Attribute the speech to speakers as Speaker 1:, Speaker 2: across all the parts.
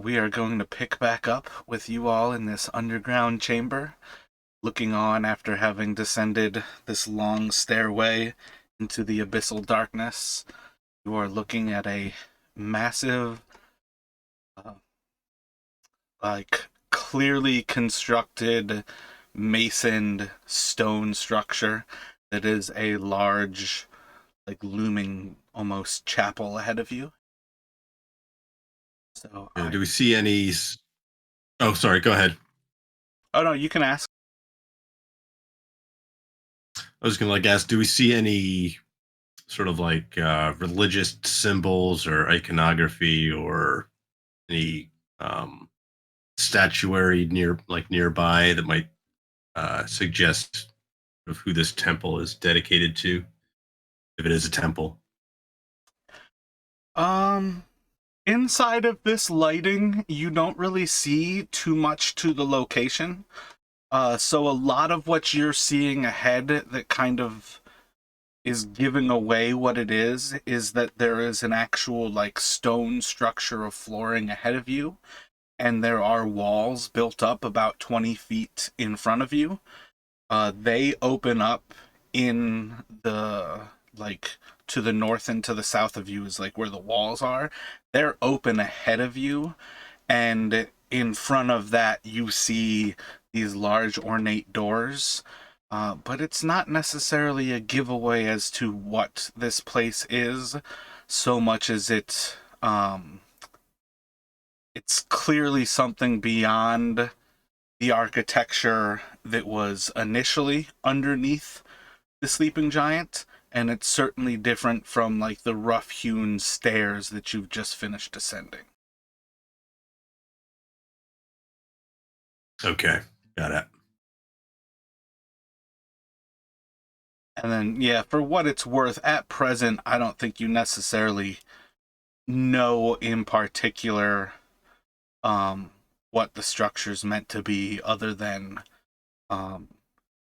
Speaker 1: we are going to pick back up with you all in this underground chamber, looking on after having descended this long stairway into the abyssal darkness. You are looking at a massive, uh, clearly constructed, masoned stone structure that is a large, looming almost chapel ahead of you. So
Speaker 2: Do we see any? Oh, sorry. Go ahead.
Speaker 1: Oh no, you can ask.
Speaker 2: I was gonna ask. Do we see any sort of religious symbols or iconography or any um, statuary nearby that might suggest of who this temple is dedicated to, if it is a temple?
Speaker 1: Um, Inside of this lighting, you don't really see too much to the location. So a lot of what you're seeing ahead that kind of is giving away what it is that there is an actual stone structure of flooring ahead of you, and there are walls built up about 20 feet in front of you. They open up in the to the north and to the south of you is where the walls are. They're open ahead of you, and in front of that you see these large ornate doors. But it's not necessarily a giveaway as to what this place is, so much as it's clearly something beyond the architecture that was initially underneath the sleeping giant, and it's certainly different from the rough-hewn stairs that you've just finished ascending.
Speaker 2: Okay, got it.
Speaker 1: And then, yeah, for what it's worth, at present, I don't think you necessarily know in particular what the structure's meant to be, other than um,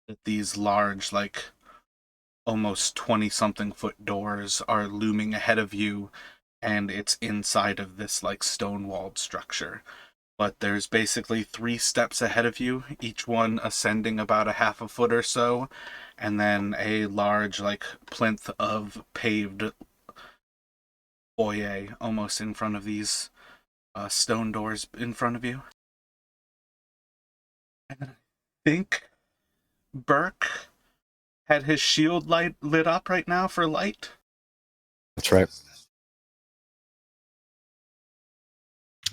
Speaker 1: that these large, almost 20-something foot doors are looming ahead of you, and it's inside of this, stone-walled structure. But there's basically 3 steps ahead of you, each one ascending about a half a foot or so, and then a large, plinth of paved foyer almost in front of these stone doors in front of you. And I think Burke had his shield light lit up right now for light.
Speaker 3: That's right.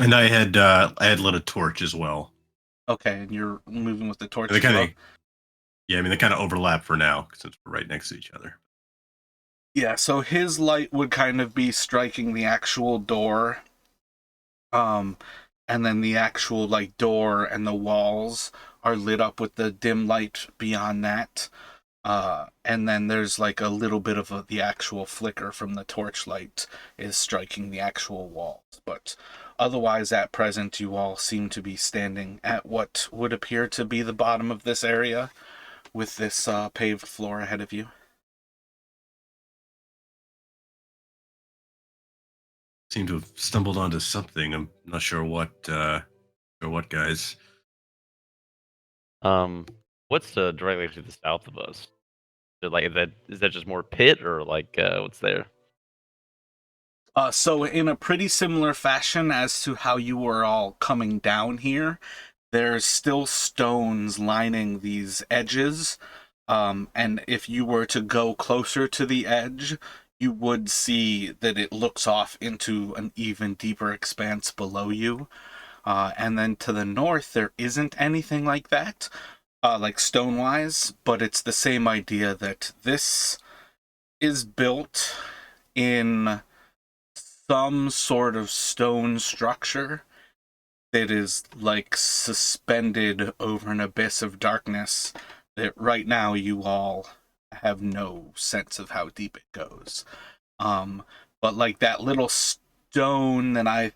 Speaker 2: And I had lit a torch as well.
Speaker 1: Okay, and you're moving with the torch
Speaker 2: They
Speaker 1: as well?
Speaker 2: Yeah, I mean, they kind of overlap for now since we're right next to each other.
Speaker 1: Yeah, so his light would kind of be striking the actual door. Um, and then the actual door and the walls are lit up with the dim light beyond that. And then there's a little bit of the actual flicker from the torchlight is striking the actual walls. But otherwise, at present, you all seem to be standing at what would appear to be the bottom of this area, with this paved floor ahead of you.
Speaker 2: Seem to have stumbled onto something. I'm not sure what. Guys.
Speaker 3: What's directly to the south of us? Is that just more pit or what's there?
Speaker 1: So in a pretty similar fashion as to how you were all coming down here, there's still stones lining these edges. And if you were to go closer to the edge, you would see that it looks off into an even deeper expanse below you. And then to the north, there isn't anything like that, stone-wise, but it's the same idea that this is built in some sort of stone structure that is suspended over an abyss of darkness that right now you all have no sense of how deep it goes. But that little stone that I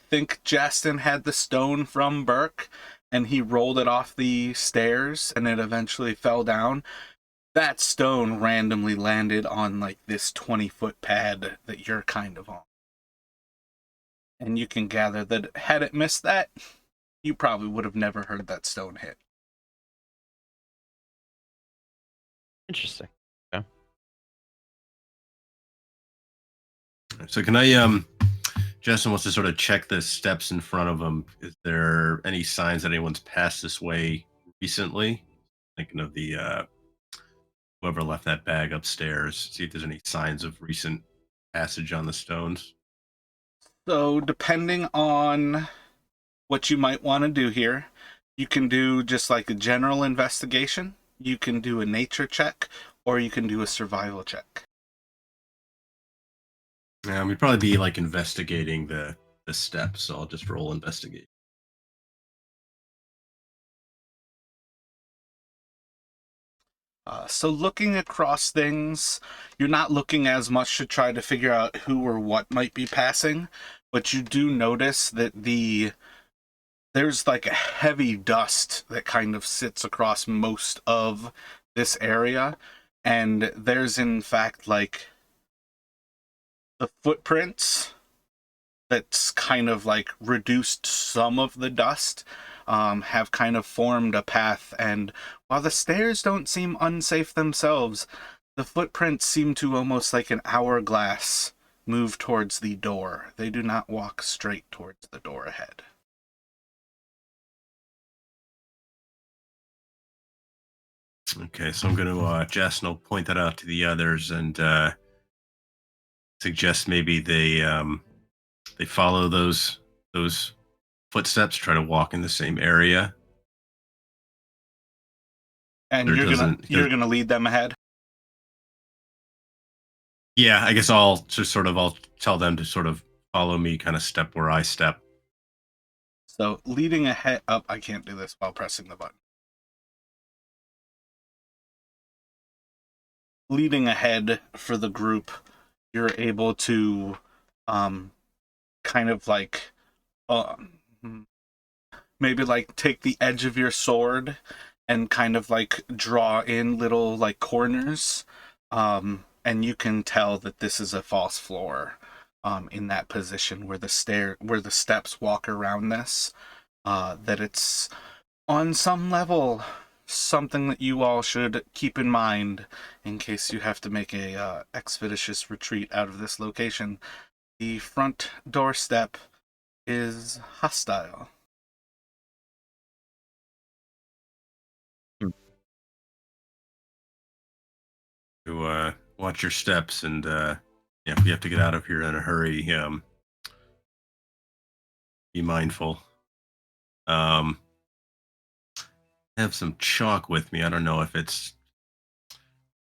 Speaker 1: think Justin had the stone from Burke, and he rolled it off the stairs and it eventually fell down. That stone randomly landed on this 20-foot pad that you're kind of on. And you can gather that had it missed that, you probably would have never heard that stone hit.
Speaker 3: Interesting. Okay.
Speaker 2: So can I Justin wants to sort of check the steps in front of him. Is there any signs that anyone's passed this way recently? Thinking of the whoever left that bag upstairs. See if there's any signs of recent passage on the stones.
Speaker 1: So, depending on what you might want to do here, you can do just like a general investigation, you can do a nature check, or you can do a survival check.
Speaker 2: We'd probably be like investigating the steps, so I'll just roll investigate.
Speaker 1: So looking across things, you're not looking as much to try to figure out who or what might be passing, but you do notice that there's like a heavy dust that kind of sits across most of this area, and there's in fact like the footprints that's kind of like reduced some of the dust, have kind of formed a path. And while the stairs don't seem unsafe themselves, the footprints seem to almost like an hourglass move towards the door. They do not walk straight towards the door ahead.
Speaker 2: Okay, so I'm going to Justin will point that out to the others and suggest maybe they follow those footsteps, try to walk in the same area.
Speaker 1: And
Speaker 2: There
Speaker 1: you're gonna lead them ahead.
Speaker 2: Yeah, I guess I'll tell them to sort of follow me, kind of step where I step.
Speaker 1: So leading ahead up, I can't do this while pressing the button. Leading ahead for the group, you're able to kind of like maybe like take the edge of your sword and kind of like draw in little like corners, and you can tell that this is a false floor, in that position where the steps walk around this, that it's on some level something that you all should keep in mind in case you have to make a expeditious retreat out of this location. The front doorstep is hostile.
Speaker 2: To watch your steps, and if you have to get out of here in a hurry, be mindful. I have some chalk with me. I don't know if it's.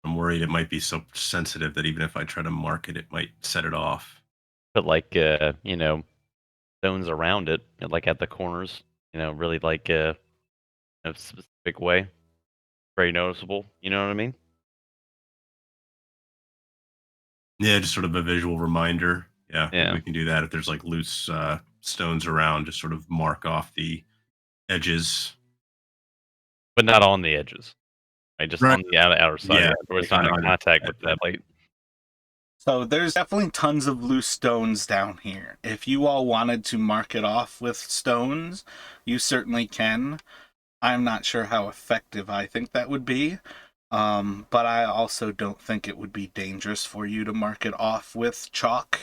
Speaker 2: I'm worried it might be so sensitive that even if I try to mark it, it might set it off.
Speaker 3: Put like stones around it, like at the corners. Really like in a specific way, very noticeable. You know what I mean?
Speaker 2: Yeah, just sort of a visual reminder. Yeah, maybe
Speaker 3: Yeah,
Speaker 2: we can do that. If there's like loose stones around, just sort of mark off the edges.
Speaker 3: but not on the edges. Right, just
Speaker 2: Right.
Speaker 3: on the outer side.
Speaker 2: Yeah,
Speaker 3: Yeah, where it's not
Speaker 2: kind of
Speaker 3: in
Speaker 2: on
Speaker 3: contact
Speaker 2: your
Speaker 3: with that light.
Speaker 1: So there's definitely tons of loose stones down here. If you all wanted to mark it off with stones, you certainly can. I'm not sure how effective I think that would be, but I also don't think it would be dangerous for you to mark it off with chalk.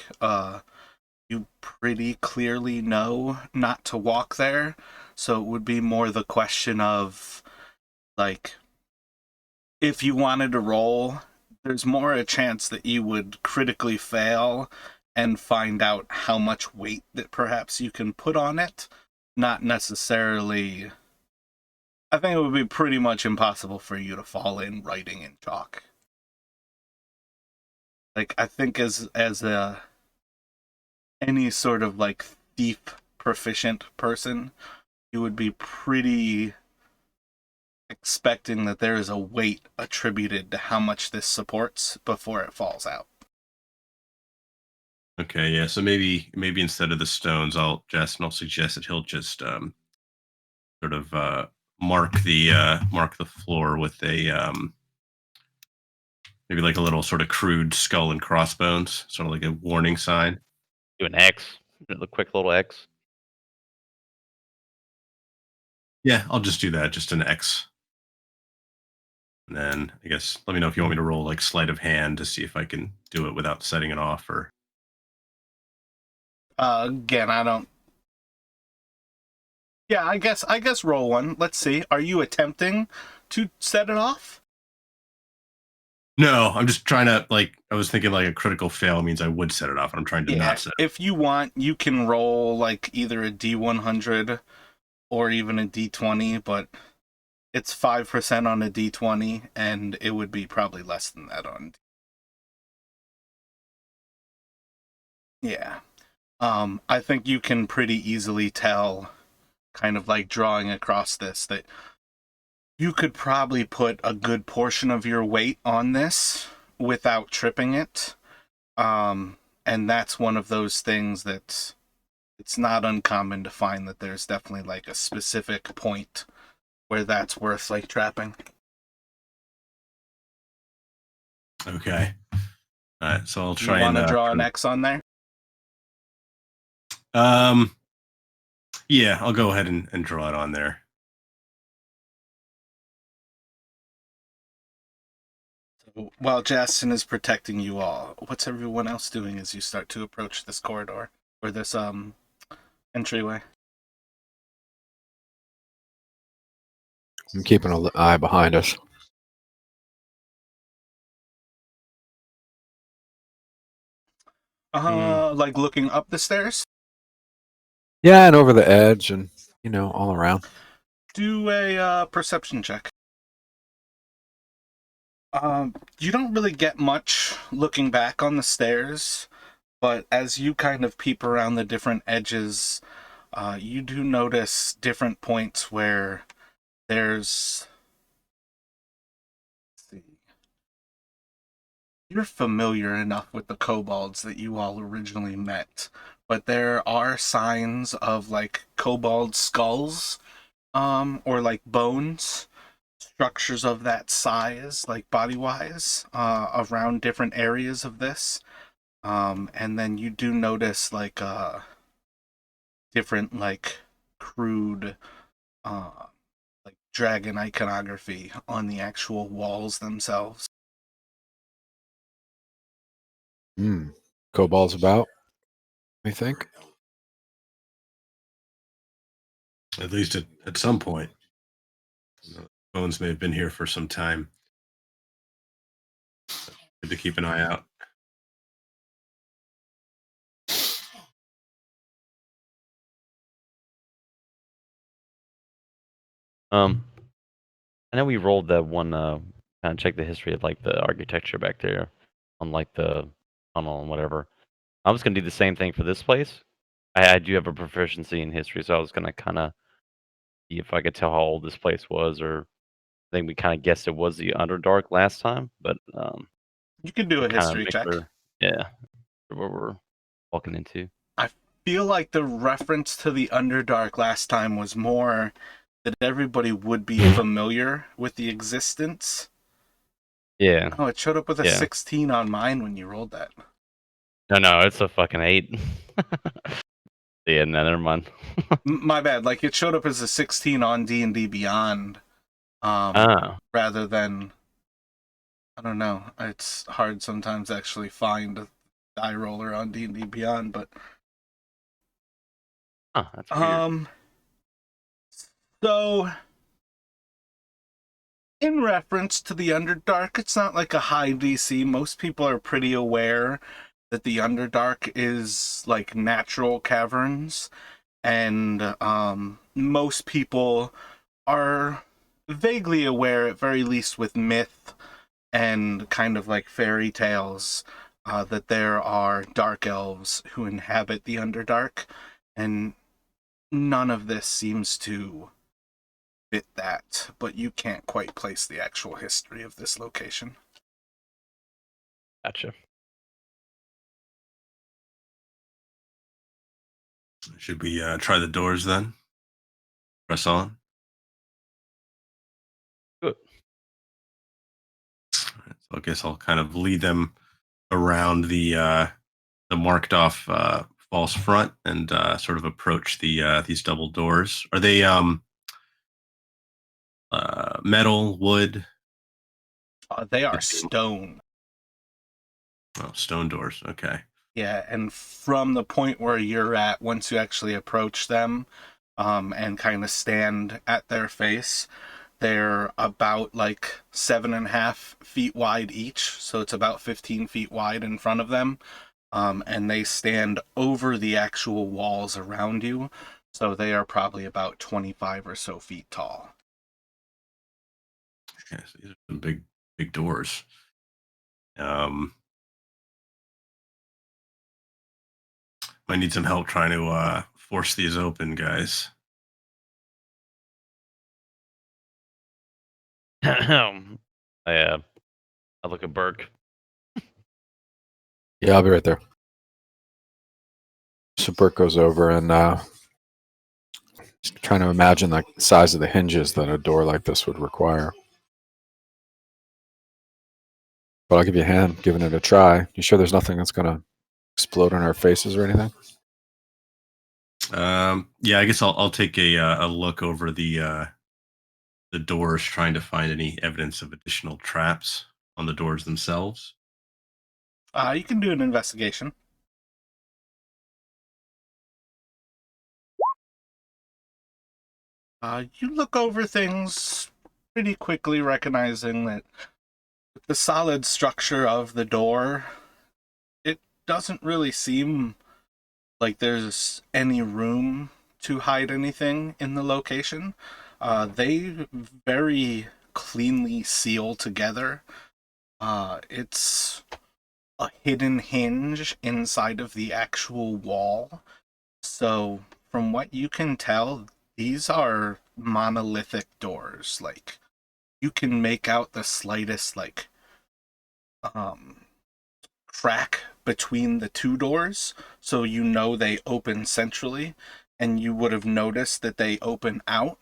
Speaker 1: You pretty clearly know not to walk there, so it would be more the question of, like, if you wanted to roll, there's more a chance that you would critically fail and find out how much weight that perhaps you can put on it. Not necessarily. I think it would be pretty much impossible for you to fall in writing in chalk. Like, I think as a any sort of like thief proficient person, you would be pretty expecting that there is a weight attributed to how much this supports before it falls out.
Speaker 2: Okay, yeah. So maybe instead of the stones, I'll suggest that he'll just sort of mark the floor with a maybe like a little sort of crude skull and crossbones, sort of like a warning sign.
Speaker 3: Do an X. The quick little X.
Speaker 2: Yeah, I'll just do that. Just an X. And then I guess let me know if you want me to roll like sleight of hand to see if I can do it without setting it off or.
Speaker 1: Again, I don't. Yeah, I guess roll one. Let's see. Are you attempting to set it off?
Speaker 2: No, I'm just trying to like. I was thinking like a critical fail means I would set it off, and I'm trying to
Speaker 1: Yeah.
Speaker 2: not set it.
Speaker 1: If you want, you can roll like either a D100 or even a D20, but it's 5% on a D20, and it would be probably less than that on. Yeah. I think you can pretty easily tell, kind of like drawing across this, that you could probably put a good portion of your weight on this without tripping it. And that's one of those things that it's not uncommon to find that there's definitely like a specific point where that's worth like trapping.
Speaker 2: Okay. All right. So I'll
Speaker 1: You
Speaker 2: try
Speaker 1: want
Speaker 2: and
Speaker 1: to draw an X on there?
Speaker 2: Yeah, I'll go ahead and draw it on there.
Speaker 1: While Justin is protecting you all, what's everyone else doing as you start to approach this corridor or this entryway?
Speaker 4: I'm keeping an eye behind us.
Speaker 1: Like looking up the stairs?
Speaker 4: Yeah, and over the edge and, all around.
Speaker 1: Do a perception check. You don't really get much looking back on the stairs, but as you kind of peep around the different edges, you do notice different points where there's... Let's see. You're familiar enough with the kobolds that you all originally met, but there are signs of like kobold skulls, or like bones, structures of that size, like body-wise, around different areas of this. And then you do notice like different like crude like dragon iconography on the actual walls themselves.
Speaker 4: Kobolds about, I think.
Speaker 2: At least at some point. Bones may have been here for some time. Good to keep an eye out.
Speaker 3: I know we rolled that one. Kind of check the history of like the architecture back there, on like the tunnel and whatever. I was gonna do the same thing for this place. I do have a proficiency in history, so I was gonna kind of see if I could tell how old this place was, or I think we kind of guessed it was the Underdark last time, but
Speaker 1: You can do a
Speaker 3: kind of
Speaker 1: history
Speaker 3: make
Speaker 1: check.
Speaker 3: sure, yeah, what we're walking into.
Speaker 1: I feel like the reference to the Underdark last time was more that everybody would be familiar with the existence.
Speaker 3: Yeah.
Speaker 1: Oh, it showed up with a
Speaker 3: Yeah.
Speaker 1: 16 on mine when you rolled that.
Speaker 3: No, it's a fucking 8. Yeah, no, never mind.
Speaker 1: My bad. Like it showed up as a 16 on D&D Beyond,
Speaker 3: Oh.
Speaker 1: rather than, I don't know. It's hard sometimes to actually find a die roller on D&D Beyond, but
Speaker 3: That's weird.
Speaker 1: So in reference to the Underdark, it's not like a high DC. Most people are pretty aware that the Underdark is like natural caverns, and most people are vaguely aware, at very least with myth and kind of like fairy tales, that there are dark elves who inhabit the Underdark, and none of this seems to fit that, but you can't quite place the actual history of this location.
Speaker 3: Gotcha.
Speaker 2: Should we try the doors then? Press on.
Speaker 3: Good.
Speaker 2: So I guess I'll kind of lead them around the marked off false front and sort of approach these double doors. Are they metal, wood?
Speaker 1: They are
Speaker 2: It seem-
Speaker 1: stone.
Speaker 2: Oh, stone doors. Okay.
Speaker 1: Yeah, and from the point where you're at, once you actually approach them, and kind of stand at their face, they're about like 7.5 feet wide each, so it's about 15 feet wide in front of them, and they stand over the actual walls around you, so they are probably about 25 or so feet tall.
Speaker 2: Okay, so these are some big doors. Might need some help trying to force these open, guys.
Speaker 3: I look at Burke.
Speaker 4: Yeah, I'll be right there. So Bert goes over and he's trying to imagine the size of the hinges that a door like this would require. But I'll give you a hand giving it a try. You sure there's nothing that's going to explode in our faces or anything?
Speaker 2: Yeah, I guess I'll take a look over the doors, trying to find any evidence of additional traps on the doors themselves.
Speaker 1: You can do an investigation. You look over things pretty quickly, recognizing that the solid structure of the door, it doesn't really seem like there's any room to hide anything in the location. They very cleanly seal together. It's a hidden hinge inside of the actual wall. So, from what you can tell, these are monolithic doors. Like, you can make out the slightest, like, crack between the two doors, so you know they open centrally, and you would have noticed that they open out.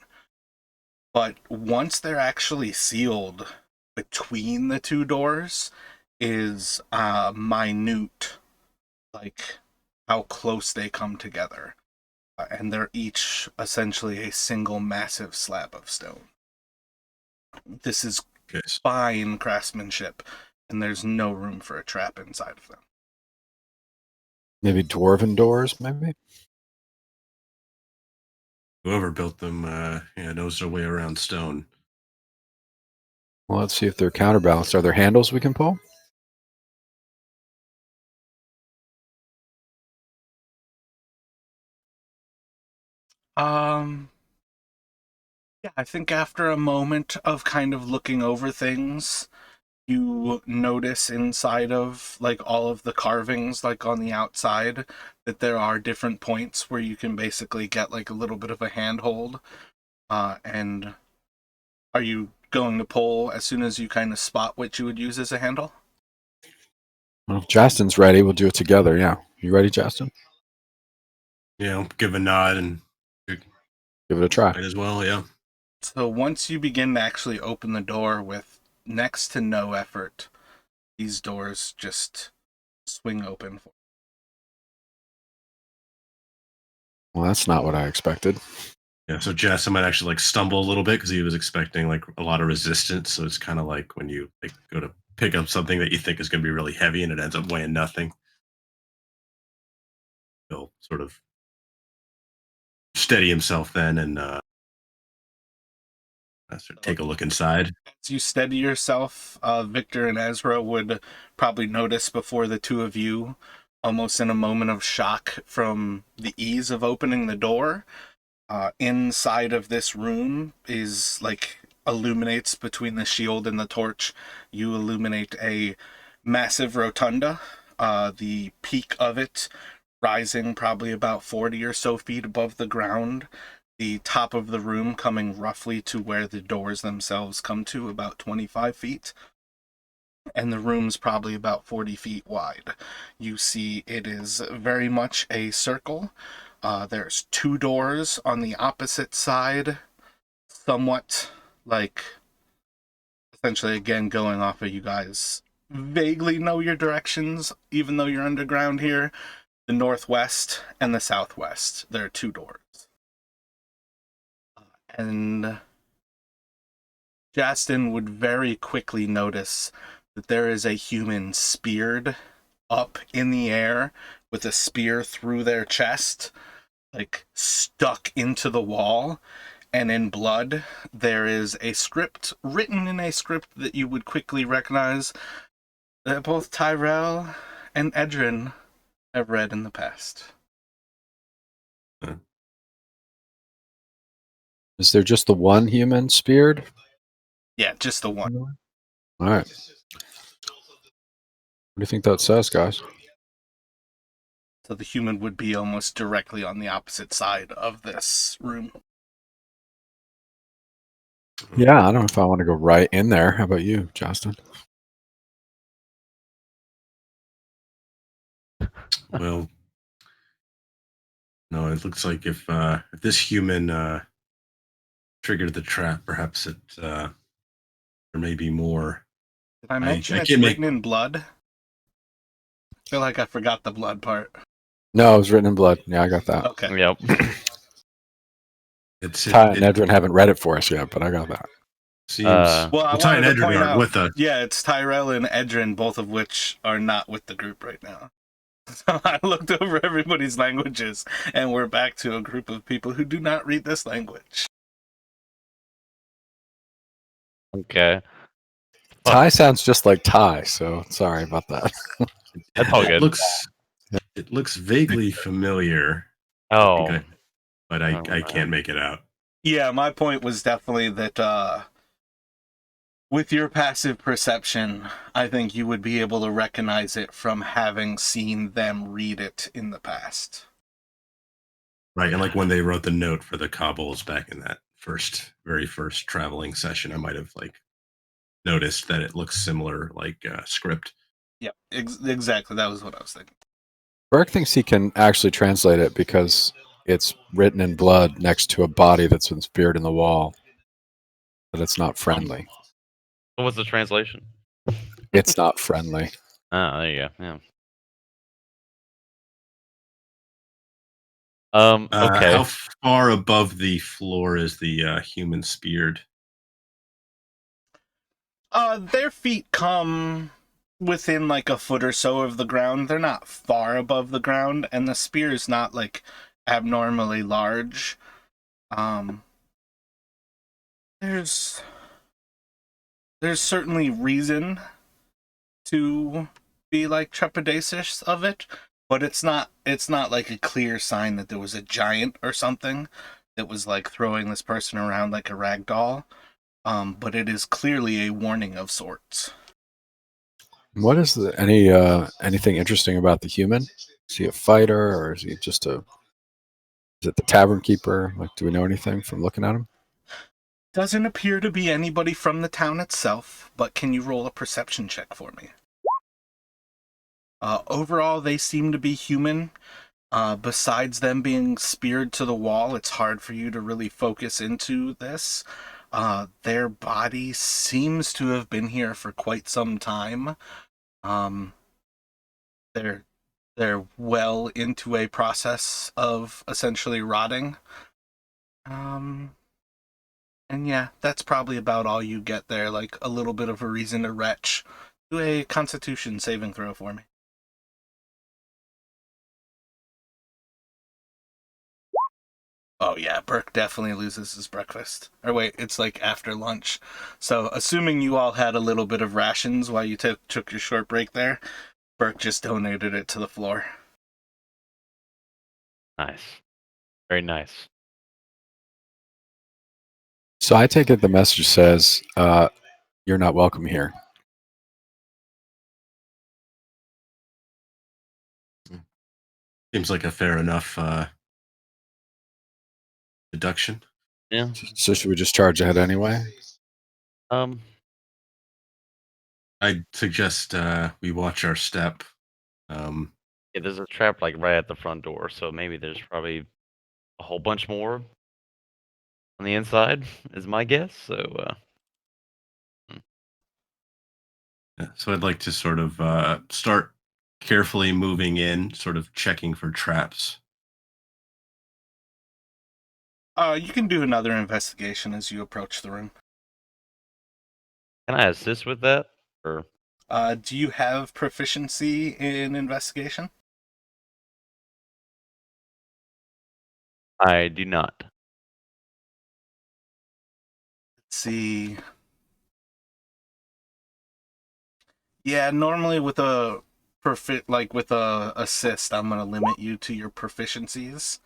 Speaker 1: But once they're actually sealed, between the two doors is minute, like how close they come together. And they're each essentially a single massive slab of stone. This is
Speaker 2: Okay.
Speaker 1: fine craftsmanship, and there's no room for a trap inside of them.
Speaker 4: Maybe dwarven doors, maybe?
Speaker 2: Whoever built them, knows their way around stone.
Speaker 4: Well, let's see if they're counterbalanced. Are there handles we can pull?
Speaker 1: Yeah, I think after a moment of kind of looking over things, you notice inside of like all of the carvings, like on the outside, that there are different points where you can basically get like a little bit of a handhold. And are you going to pull as soon as you kind of spot what you would use as a handle?
Speaker 4: Well, if Justin's ready, we'll do it together. Yeah. You ready, Justin?
Speaker 2: Give a nod and
Speaker 4: Give it a try.
Speaker 2: might as well. Yeah.
Speaker 1: So once you begin to actually open the door with next to no effort, these doors just swing open.
Speaker 4: Well, that's not what I expected.
Speaker 2: Yeah. So Jess, might actually like stumble a little bit because he was expecting like a lot of resistance. So it's kind of like when you like go to pick up something that you think is going to be really heavy and it ends up weighing nothing. He'll sort of steady himself then and take a look inside.
Speaker 1: As you steady yourself, Victor and Ezra would probably notice before the two of you, almost in a moment of shock from the ease of opening the door. Inside of this room is like illuminates between the shield and the torch. You illuminate a massive rotunda. The peak of it rising probably about 40 or so feet above the ground. The top of the room coming roughly to where the doors themselves come to, about 25 feet. And the room's probably about 40 feet wide. You see it is very much a circle. There's two doors on the opposite side, somewhat like, essentially again going off of you guys vaguely know your directions, even though you're underground here. the northwest and the southwest. There are 2 doors. And Justin would very quickly notice that there is a human speared up in the air with a spear through their chest, like stuck into the wall. And in blood, there is a script written in a script that you would quickly recognize that both Tyrell and Edrin have read in the past.
Speaker 4: Is there just the one human speared?
Speaker 1: Yeah, just the one.
Speaker 4: All right. What do you think that says, guys?
Speaker 1: So the human would be almost directly on the opposite side of this room.
Speaker 4: Yeah, I don't know if I want to go right in there. How about you, Justin?
Speaker 2: Well, no, it looks like if this human triggered the trap, perhaps there may be more.
Speaker 1: Did I mention
Speaker 2: I
Speaker 1: it's
Speaker 2: can't
Speaker 1: written in blood? I feel like I forgot the blood part.
Speaker 4: No, it was written in blood. Yeah, I got that.
Speaker 1: Okay.
Speaker 3: Yep.
Speaker 4: Ty and Edrin haven't read it for us yet, but I got that.
Speaker 2: Seems.
Speaker 1: Well, I
Speaker 2: Ty and
Speaker 1: wanted to
Speaker 2: Edrin
Speaker 1: point
Speaker 2: aren't
Speaker 1: out,
Speaker 2: with us.
Speaker 1: yeah, it's Tyrell and Edrin, both of which are not with the group right now. So I looked over everybody's languages, and we're back to a group of people who do not read this language.
Speaker 3: Okay.
Speaker 4: Ty sounds just like Ty, so sorry about that.
Speaker 3: That's all good.
Speaker 2: It looks vaguely familiar,
Speaker 3: Oh.
Speaker 2: but I can't make it out.
Speaker 1: Yeah, my point was definitely that with your passive perception, I think you would be able to recognize it from having seen them read it in the past.
Speaker 2: Right, and like when they wrote the note for the Cobbles back in that very first traveling session, I might have like noticed that it looks similar, like script.
Speaker 1: Yeah, exactly. That was what I was thinking.
Speaker 4: Burke thinks he can actually translate it because it's written in blood next to a body that's been speared in the wall. But it's not friendly.
Speaker 3: What was the translation?
Speaker 4: It's not friendly.
Speaker 3: Ah, there you go. Yeah. Okay.
Speaker 2: How far above the floor is the human speared?
Speaker 1: Their feet come within like a foot or so of the ground. They're not far above the ground, and the spear is not like abnormally large. There's certainly reason to be like trepidatious of it, but it's not like a clear sign that there was a giant or something that was like throwing this person around like a rag doll. But it is clearly a warning of sorts.
Speaker 4: What is anything interesting about the human? Is he a fighter, or is he just is it the tavern keeper? Like, do we know anything from looking at him?
Speaker 1: Doesn't appear to be anybody from the town itself, but can you roll a perception check for me? Overall, they seem to be human. Besides them being speared to the wall, it's hard for you to really focus into this. Their body seems to have been here for quite some time. They're well into a process of essentially rotting. And yeah, that's probably about all you get there, like a little bit of a reason to retch. Do a Constitution saving throw for me. Oh yeah, Burke definitely loses his breakfast. Or wait, it's like after lunch. So assuming you all had a little bit of rations while you took your short break there, Burke just donated it to the floor.
Speaker 3: Nice. Very nice.
Speaker 4: So I take it the message says, "You're not welcome here."
Speaker 2: Seems like a fair enough deduction.
Speaker 3: Yeah.
Speaker 4: So should we just charge ahead anyway?
Speaker 2: I'd suggest we watch our step.
Speaker 3: Yeah, there's a trap like right at the front door, so maybe there's probably a whole bunch more on the inside, is my guess. So
Speaker 2: So I'd like to sort of start carefully moving in, sort of checking for traps.
Speaker 1: You can do another investigation as you approach the room.
Speaker 3: Can I assist with that? Or
Speaker 1: Do you have proficiency in investigation?
Speaker 3: I do not.
Speaker 1: Let's see. Yeah, normally with a with a assist, I'm gonna limit you to your proficiencies,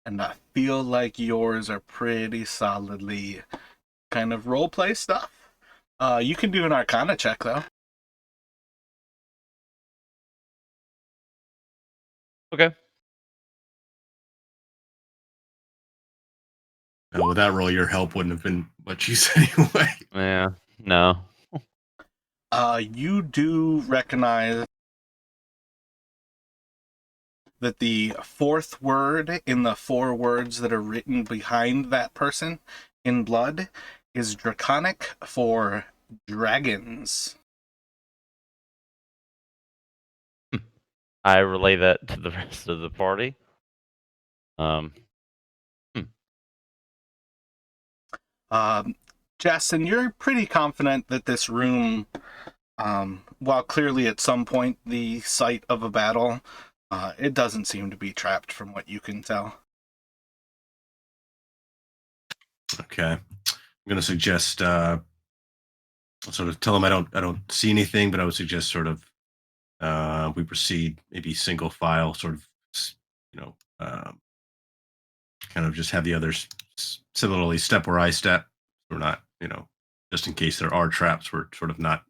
Speaker 1: and I feel like yours are pretty solidly kind of role play stuff. You can do an Arcana check though.
Speaker 3: Okay.
Speaker 2: With that roll, your help wouldn't have been much use anyway.
Speaker 3: Yeah. No.
Speaker 1: You do recognize that the fourth word in the 4 words that are written behind that person in blood is Draconic for dragons.
Speaker 3: I relay that to the rest of the party.
Speaker 1: Justin, you're pretty confident that this room, while clearly at some point the site of a battle, it doesn't seem to be trapped from what you can tell.
Speaker 2: Okay, I'm going to suggest sort of tell them I don't see anything, but I would suggest sort of we proceed maybe single file, sort of, you know, kind of just have the others similarly step where I step. We're not, just in case there are traps, we're sort of not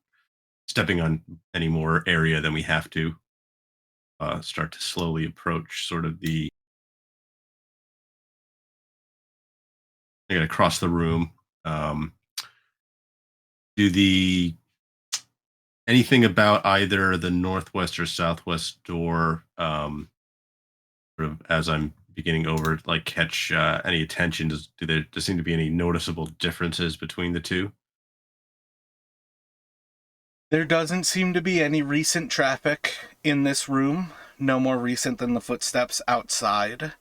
Speaker 2: stepping on any more area than we have to. Start to slowly approach sort of the. I got to cross the room. Do the anything about either the northwest or southwest door, sort of as I'm beginning over, like catch any attention? Do there seem to be any noticeable differences between the two?
Speaker 1: There doesn't seem to be any recent traffic in this room, no more recent than the footsteps outside.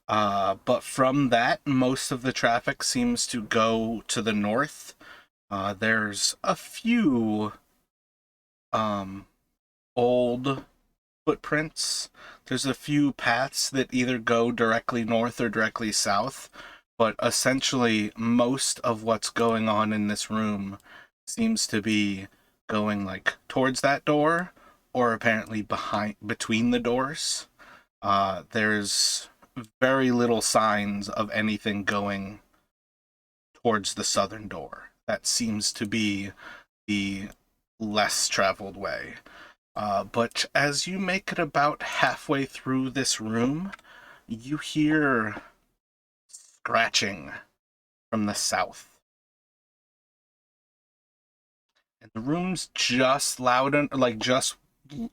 Speaker 1: But from that, most of the traffic seems to go to the north. There's a few old footprints. There's a few paths that either go directly north or directly south, but essentially most of what's going on in this room seems to be going like towards that door or apparently between the doors. There's very little signs of anything going towards the southern door. That seems to be the less traveled way. But as you make it about halfway through this room, you hear scratching from the south. And the room's just just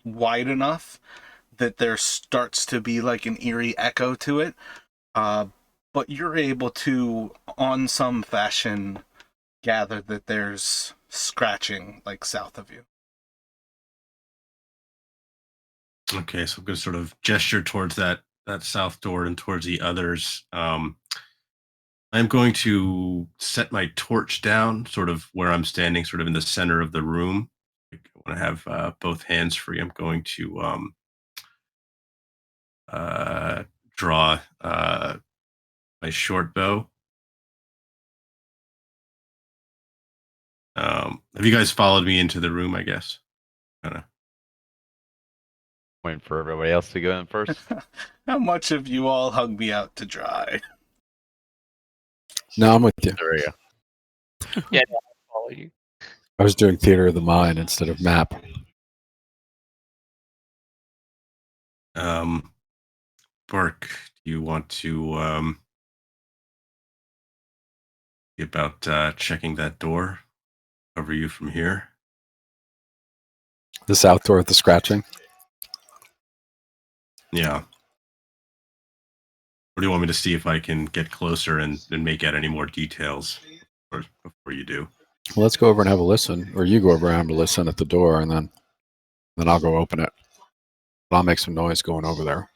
Speaker 1: wide enough that there starts to be like an eerie echo to it. But you're able to, on some fashion, gather that there's scratching like south of you.
Speaker 2: Okay, so I'm going to sort of gesture towards that south door and towards the others. I'm going to set my torch down, sort of where I'm standing, sort of in the center of the room. I want to have both hands free. I'm going to draw my short bow. Have you guys followed me into the room? I guess. Kinda.
Speaker 3: Waiting for everybody else to go in first.
Speaker 1: How much have you all hung me out to dry?
Speaker 4: No, I'm with you.
Speaker 3: There we go. Yeah, no, I'll follow you.
Speaker 4: I was doing theater of the mind instead of map.
Speaker 2: Burke, do you want to see about checking that door? Cover you from here.
Speaker 4: The south door with the scratching.
Speaker 2: Yeah. Or do you want me to see if I can get closer and make out any more details before you do?
Speaker 4: Well, let's go over and have a listen, or you go over and have a listen at the door, and then I'll go open it. I'll make some noise going over there.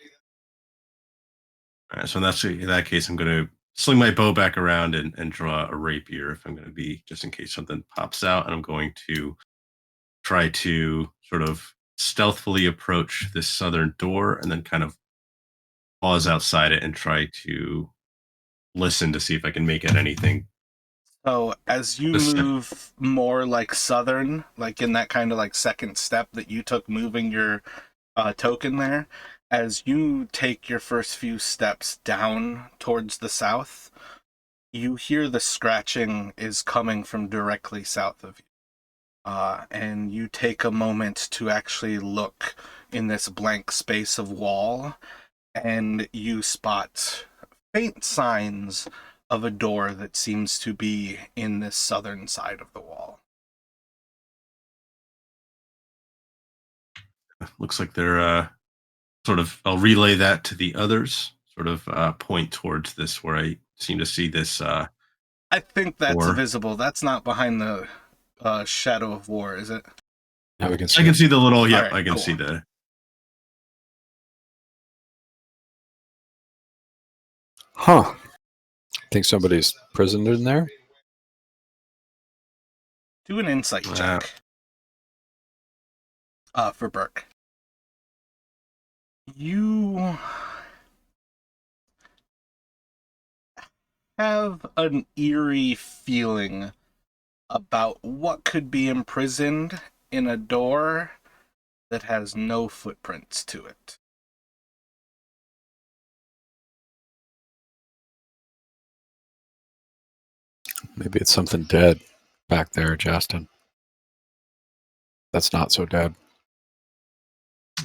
Speaker 2: All right, so in that case, I'm going to sling my bow back around and draw a rapier if I'm going to be, just in case something pops out. And I'm going to try to sort of stealthily approach this southern door and then kind of pause outside it and try to listen to see if I can make out anything.
Speaker 1: So as you move more like southern, like in that kind of like second step that you took moving your token there, as you take your first few steps down towards the south, you hear the scratching is coming from directly south of you. And you take a moment to actually look in this blank space of wall, and you spot faint signs of a door that seems to be in this southern side of the wall.
Speaker 2: Looks like they're sort of, I'll relay that to the others, sort of point towards this where I seem to see this.
Speaker 1: I think that's
Speaker 2: door.
Speaker 1: visible. That's not behind the shadow of war, is it?
Speaker 4: Now we can see.
Speaker 2: I can see the little, yeah,
Speaker 1: All right,
Speaker 2: I can
Speaker 1: cool.
Speaker 2: see the.
Speaker 4: Huh. Think somebody's prisoned in there?
Speaker 1: Do an insight check. For Burke. You have an eerie feeling about what could be imprisoned in a door that has no footprints to it.
Speaker 4: Maybe it's something dead back there, Justin. That's not so dead.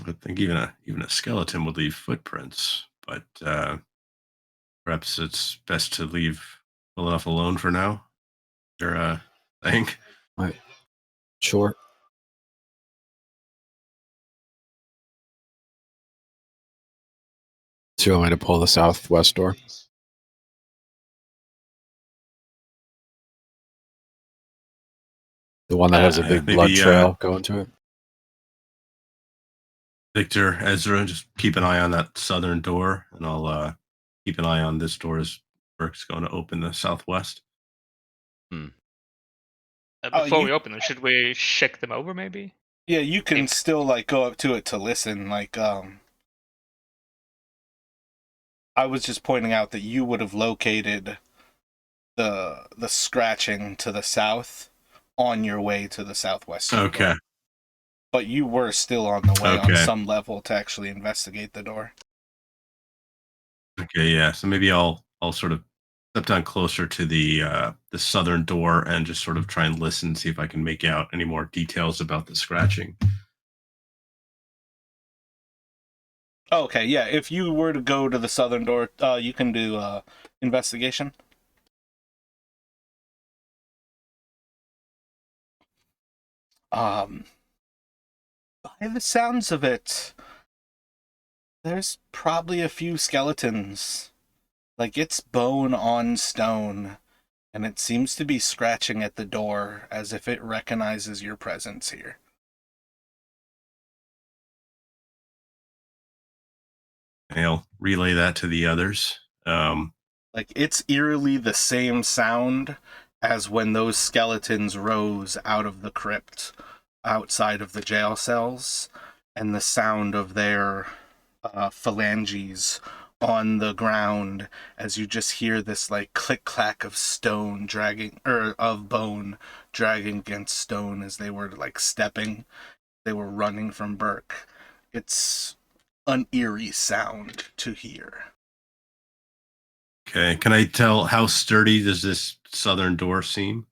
Speaker 2: I think even a skeleton would leave footprints, but perhaps it's best to leave well enough alone for now. You're think.
Speaker 4: Right. Sure. So you want me to pull the southwest door? The one that has a big
Speaker 2: maybe,
Speaker 4: blood trail going to it?
Speaker 2: Victor, Ezra, just keep an eye on that southern door, and I'll keep an eye on this door as Burke's going to open the southwest.
Speaker 5: Before we open them, should we check them over maybe?
Speaker 1: Yeah, you can still like go up to it to listen. Like, I was just pointing out that you would have located the scratching to the south on your way to the southwest.
Speaker 2: Okay.
Speaker 1: Door. But you were still on the way on
Speaker 2: Okay.
Speaker 1: some level to actually investigate the door.
Speaker 2: Okay, yeah. So maybe I'll sort of step down closer to the southern door and just sort of try and listen, see if I can make out any more details about the scratching.
Speaker 1: Okay, yeah. If you were to go to the southern door, you can do investigation. By the sounds of it, there's probably a few skeletons. Like, it's bone on stone, and it seems to be scratching at the door as if it recognizes your presence here.
Speaker 2: I'll relay that to the others.
Speaker 1: Like, it's eerily the same sound as when those skeletons rose out of the crypt outside of the jail cells, and the sound of their phalanges on the ground as you just hear this like click clack of stone dragging, or of bone dragging against stone as they were like stepping, they were running from Burke. It's an eerie sound to hear.
Speaker 2: Okay, can I tell how sturdy does this southern door seem?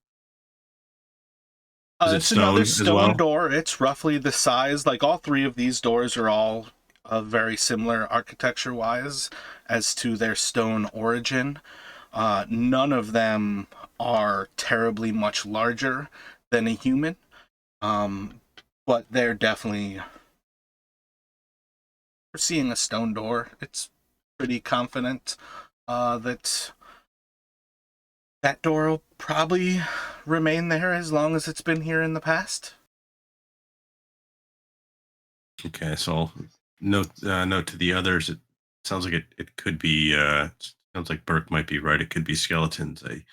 Speaker 1: It's another stone door. It's roughly the size, like all three of these doors are all very similar architecture-wise as to their stone origin. None of them are terribly much larger than a human, but they're definitely... For seeing a stone door, it's pretty confident that door will probably remain there as long as it's been here in the past.
Speaker 2: Okay, so I'll note to the others. It sounds like it could be. Sounds like Burke might be right. It could be skeletons. I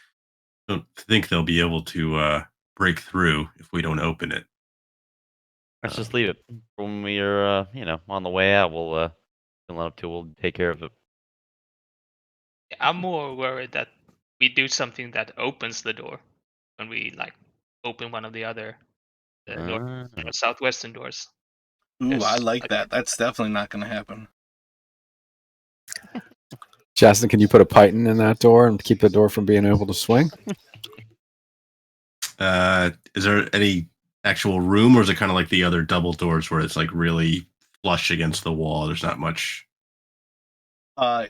Speaker 2: don't think they'll be able to break through if we don't open it.
Speaker 3: Let's just leave it. When we're, on the way out, we'll take care of it.
Speaker 5: I'm more worried that we do something that opens the door when we like open one of the other north
Speaker 3: Ah.
Speaker 5: or southwestern doors.
Speaker 1: Ooh, I
Speaker 5: Yes,
Speaker 1: like that. That's definitely not going to happen.
Speaker 4: Justin, can you put a python in that door and keep the door from being able to swing?
Speaker 2: Is there any actual room, or is it kind of like the other double doors where it's like really flush against the wall? There's not much.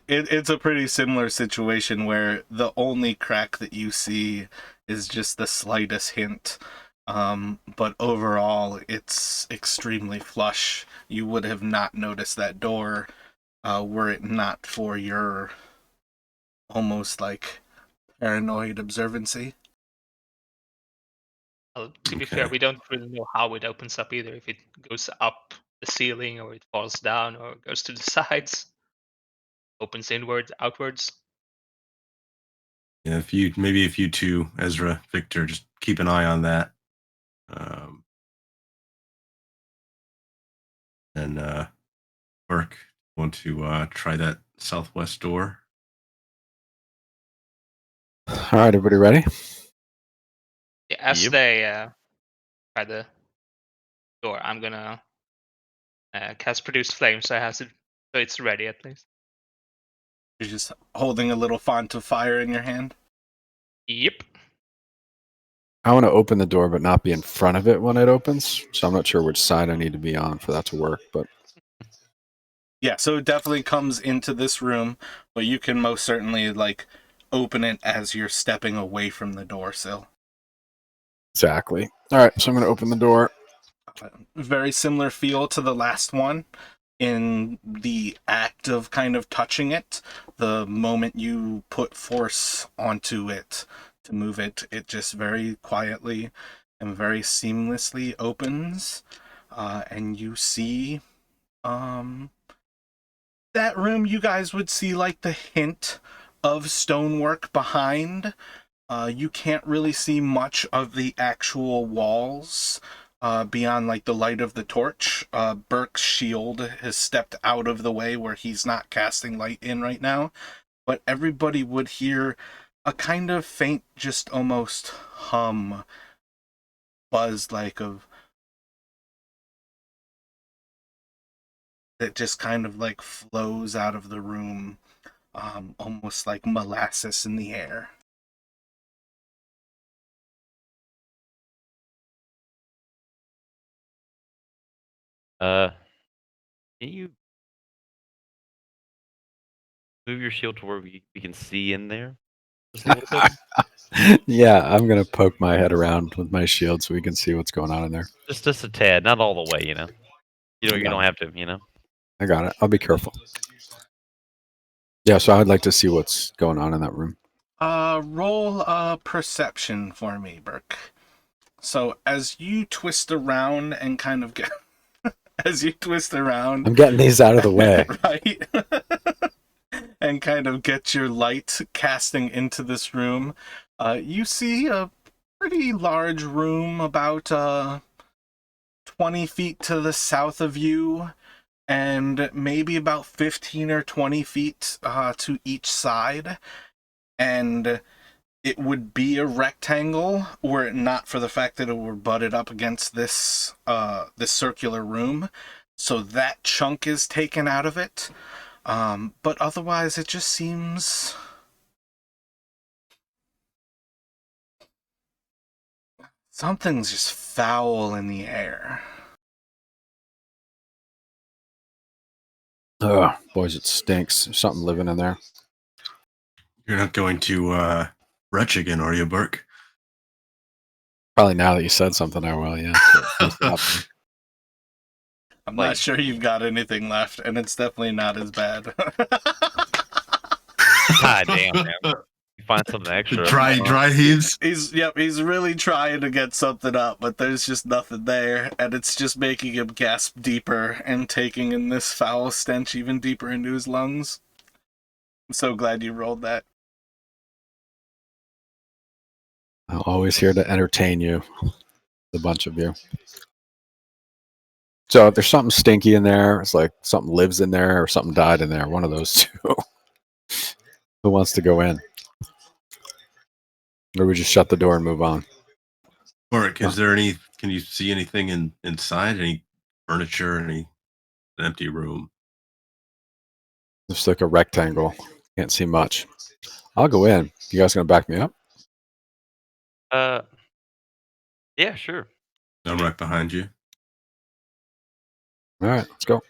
Speaker 1: It's a pretty similar situation where the only crack that you see is just the slightest hint. But overall, it's extremely flush. You would have not noticed that door were it not for your almost like paranoid observancy.
Speaker 5: Well, to be fair,
Speaker 2: Okay.
Speaker 5: we don't really know how it opens up either. If it goes up the ceiling, or it falls down, or goes to the sides, opens inwards, outwards.
Speaker 2: Yeah, if you two, Ezra, Victor, just keep an eye on that. And Burke, want to try that southwest door?
Speaker 4: All right, everybody ready?
Speaker 5: Yeah, as
Speaker 3: Yep.
Speaker 5: they try the door, I'm gonna cast produce flame, so it's ready at least.
Speaker 1: You're just holding a little font of fire in your hand.
Speaker 5: Yep.
Speaker 4: I want to open the door, but not be in front of it when it opens. So I'm not sure which side I need to be on for that to work. But
Speaker 1: Yeah, so it definitely comes into this room, but you can most certainly like open it as you're stepping away from the door sill.
Speaker 4: exactly. All right, so I'm going to open the door.
Speaker 1: Very similar feel to the last one in the act of kind of touching it. The moment you put force onto it to move it, it just very quietly and very seamlessly opens, and you see that room. You guys would see like the hint of stonework behind. You can't really see much of the actual walls beyond like the light of the torch. Burke's shield has stepped out of the way where he's not casting light in right now, but everybody would hear a kind of faint, just almost hum, buzz like of that just kind of like flows out of the room, almost like molasses in the air.
Speaker 3: Can you move your shield to where we can see in there just a little bit?
Speaker 4: Yeah, I'm going to poke my head around with my shield so we can see what's going on in there.
Speaker 3: Just a tad, not all the way, You don't have to,
Speaker 4: I got it. I'll be careful. Yeah, so I'd like to see what's going on in that room.
Speaker 1: Roll a perception for me, Burke. So as you twist around and kind of get, as you twist around,
Speaker 4: I'm getting these out of the way.
Speaker 1: right, and kind of get your light casting into this room, you see a pretty large room about 20 feet to the south of you, and maybe about 15 or 20 feet to each side. And it would be a rectangle were it not for the fact that it were butted up against this circular room. So that chunk is taken out of it. But otherwise it just seems something's just foul in the air.
Speaker 4: Ugh, boys, it stinks. There's something living in there.
Speaker 2: You're not going to retch again, are you, Burke?
Speaker 4: Probably now that you said something, I will, yeah.
Speaker 1: I'm not sure you've got anything left, and it's definitely not as bad.
Speaker 3: God damn, man. Find something extra.
Speaker 2: Dry heaves.
Speaker 1: He's really trying to get something up, but there's just nothing there, and it's just making him gasp deeper and taking in this foul stench even deeper into his lungs. I'm so glad you rolled that.
Speaker 4: I'm always here to entertain you, the bunch of you. So if there's something stinky in there, it's like something lives in there or something died in there. One of those two. Who wants to go in? Or we just shut the door and move on?
Speaker 2: Oric, is there any? Can you see anything inside? Any furniture? An empty room?
Speaker 4: Just like a rectangle. Can't see much. I'll go in. You guys gonna back me up?
Speaker 3: Yeah, sure.
Speaker 2: I'm right behind you.
Speaker 4: All right, let's go.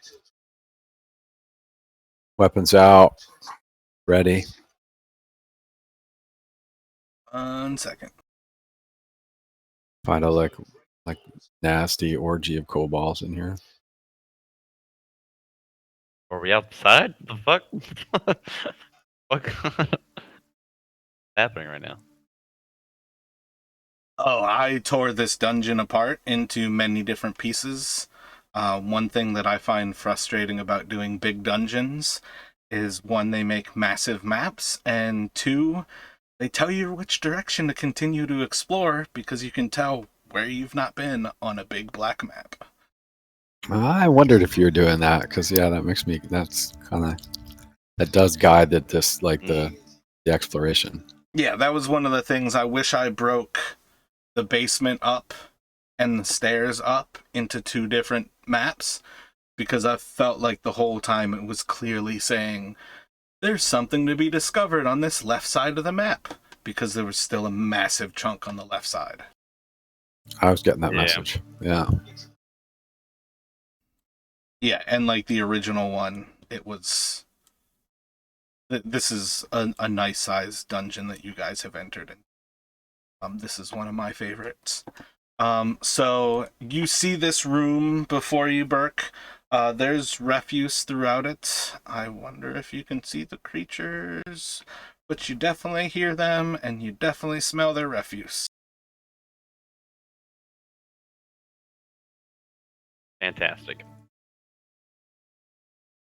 Speaker 4: Weapons out. Ready.
Speaker 1: 1 second.
Speaker 4: Find a like nasty orgy of kobolds in here.
Speaker 3: Are we outside? The fuck? What's happening right now?
Speaker 1: Oh, I tore this dungeon apart into many different pieces. One thing that I find frustrating about doing big dungeons is, one, they make massive maps, and two, they tell you which direction to continue to explore because you can tell where you've not been on a big black map.
Speaker 4: I wondered if you were doing that because that does guide the exploration.
Speaker 1: Yeah, that was one of the things. I wish I broke the basement up and the stairs up into two different maps, because I felt like the whole time it was clearly saying there's something to be discovered on this left side of the map, because there was still a massive chunk on the left side.
Speaker 4: I was getting that
Speaker 3: Yeah.
Speaker 4: message. Yeah.
Speaker 1: Yeah, and like the original one, it was... This is a nice sized dungeon that you guys have entered in. This is one of my favorites. So you see this room before you, Burke. There's refuse throughout it. I wonder if you can see the creatures, but you definitely hear them, and you definitely smell their refuse.
Speaker 3: Fantastic.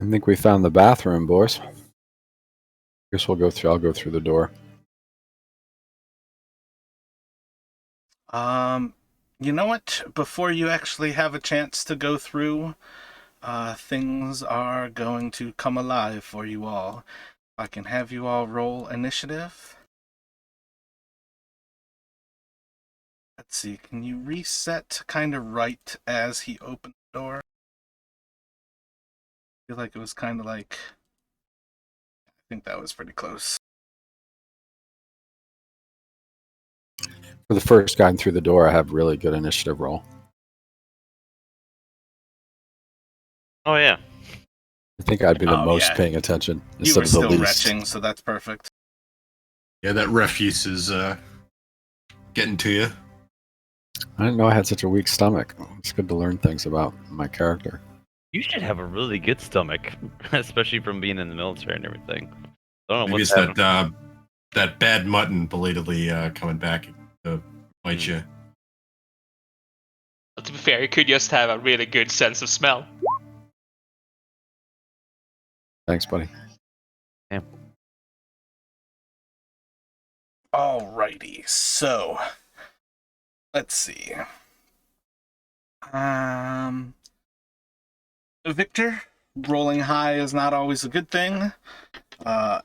Speaker 4: I think we found the bathroom, boys. Guess I'll go through the door.
Speaker 1: You know what? Before you actually have a chance to go through, things are going to come alive for you all. I can have you all roll initiative. Let's see, can you reset kind of right as he opened the door? I feel like it was kind of like... I think that was pretty close.
Speaker 4: For the first guy through the door, I have really good initiative roll.
Speaker 3: Oh yeah.
Speaker 4: I think I'd be the
Speaker 1: Oh,
Speaker 4: most
Speaker 1: yeah.
Speaker 4: paying attention
Speaker 1: You
Speaker 4: instead
Speaker 1: were
Speaker 4: of the
Speaker 1: still
Speaker 4: least.
Speaker 1: retching, so that's perfect.
Speaker 2: Yeah, that refuse is getting to you.
Speaker 4: I didn't know I had such a weak stomach. It's good to learn things about my character.
Speaker 3: You should have a really good stomach, especially from being in the military and everything. I don't know
Speaker 2: Maybe
Speaker 3: what's
Speaker 2: it's
Speaker 3: happening.
Speaker 2: that bad mutton belatedly coming back to bite you.
Speaker 5: But to be fair, you could just have a really good sense of smell.
Speaker 4: Thanks, buddy.
Speaker 1: Alrighty, so let's see. Victor, rolling high is not always a good thing.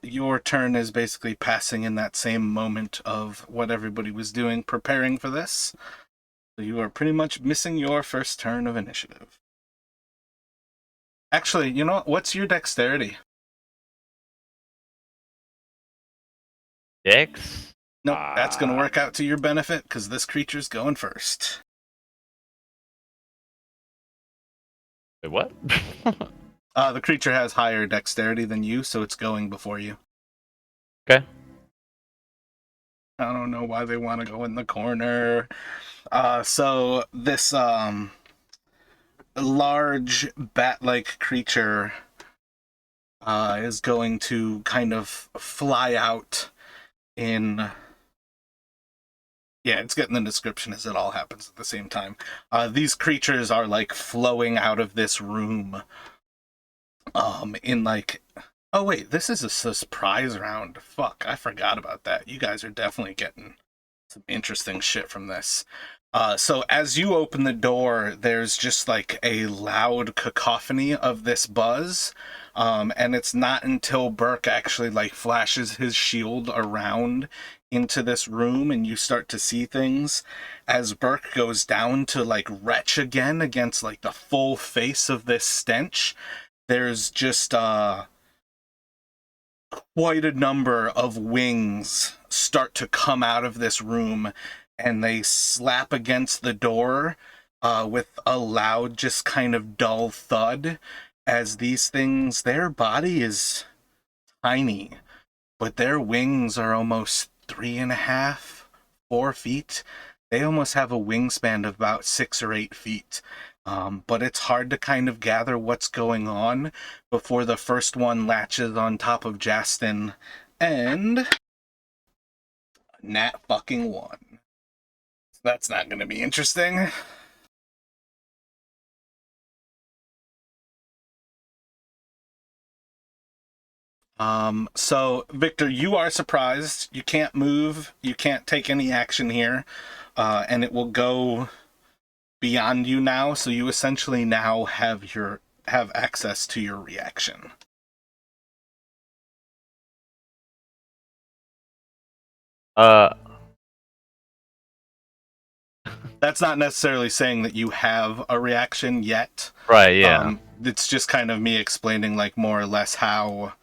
Speaker 1: Your turn is basically passing in that same moment of what everybody was doing, preparing for this. So you are pretty much missing your first turn of initiative. Actually, you know what? What's your dexterity?
Speaker 3: Dex?
Speaker 1: Nope, that's going to work out to your benefit, because this creature's going first.
Speaker 3: Wait, what?
Speaker 1: The creature has higher dexterity than you, so it's going before you.
Speaker 3: Okay.
Speaker 1: I don't know why they want to go in the corner. So this large bat-like creature is going to kind of fly out in... Yeah, it's getting the description as it all happens at the same time. These creatures are like flowing out of this room. In like... Oh wait, this is a surprise round. Fuck, I forgot about that. You guys are definitely getting some interesting shit from this. So as you open the door, there's just like a loud cacophony of this buzz. And it's not until Burke actually like flashes his shield around into this room and you start to see things. As Burke goes down to like retch again against like the full face of this stench, there's just quite a number of wings start to come out of this room, and they slap against the door with a loud, just kind of dull thud, as these things, their body is tiny, but their wings are almost 3.5, 4 feet. They almost have a wingspan of about 6 or 8 feet. But it's hard to kind of gather what's going on before the first one latches on top of Justin, and nat fucking 1. That's not going to be interesting. So Victor, you are surprised. You can't move. You can't take any action here. And it will go beyond you now, so you essentially now have access to your reaction. That's not necessarily saying that you have a reaction yet.
Speaker 3: Right, yeah.
Speaker 1: It's just kind of me explaining like more or less how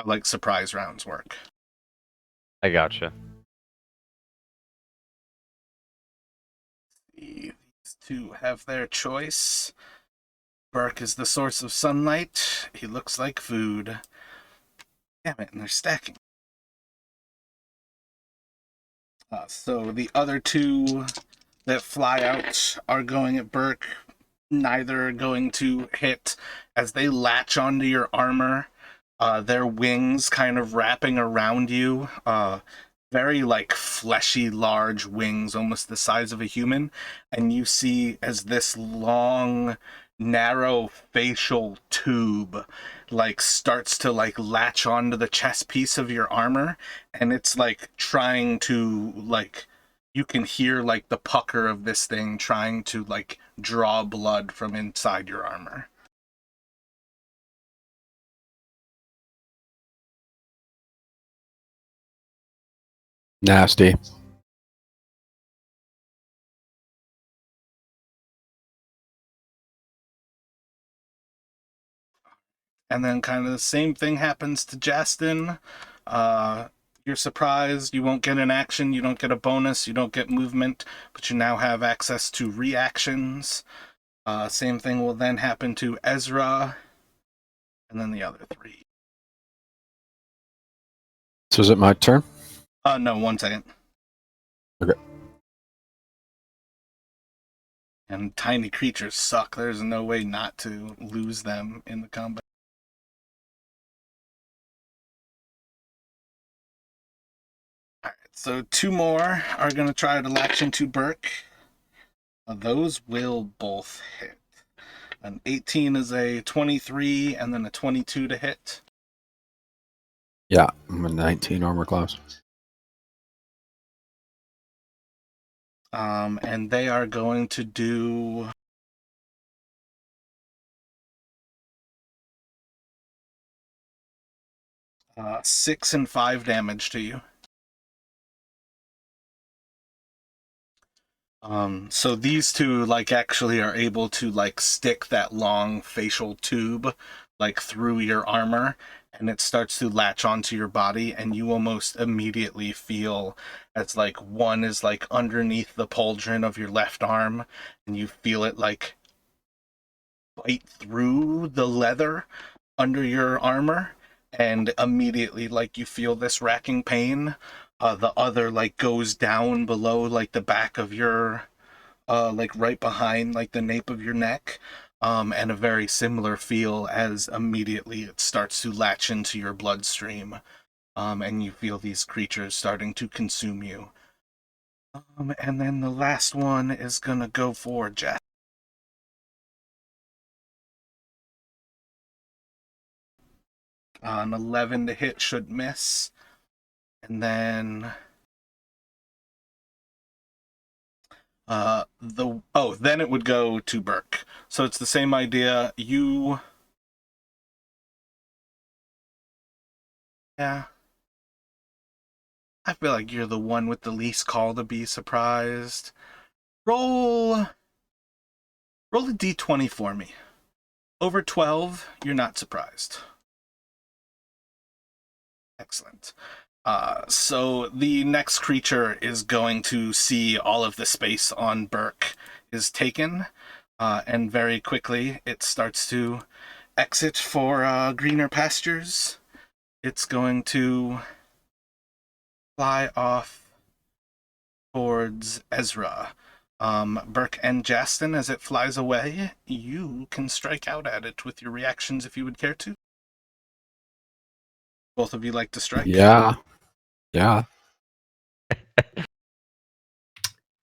Speaker 1: like surprise rounds work.
Speaker 3: I gotcha.
Speaker 1: These two have their choice. Burke is the source of sunlight. He looks like food. Damn it, and they're stacking. So the other two that fly out are going at Burke. Neither are going to hit as they latch onto your armor. Their wings kind of wrapping around you. Very like fleshy, large wings, almost the size of a human. And you see as this long, narrow facial tube like starts to like latch onto the chest piece of your armor, and it's like trying to like, you can hear like the pucker of this thing trying to like draw blood from inside your armor.
Speaker 4: Nasty.
Speaker 1: And then kind of the same thing happens to Justin. You're surprised. You won't get an action. You don't get a bonus. You don't get movement. But you now have access to reactions. Same thing will then happen to Ezra. And then the other 3.
Speaker 4: So is it my turn?
Speaker 1: No, 1 second.
Speaker 4: Okay.
Speaker 1: And tiny creatures suck. There's no way not to lose them in the combat. Alright, so 2 more are going to try to latch into Burke. Those will both hit. An 18 is a 23, and then a 22 to hit.
Speaker 4: Yeah, I'm a 19 armor class.
Speaker 1: And they are going to do 6 and 5 damage to you. So these two like actually are able to like stick that long facial tube like through your armor, and it starts to latch onto your body, and you almost immediately feel as like one is like underneath the pauldron of your left arm, and you feel it like bite through the leather under your armor, and immediately like you feel this racking pain. The other like goes down below like the back of your like right behind like the nape of your neck, and a very similar feel as immediately it starts to latch into your bloodstream, and you feel these creatures starting to consume you. And then the last one is gonna go for Jack. An 11 to hit should miss. And then then it would go to Burke. So it's the same idea. Yeah. I feel like you're the one with the least call to be surprised. Roll a d20 for me. Over 12, you're not surprised. Excellent. So the next creature is going to see all of the space on Burke is taken, and very quickly it starts to exit for greener pastures. It's going to fly off towards Ezra. Burke and Justin, as it flies away, you can strike out at it with your reactions if you would care to. Both of you like to strike?
Speaker 4: Yeah. Yeah.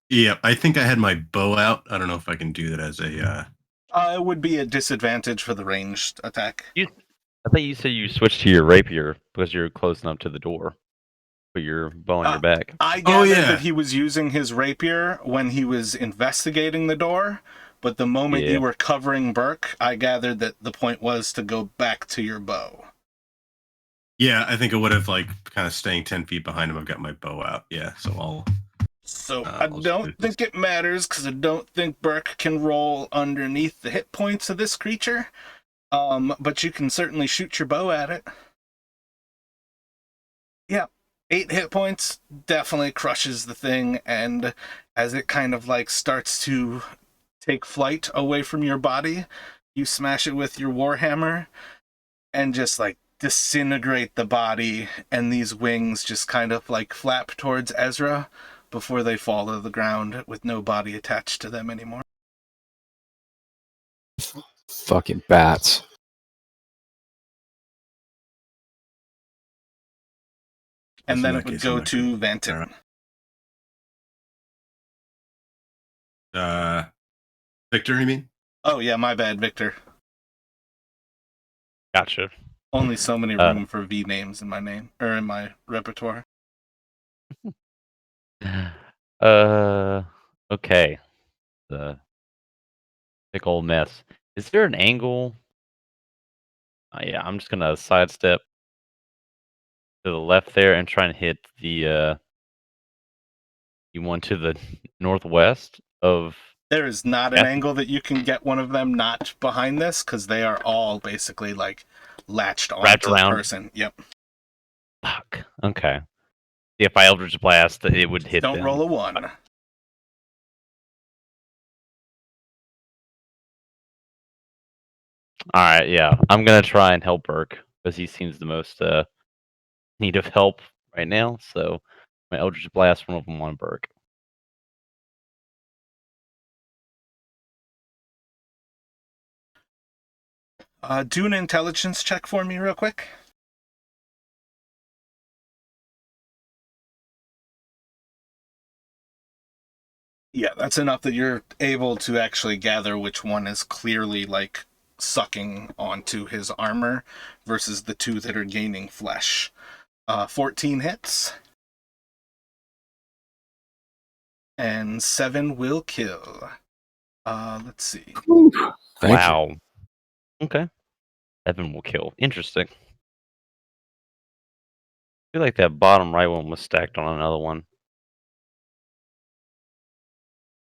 Speaker 2: Yeah, I think I had my bow out. I don't know if I can do that as a.
Speaker 1: It would be a disadvantage for the ranged attack.
Speaker 3: I think you said you switched to your rapier because you're close enough to the door. Put your bow on your back.
Speaker 1: I gathered
Speaker 2: yeah.
Speaker 1: that he was using his rapier when he was investigating the door, but the moment
Speaker 3: Yeah.
Speaker 1: you were covering Burke, I gathered that the point was to go back to your bow.
Speaker 2: Yeah, I think I would have kind of staying 10 feet behind him. I've got my bow out. Yeah, so I'll.
Speaker 1: So
Speaker 2: I'll
Speaker 1: I
Speaker 2: just
Speaker 1: don't
Speaker 2: do this.
Speaker 1: think it matters because I don't think Burke can roll underneath the hit points of this creature. But you can certainly shoot your bow at it. Yeah, 8 hit points definitely crushes the thing, and as it kind of starts to take flight away from your body, you smash it with your warhammer and just disintegrate the body, and these wings just kind of flap towards Ezra before they fall to the ground with no body attached to them anymore.
Speaker 4: Fucking bats.
Speaker 1: And
Speaker 2: In
Speaker 1: then
Speaker 2: that
Speaker 1: it would
Speaker 2: case, I'm
Speaker 1: go
Speaker 2: not
Speaker 1: to
Speaker 2: gonna-
Speaker 1: Vanton.
Speaker 2: Victor, you mean?
Speaker 1: Oh yeah, my bad, Victor.
Speaker 3: Gotcha.
Speaker 1: Only so many room for V names in my name or in my repertoire.
Speaker 3: Okay. The big old mess. Is there an angle? Yeah, I'm just gonna sidestep to the left there and try and hit the one to the northwest of.
Speaker 1: There is not an angle that you can get one of them not behind this because they are all basically latched
Speaker 3: Wrapped
Speaker 1: onto the
Speaker 3: around.
Speaker 1: person. Yep.
Speaker 3: Fuck. Okay. If I Eldritch Blast, it would hit
Speaker 1: Don't
Speaker 3: them.
Speaker 1: roll a 1.
Speaker 3: All right, yeah. I'm gonna try and help Burke because he seems the most need of help right now. So my Eldritch Blast from open one Burke.
Speaker 1: Do an intelligence check for me real quick. Yeah, that's enough that you're able to actually gather which one is clearly sucking onto his armor versus the 2 that are gaining flesh. 14 hits. And 7 will kill. Let's see.
Speaker 4: Thank
Speaker 3: Wow. Okay. 7 will kill. Interesting. I feel like that bottom right one was stacked on another one.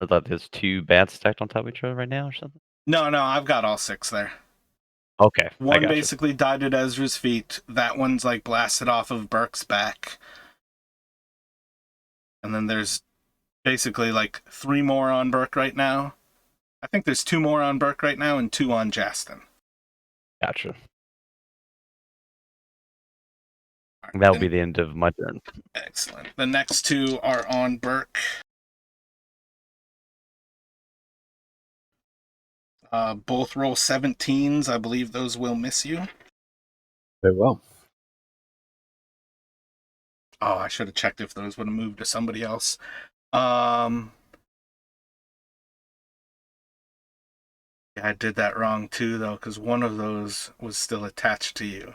Speaker 3: I thought there's 2 bats stacked on top of each other right now or something.
Speaker 1: No, I've got all 6 there.
Speaker 3: Okay. I
Speaker 1: One
Speaker 3: gotcha.
Speaker 1: basically died at Ezra's feet. That one's blasted off of Burke's back. And then there's basically 3 more on Burke right now. I think there's 2 more on Burke right now and 2 on Justin.
Speaker 3: Gotcha. That'll be the end of my turn.
Speaker 1: Excellent. The next 2 are on Burke. Both roll 17s. I believe those will miss you.
Speaker 4: Very well.
Speaker 1: Oh, I should have checked if those would have moved to somebody else. Yeah, I did that wrong too, though, because one of those was still attached to you.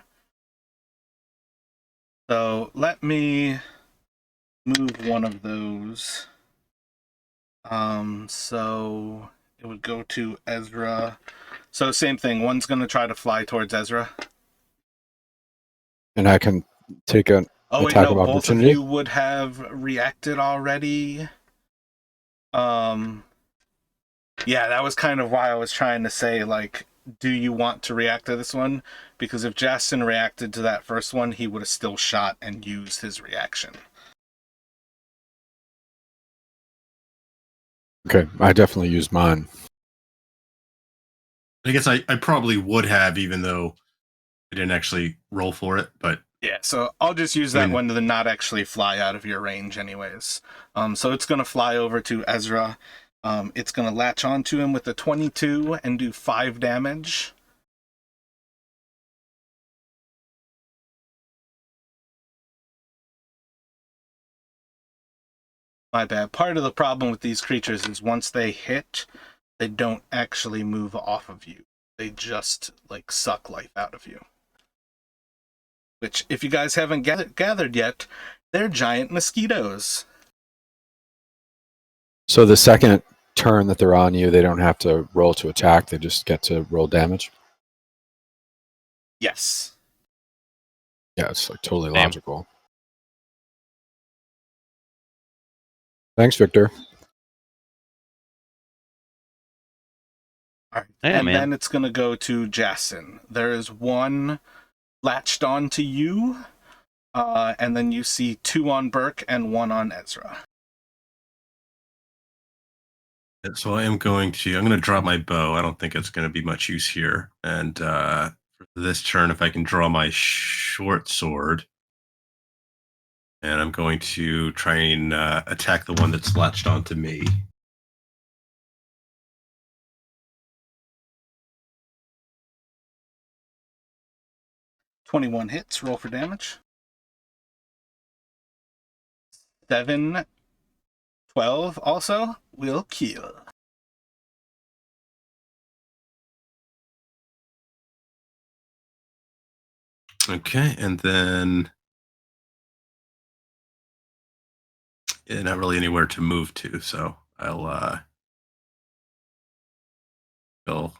Speaker 1: So let me move one of those. So it would go to Ezra. So same thing. One's going to try to fly towards Ezra.
Speaker 4: And I can take an
Speaker 1: Oh wait,
Speaker 4: attack
Speaker 1: no,
Speaker 4: of
Speaker 1: both of
Speaker 4: opportunity.
Speaker 1: you would have reacted already. Yeah, that was kind of why I was trying to say, like, do you want to react to this one? Because if Justin reacted to that first one, he would have still shot and used his reaction.
Speaker 4: Okay, I definitely used mine.
Speaker 2: I guess I probably would have, even though I didn't actually roll for it, but
Speaker 1: Yeah, so I'll just use
Speaker 2: I
Speaker 1: that
Speaker 2: mean-
Speaker 1: one to not actually fly out of your range anyways. So it's going to fly over to Ezra. It's going to latch onto him with a 22 and do 5 damage. My bad. Part of the problem with these creatures is once they hit, they don't actually move off of you. They just, like, suck life out of you. Which, if you guys haven't gathered yet, they're giant mosquitoes.
Speaker 4: So the second turn that they're on you, they don't have to roll to attack. They just get to roll damage.
Speaker 1: Yes.
Speaker 4: Yeah, it's like totally
Speaker 3: Damn.
Speaker 4: logical. Thanks, Victor.
Speaker 1: All right.
Speaker 3: Yeah,
Speaker 1: and
Speaker 3: man.
Speaker 1: then it's going to go to Jason. There is one latched on to you, and then you see 2 on Burke and 1 on Ezra.
Speaker 2: so I'm going to drop my bow. I don't think it's going to be much use here. And for this turn, if I can draw my short sword, and I'm going to try and attack the one that's latched onto me.
Speaker 1: "21 hits, roll for damage. 7, 12 also will kill.
Speaker 2: Okay, and then not really anywhere to move to, so I'll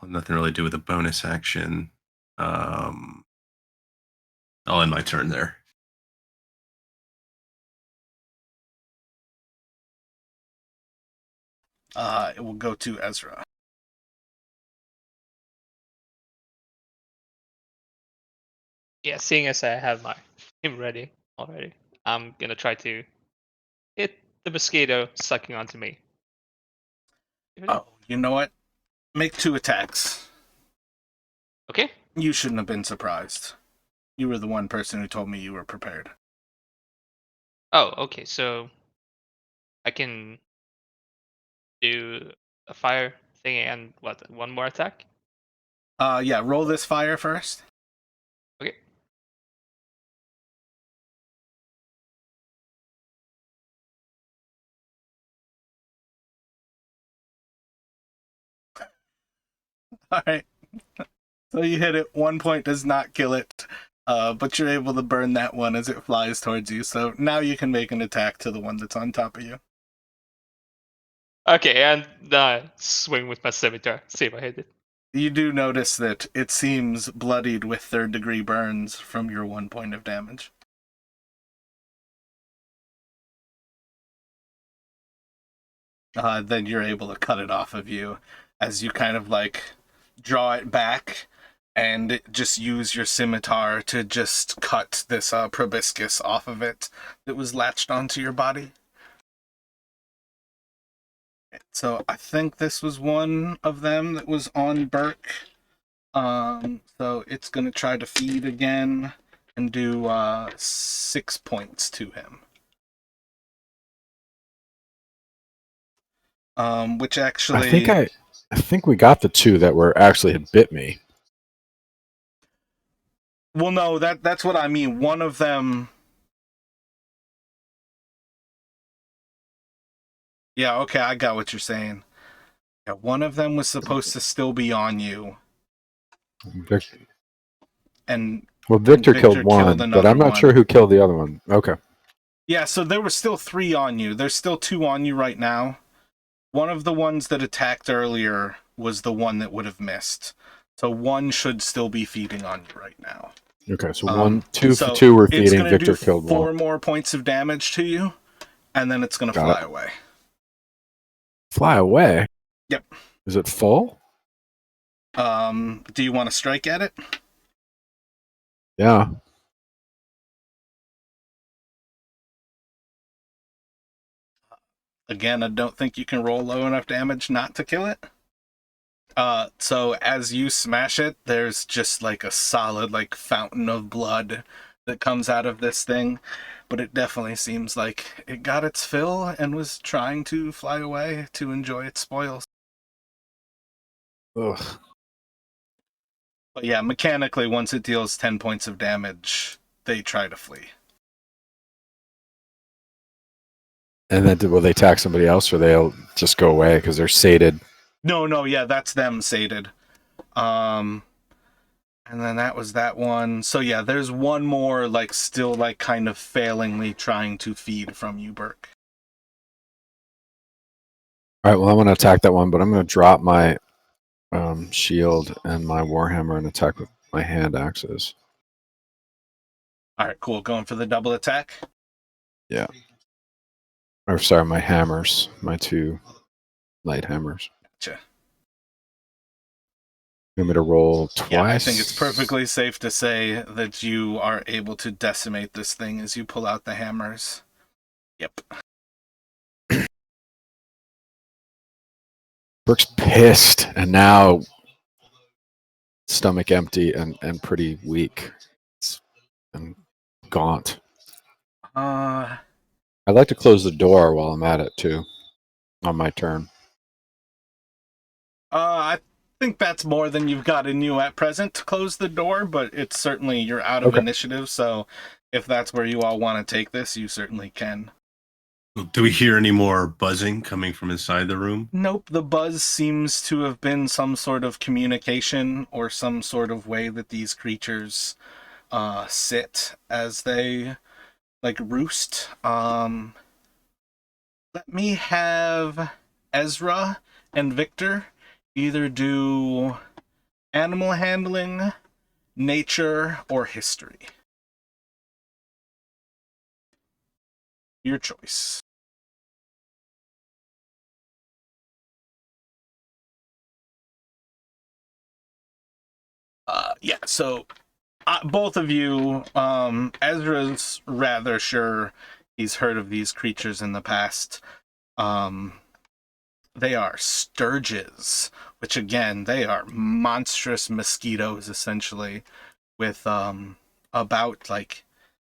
Speaker 2: nothing really to do with a bonus action. I'll end my turn there.
Speaker 1: It will go to Ezra.
Speaker 5: Yeah, seeing as I have my team ready already, I'm gonna try to hit the mosquito sucking onto me.
Speaker 1: Oh, you know what? Make 2 attacks.
Speaker 5: Okay.
Speaker 1: You shouldn't have been surprised. You were the one person who told me you were prepared.
Speaker 5: Oh, okay. So I can do a fire thing and what? One more attack?
Speaker 1: Yeah, roll this fire first.
Speaker 5: Okay.
Speaker 1: All right. So you hit it. 1 point does not kill it, but you're able to burn that one as it flies towards you. So now you can make an attack to the one that's on top of you.
Speaker 5: Okay, and swing with my scimitar. See if I hit it.
Speaker 1: You do notice that it seems bloodied with 3rd-degree burns from your 1 point of damage. Then you're able to cut it off of you as you kind of like draw it back and just use your scimitar to just cut this proboscis off of it that was latched onto your body. So I think this was one of them that was on Burke. So it's going to try to feed again and do 6 points to him. Which actually...
Speaker 4: I I think we got the two that were actually had bit me.
Speaker 1: Well, no, that's what I mean. One of them. Yeah, okay, I got what you're saying. Yeah, one of them was supposed to still be on you, and
Speaker 4: Well, Victor killed
Speaker 1: Victor
Speaker 4: one,
Speaker 1: killed
Speaker 4: but
Speaker 1: another
Speaker 4: I'm not
Speaker 1: one.
Speaker 4: sure who killed the other one. Okay.
Speaker 1: Yeah, so there were still 3 on you. There's still 2 on you right now. One of the ones that attacked earlier was the one that would have missed. So one should still be feeding on you right now.
Speaker 4: Okay, so
Speaker 1: So
Speaker 4: two were
Speaker 1: it's
Speaker 4: feeding.
Speaker 1: gonna
Speaker 4: Victor
Speaker 1: do
Speaker 4: killed
Speaker 1: 4
Speaker 4: one.
Speaker 1: more points of damage to you, and then it's gonna
Speaker 4: Got
Speaker 1: fly
Speaker 4: it.
Speaker 1: away.
Speaker 4: Fly away.
Speaker 1: Yep.
Speaker 4: Is it full?
Speaker 1: Do you want to strike at it?
Speaker 4: Yeah.
Speaker 1: Again, I don't think you can roll low enough damage not to kill it. So as you smash it, there's just like a solid like fountain of blood that comes out of this thing, but it definitely seems like it got its fill and was trying to fly away to enjoy its spoils.
Speaker 4: Ugh.
Speaker 1: But yeah, mechanically, once it deals 10 points of damage, they try to flee.
Speaker 4: And then will they attack somebody else, or they'll just go away because they're sated?
Speaker 1: No, yeah, that's them sated. And then that was that one. So yeah, there's one more, like, still, like, kind of failingly trying to feed from you, Burke.
Speaker 4: All right. Well, I'm going to attack that one, but I'm going to drop my shield and my warhammer and attack with my hand axes.
Speaker 1: All right, cool. Going for the double attack.
Speaker 4: Yeah. Or sorry, my hammers, my 2 light hammers.
Speaker 1: Gotcha.
Speaker 4: You want me to roll twice?
Speaker 1: Yeah, I think it's perfectly safe to say that you are able to decimate this thing as you pull out the hammers. Yep.
Speaker 4: Brooke's pissed, and now stomach empty and pretty weak and gaunt. I'd like to close the door while I'm at it too, on my turn.
Speaker 1: I think that's more than you've got in you at present to close the door, but it's certainly you're out of
Speaker 4: Okay.
Speaker 1: initiative, so if that's where you all want to take this, you certainly can.
Speaker 2: Do we hear any more buzzing coming from inside the room?
Speaker 1: Nope, the buzz seems to have been some sort of communication or some sort of way that these creatures sit as they like roost. Let me have Ezra and Victor either do animal handling, nature, or history. Your choice. Yeah, so both of you, Ezra's rather sure he's heard of these creatures in the past. They are sturges, which again, they are monstrous mosquitoes essentially, with about like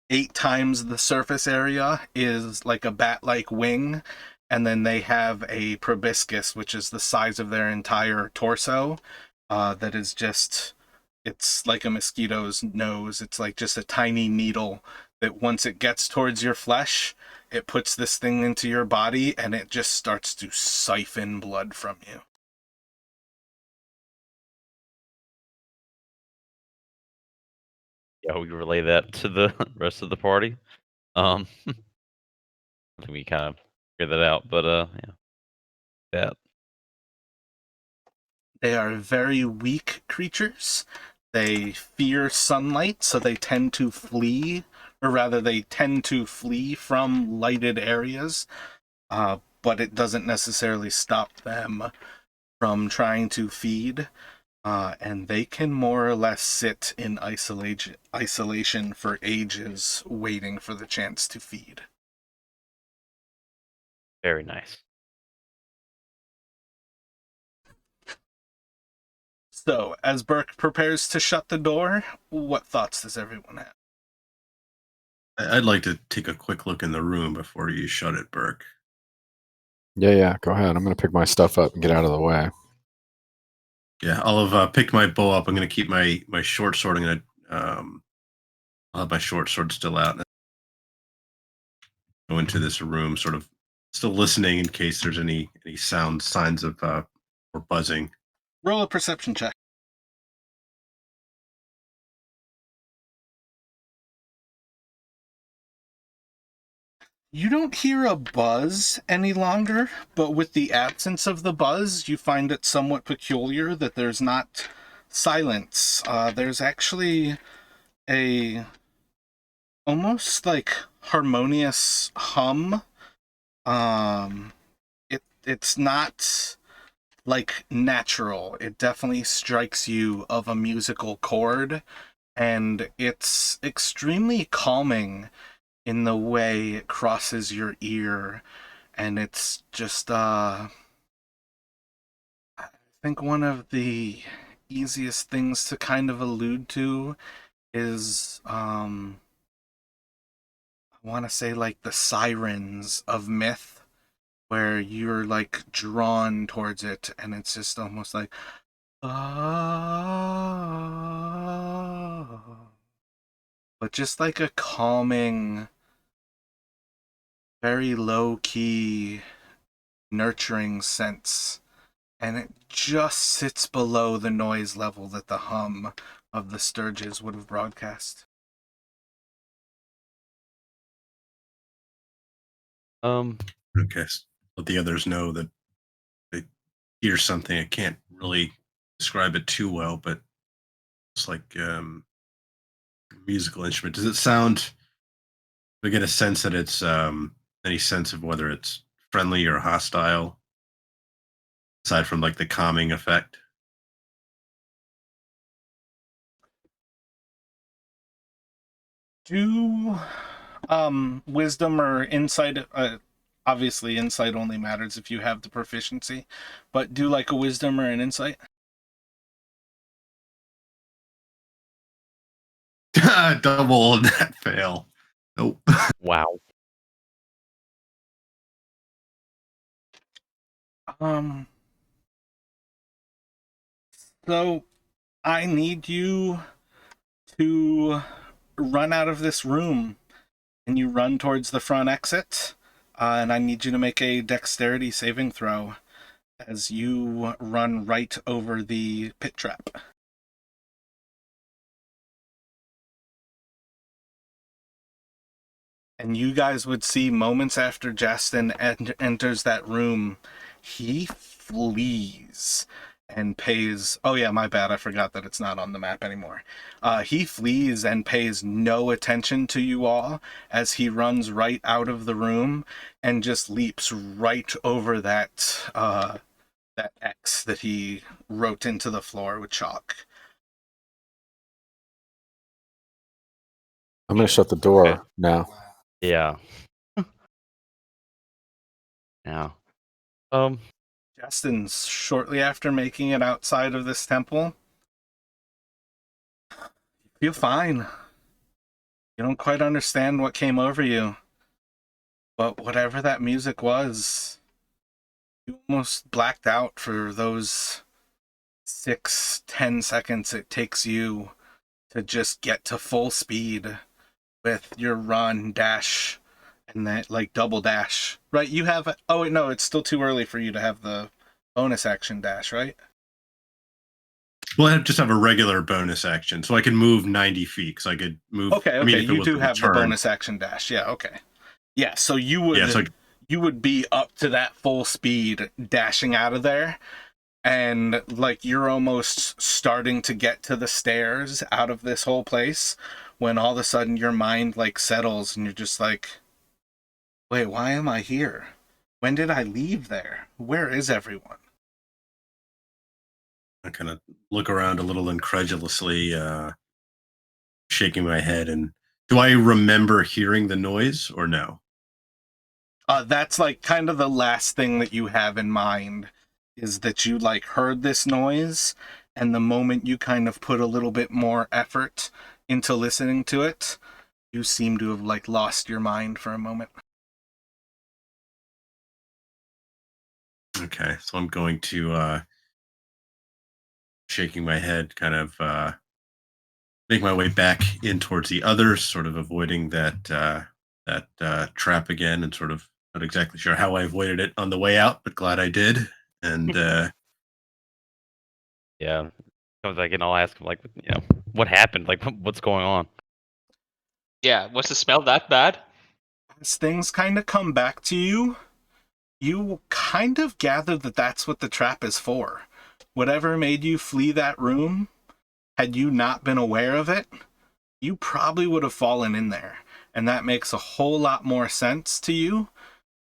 Speaker 1: 8 times the surface area is like a bat-like wing, and then they have a proboscis, which is the size of their entire torso, that is just, it's like a mosquito's nose. It's like just a tiny needle that once it gets towards your flesh, it puts this thing into your body and it just starts to siphon blood from you.
Speaker 3: Yeah, we relay that to the rest of the party. I think we kind of figured that out, but yeah, that.
Speaker 1: They are very weak creatures. They fear sunlight, so they tend to flee, or rather, they tend to flee from lighted areas. But it doesn't necessarily stop them from trying to feed. And they can more or less sit in isolation for ages, waiting for the chance to feed.
Speaker 3: Very nice.
Speaker 1: So, as Burke prepares to shut the door, what thoughts does everyone have?
Speaker 2: I'd like to take a quick look in the room before you shut it, Burke.
Speaker 4: Yeah, go ahead. I'm going to pick my stuff up and get out of the way.
Speaker 2: Yeah, I'll have picked my bow up. I'm going to keep my short sword. I'm going to I'll have my short sword still out and go into this room, sort of still listening in case there's any signs of or buzzing.
Speaker 1: Roll a perception check. You don't hear a buzz any longer, but with the absence of the buzz, you find it somewhat peculiar that there's not silence. There's actually a almost like harmonious hum. It's not like natural. It definitely strikes you of a musical chord, and it's extremely calming in the way it crosses your ear, and it's just I think one of the easiest things to kind of allude to is I want to say like the sirens of myth, where you're like drawn towards it, and it's just almost like ah, but just like a calming, very low key, nurturing sense, and it just sits below the noise level that the hum of the Sturges would have broadcast.
Speaker 2: Okay, let the others know that they hear something. I can't really describe it too well, but it's like a musical instrument. Does it sound? We get a sense that it's any sense of whether it's friendly or hostile, aside from like the calming effect.
Speaker 1: Do wisdom or insight, obviously insight only matters if you have the proficiency, but do like a wisdom or an insight.
Speaker 2: Double that fail. Nope.
Speaker 3: Wow.
Speaker 1: Um so I need you to run out of this room, and you run towards the front exit, and I need you to make a dexterity saving throw as you run right over the pit trap. And you guys would see moments after Justin enters that room, he flees and pays. Oh, yeah, my bad. I forgot that it's not on the map anymore. He flees and pays no attention to you all as he runs right out of the room and just leaps right over that X that he wrote into the floor with chalk.
Speaker 4: I'm going to shut the door
Speaker 3: Okay.
Speaker 4: now.
Speaker 3: Yeah. Yeah.
Speaker 1: Justin's shortly after making it outside of this temple. You feel fine. You don't quite understand what came over you, but whatever that music was, you almost blacked out for those 6-10 seconds it takes you to just get to full speed with your run, dash, and that like double dash. Right? You have. Oh wait, no, it's still too early for you to have the bonus action dash, right?
Speaker 2: Well, I just have a regular bonus action, so I can move 90 feet. So I could move.
Speaker 1: Okay,
Speaker 2: I mean, if it
Speaker 1: you
Speaker 2: was
Speaker 1: do
Speaker 2: a
Speaker 1: have the
Speaker 2: turn,
Speaker 1: bonus action dash. Yeah, okay. Yeah, so
Speaker 2: yeah. So
Speaker 1: you would be up to that full speed dashing out of there, and like you're almost starting to get to the stairs out of this whole place when all of a sudden your mind like settles and you're just like, wait, why am I here? When did I leave there? Where is everyone?
Speaker 2: I kind of look around a little incredulously, shaking my head. And do I remember hearing the noise or no?
Speaker 1: That's like kind of the last thing that you have in mind, is that you like heard this noise, and the moment you kind of put a little bit more effort into listening to it, you seem to have like lost your mind for a moment.
Speaker 2: Okay, so I'm going to shaking my head, kind of make my way back in towards the others, sort of avoiding that trap again, and sort of not exactly sure how I avoided it on the way out, but glad I did. And
Speaker 3: Yeah. Comes back and I'll ask him like, what happened? Like, what's going on?
Speaker 5: Yeah, was the smell that bad?
Speaker 1: As things kind of come back to you, you kind of gather that that's what the trap is for. Whatever made you flee that room, had you not been aware of it, you probably would have fallen in there. And that makes a whole lot more sense to you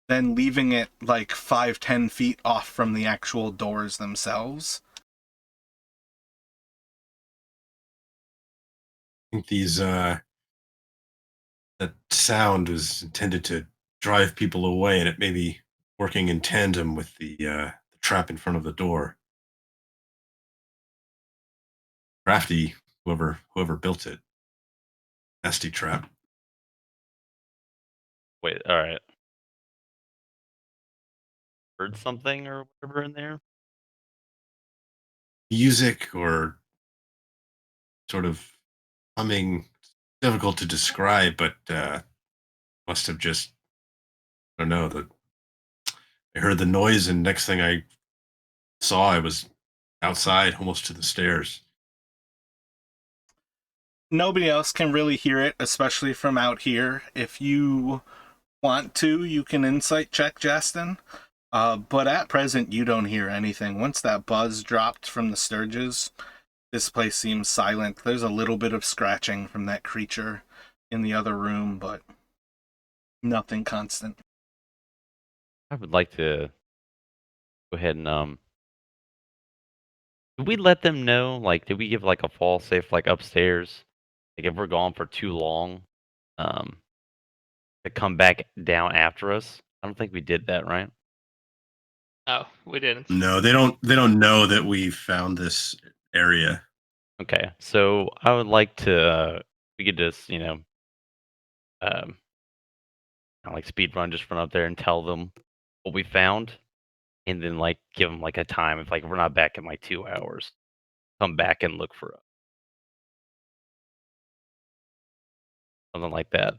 Speaker 1: than leaving it like 5-10 feet off from the actual doors themselves.
Speaker 2: I think that sound was intended to drive people away, and it may be working in tandem with the trap in front of the door. Crafty, whoever built it. Nasty trap.
Speaker 3: Wait, all right. Heard something or whatever in there?
Speaker 2: Music or sort of humming, difficult to describe, but must have just, I don't know, I heard the noise, and next thing I saw, I was outside, almost to the stairs.
Speaker 1: Nobody else can really hear it, especially from out here. If you want to, you can insight check, Justin. But at present, you don't hear anything. Once that buzz dropped from the Sturges, this place seems silent. There's a little bit of scratching from that creature in the other room, but nothing constant.
Speaker 3: I would like to go ahead and did we let them know? Like, did we give like a fall safe like upstairs? Like, if we're gone for too long, um, to come back down after us? I don't think we did that, right?
Speaker 5: No, we didn't.
Speaker 2: No, they don't know that we found this area.
Speaker 3: Okay, so I would like to we could just um kinda like speed run, just run up there and tell them what we found, and then like give them like a time if like we're not back in like 2 hours, come back and look for us, something like that.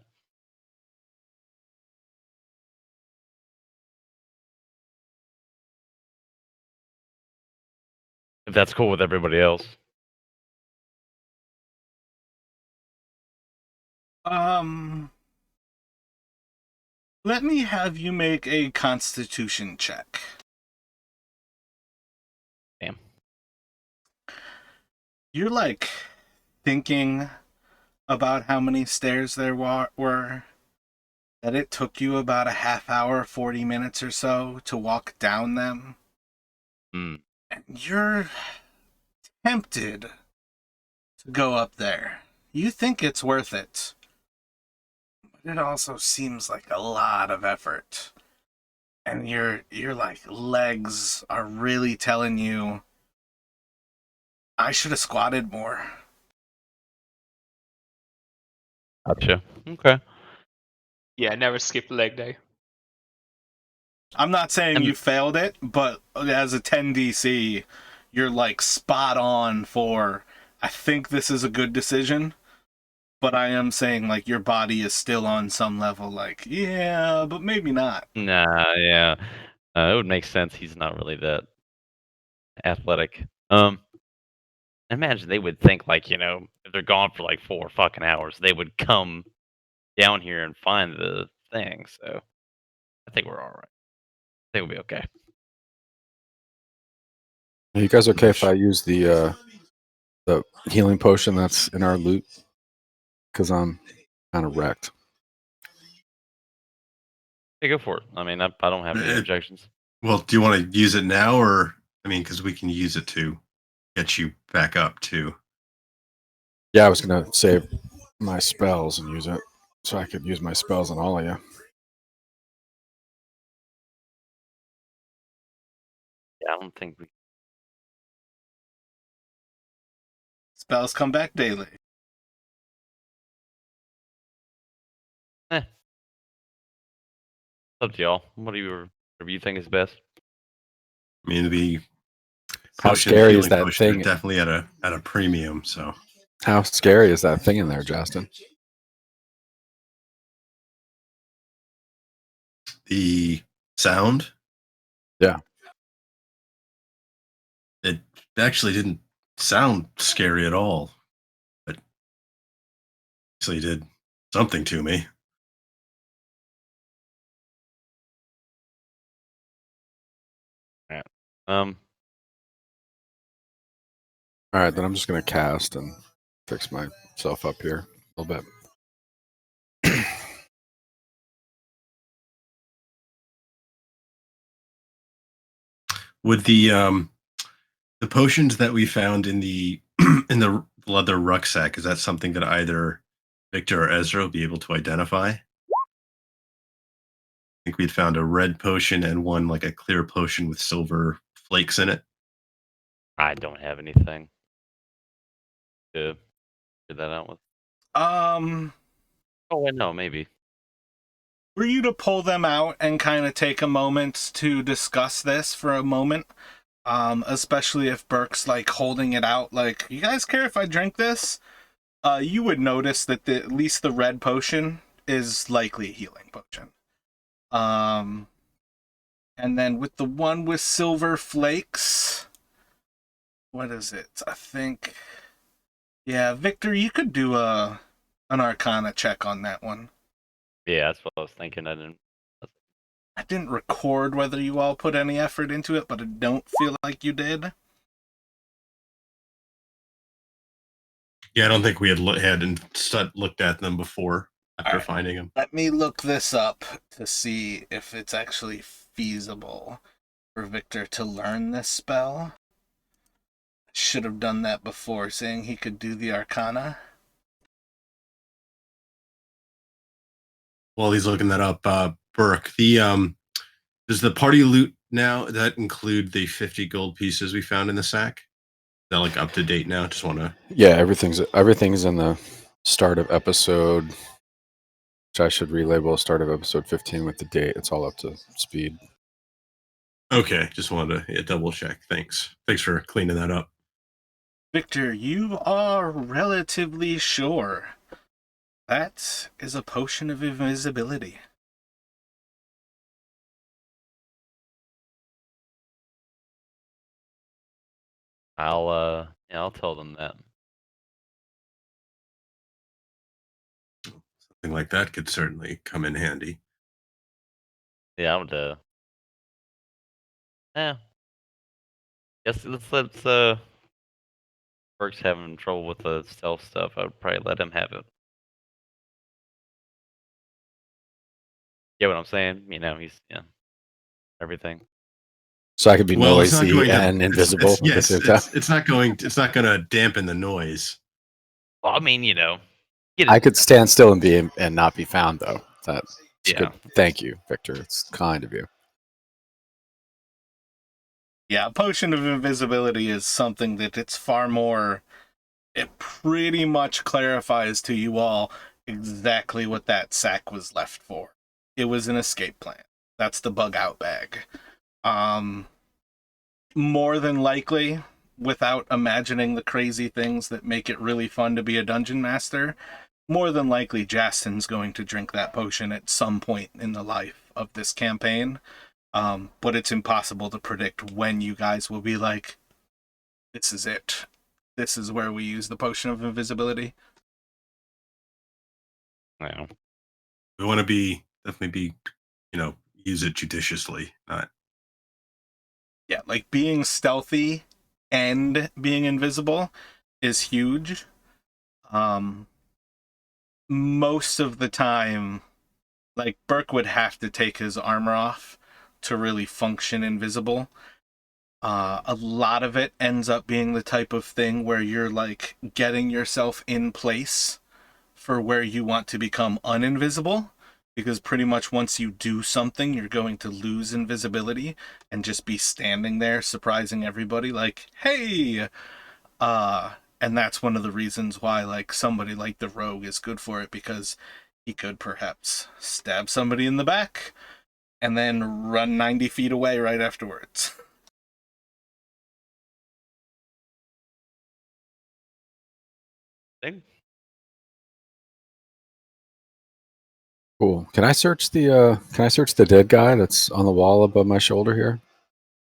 Speaker 3: If that's cool with everybody else.
Speaker 1: Um, let me have you make a Constitution check.
Speaker 3: Damn.
Speaker 1: You're like thinking about how many stairs there were, that it took you about a half hour, 40 minutes or so to walk down them.
Speaker 3: Hmm.
Speaker 1: And you're tempted to go up there. You think it's worth it, but it also seems like a lot of effort. And your like legs are really telling you I should have squatted more.
Speaker 3: Gotcha. Okay.
Speaker 5: Yeah, never skip leg day.
Speaker 1: I'm not saying you
Speaker 3: And
Speaker 1: failed it, but as a 10 DC, you're like spot on for I think this is a good decision. But I am saying like your body is still on some level like, yeah, but maybe not.
Speaker 3: nah, yeah. It would make sense. He's not really that athletic. Imagine they would think like, if they're gone for like 4 fucking hours, they would come down here and find the thing. So I think we're all right. I think we'll be okay.
Speaker 4: Are you guys okay if I use the healing potion that's in our loot? Because I'm kind of wrecked.
Speaker 3: Yeah, go for it. I mean, I don't have any
Speaker 2: Uh,
Speaker 3: objections.
Speaker 2: Well, do you want to use it now, or I mean, because we can use it to get you back up too.
Speaker 4: Yeah, I was gonna save my spells and use it, so I could use my spells on all of you.
Speaker 3: Yeah, I don't think we.
Speaker 1: Spells come back daily.
Speaker 3: Eh, it's up to y'all. Whatever you think is best.
Speaker 2: I mean, it'd be
Speaker 4: How
Speaker 2: Potion,
Speaker 4: scary is
Speaker 2: healing
Speaker 4: that
Speaker 2: potion, are
Speaker 4: thing?
Speaker 2: definitely at a premium. So
Speaker 4: How scary is that thing in there, Justin?
Speaker 2: the sound,
Speaker 4: Yeah.
Speaker 2: it actually didn't sound scary at all, but actually did something to me.
Speaker 3: Yeah.
Speaker 4: All right, then I'm just gonna cast and fix myself up here a little bit.
Speaker 2: Would the potions that we found in the in the leather rucksack, is that something that either Victor or Ezra will be able to identify? I think we'd found a red potion and one like a clear potion with silver flakes in it.
Speaker 3: I don't have anything to figure that out with. Oh, wait, no, maybe.
Speaker 1: For you to pull them out and kind of take a moment to discuss this for a moment, especially if Burke's like holding it out, like, you guys care if I drink this? You would notice that at least the red potion is likely a healing potion. And then with the one with silver flakes, what is it? I think, yeah, Victor, you could do an Arcana check on that one.
Speaker 3: Yeah, that's what I was thinking.
Speaker 1: I didn't record whether you all put any effort into it, but I don't feel like you did.
Speaker 2: Yeah, I don't think we had looked at them before after
Speaker 1: Alright.
Speaker 2: finding them.
Speaker 1: Let me look this up to see if it's actually feasible for Victor to learn this spell. Should have done that before, saying he could do the Arcana.
Speaker 2: While he's looking that up, Burke, does the party loot now that include the 50 gold pieces we found in the sack? Is that like up to date now? Just want to.
Speaker 4: Yeah, everything's in the start of episode, which I should relabel start of episode 15 with the date. It's all up to speed.
Speaker 2: Okay, just wanted to double check. Thanks for cleaning that up.
Speaker 1: Victor, you are relatively sure that is a potion of invisibility.
Speaker 3: I'll tell them that.
Speaker 2: Something like that could certainly come in handy.
Speaker 3: Yeah, I would. Yeah. Yes, let's. Burke's having trouble with the stealth stuff. I would probably let him have it. Get what I'm saying? You know, he's everything.
Speaker 4: So I could be
Speaker 2: Well, it's not
Speaker 4: noisy
Speaker 2: going to.
Speaker 4: and invisible at the
Speaker 2: Yes,
Speaker 4: same time.
Speaker 2: it's not going. It's not going to dampen the noise.
Speaker 3: Well, I mean,
Speaker 4: I could stand still and not be found, though. That's
Speaker 3: Yeah.
Speaker 4: good. Thank you, Victor. It's kind of you.
Speaker 1: Yeah, potion of invisibility is something that it's far more. It pretty much clarifies to you all exactly what that sack was left for. It was an escape plan. That's the bug out bag. More than likely, without imagining the crazy things that make it really fun to be a dungeon master, more than likely Justin's going to drink that potion at some point in the life of this campaign. But it's impossible to predict when you guys will be like, this is it. This is where we use the potion of invisibility.
Speaker 3: Yeah.
Speaker 2: We want to definitely use it judiciously. Not.
Speaker 1: Yeah, like being stealthy and being invisible is huge. Most of the time, like, Burke would have to take his armor off to really function invisible. A lot of it ends up being the type of thing where you're like getting yourself in place for where you want to become uninvisible, because pretty much once you do something, you're going to lose invisibility and just be standing there surprising everybody like, hey! And that's one of the reasons why like somebody like the rogue is good for it, because he could perhaps stab somebody in the back and then run 90 feet away right afterwards.
Speaker 3: Thing.
Speaker 4: Cool. Can I search the dead guy that's on the wall above my shoulder here?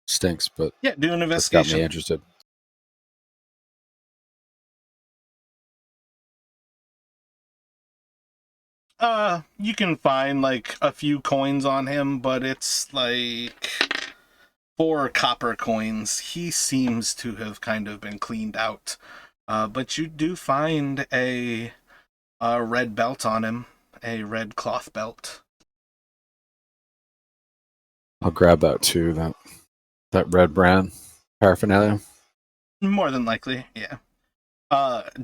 Speaker 4: Stinks, but
Speaker 1: Yeah, do an
Speaker 4: just got me
Speaker 1: investigation.
Speaker 4: interested.
Speaker 1: You can find like a few coins on him, but it's like 4 copper coins. He seems to have kind of been cleaned out. But you do find a red belt on him, a red cloth belt.
Speaker 4: I'll grab that too. That red brand paraphernalia.
Speaker 1: More than likely, yeah.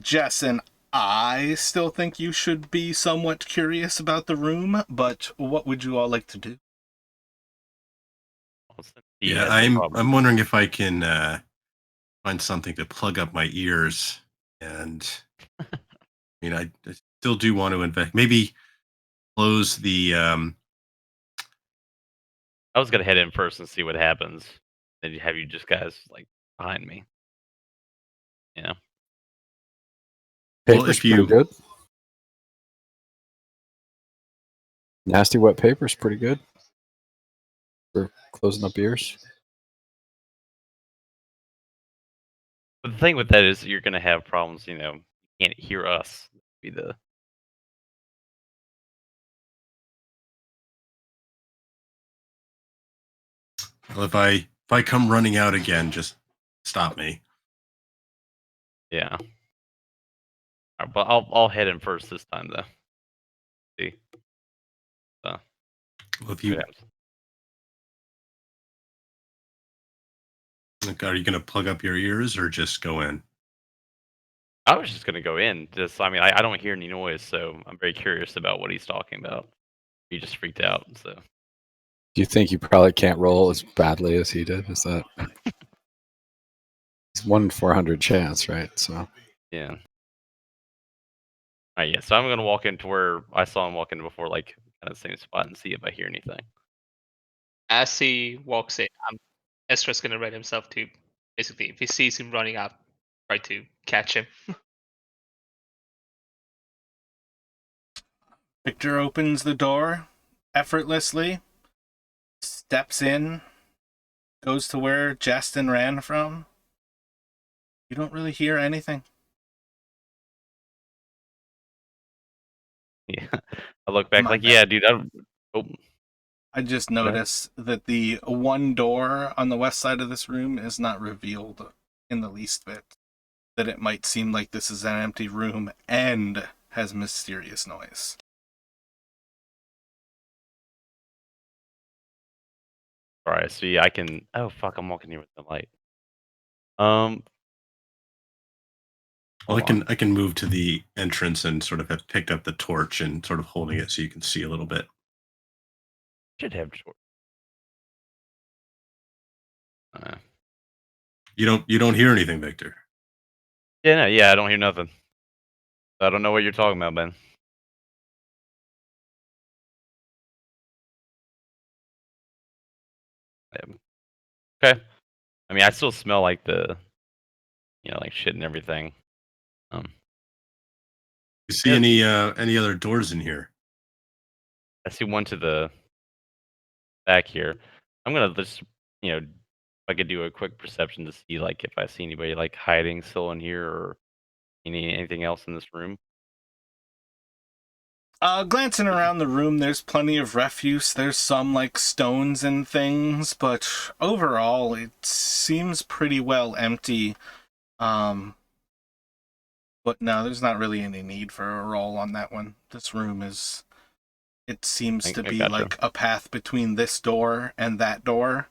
Speaker 1: Jess and I still think you should be somewhat curious about the room, but what would you all like to do?
Speaker 2: Yeah,
Speaker 3: Problem.
Speaker 2: I'm wondering if I can find something to plug up my ears, and I still do want to invest. Maybe close the.
Speaker 3: I was gonna head in first and see what happens. Then you have you just guys like behind me. Yeah.
Speaker 2: Well,
Speaker 4: Paper's
Speaker 2: if you-
Speaker 4: pretty good. Nasty wet paper's pretty good for closing up ears.
Speaker 3: But the thing with that is you're gonna have problems. You can't hear us. Be the
Speaker 2: Well, if I come running out again, just stop me.
Speaker 3: yeah. But I'll head in first this time though. See. So
Speaker 2: Well, if
Speaker 3: see
Speaker 2: you
Speaker 3: what happens.
Speaker 2: are you going to plug up your ears or just go in?
Speaker 3: I was just gonna go in. I don't hear any noise, so I'm very curious about what he's talking about. He just freaked out. So
Speaker 4: Do you think you probably can't roll as badly as he did? Is that it's 1 in 400 chance, right? So
Speaker 3: yeah. All right, yeah. So I'm gonna walk into where I saw him walk in before, like kind of the same spot, and see if I hear anything.
Speaker 5: As he walks in, Estra's gonna ready himself to basically, if he sees him running up, try to catch him.
Speaker 1: Victor opens the door effortlessly, steps in, goes to where Justin ran from. You don't really hear anything.
Speaker 3: Yeah. I look back
Speaker 1: My
Speaker 3: like,
Speaker 1: bad.
Speaker 3: yeah, dude. Oh,
Speaker 1: I just noticed that the one door on the west side of this room is not revealed in the least bit. That it might seem like this is an empty room and has mysterious noise.
Speaker 3: all right. So yeah, I can. Oh fuck! I'm walking here with the light. Um.
Speaker 2: Well,
Speaker 3: Hold on.
Speaker 2: I can move to the entrance and sort of have picked up the torch and sort of holding it so you can see a little bit.
Speaker 3: Should have short.
Speaker 2: You don't hear anything, Victor.
Speaker 3: Yeah, no, yeah. I don't hear nothing. I don't know what you're talking about, man. Okay. I mean, I still smell like like shit and everything.
Speaker 2: You see any other doors in here?
Speaker 3: I see one to the back here. I'm gonna just, if I could do a quick perception to see like if I see anybody like hiding still in here or anything else in this room.
Speaker 1: Glancing around the room, there's plenty of refuse. There's some like stones and things, but overall, it seems pretty well empty. But no, there's not really any need for a roll on that one. This room it seems to
Speaker 3: I
Speaker 1: be
Speaker 3: gotcha.
Speaker 1: like a path between this door and that door,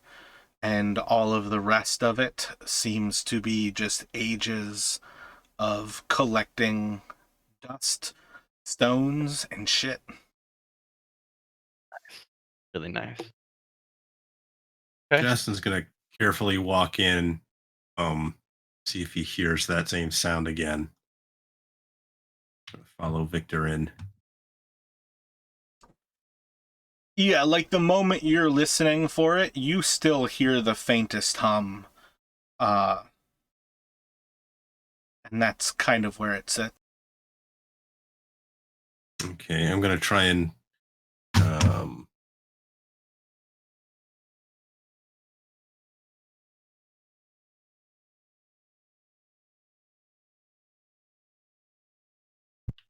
Speaker 1: and all of the rest of it seems to be just ages of collecting dust, stones, and shit.
Speaker 3: Really nice.
Speaker 2: Justin's gonna carefully walk in, see if he hears that same sound again. Follow Victor in.
Speaker 1: Yeah, like the moment you're listening for it, you still hear the faintest hum. And that's kind of where it sits.
Speaker 2: Okay, I'm gonna try and I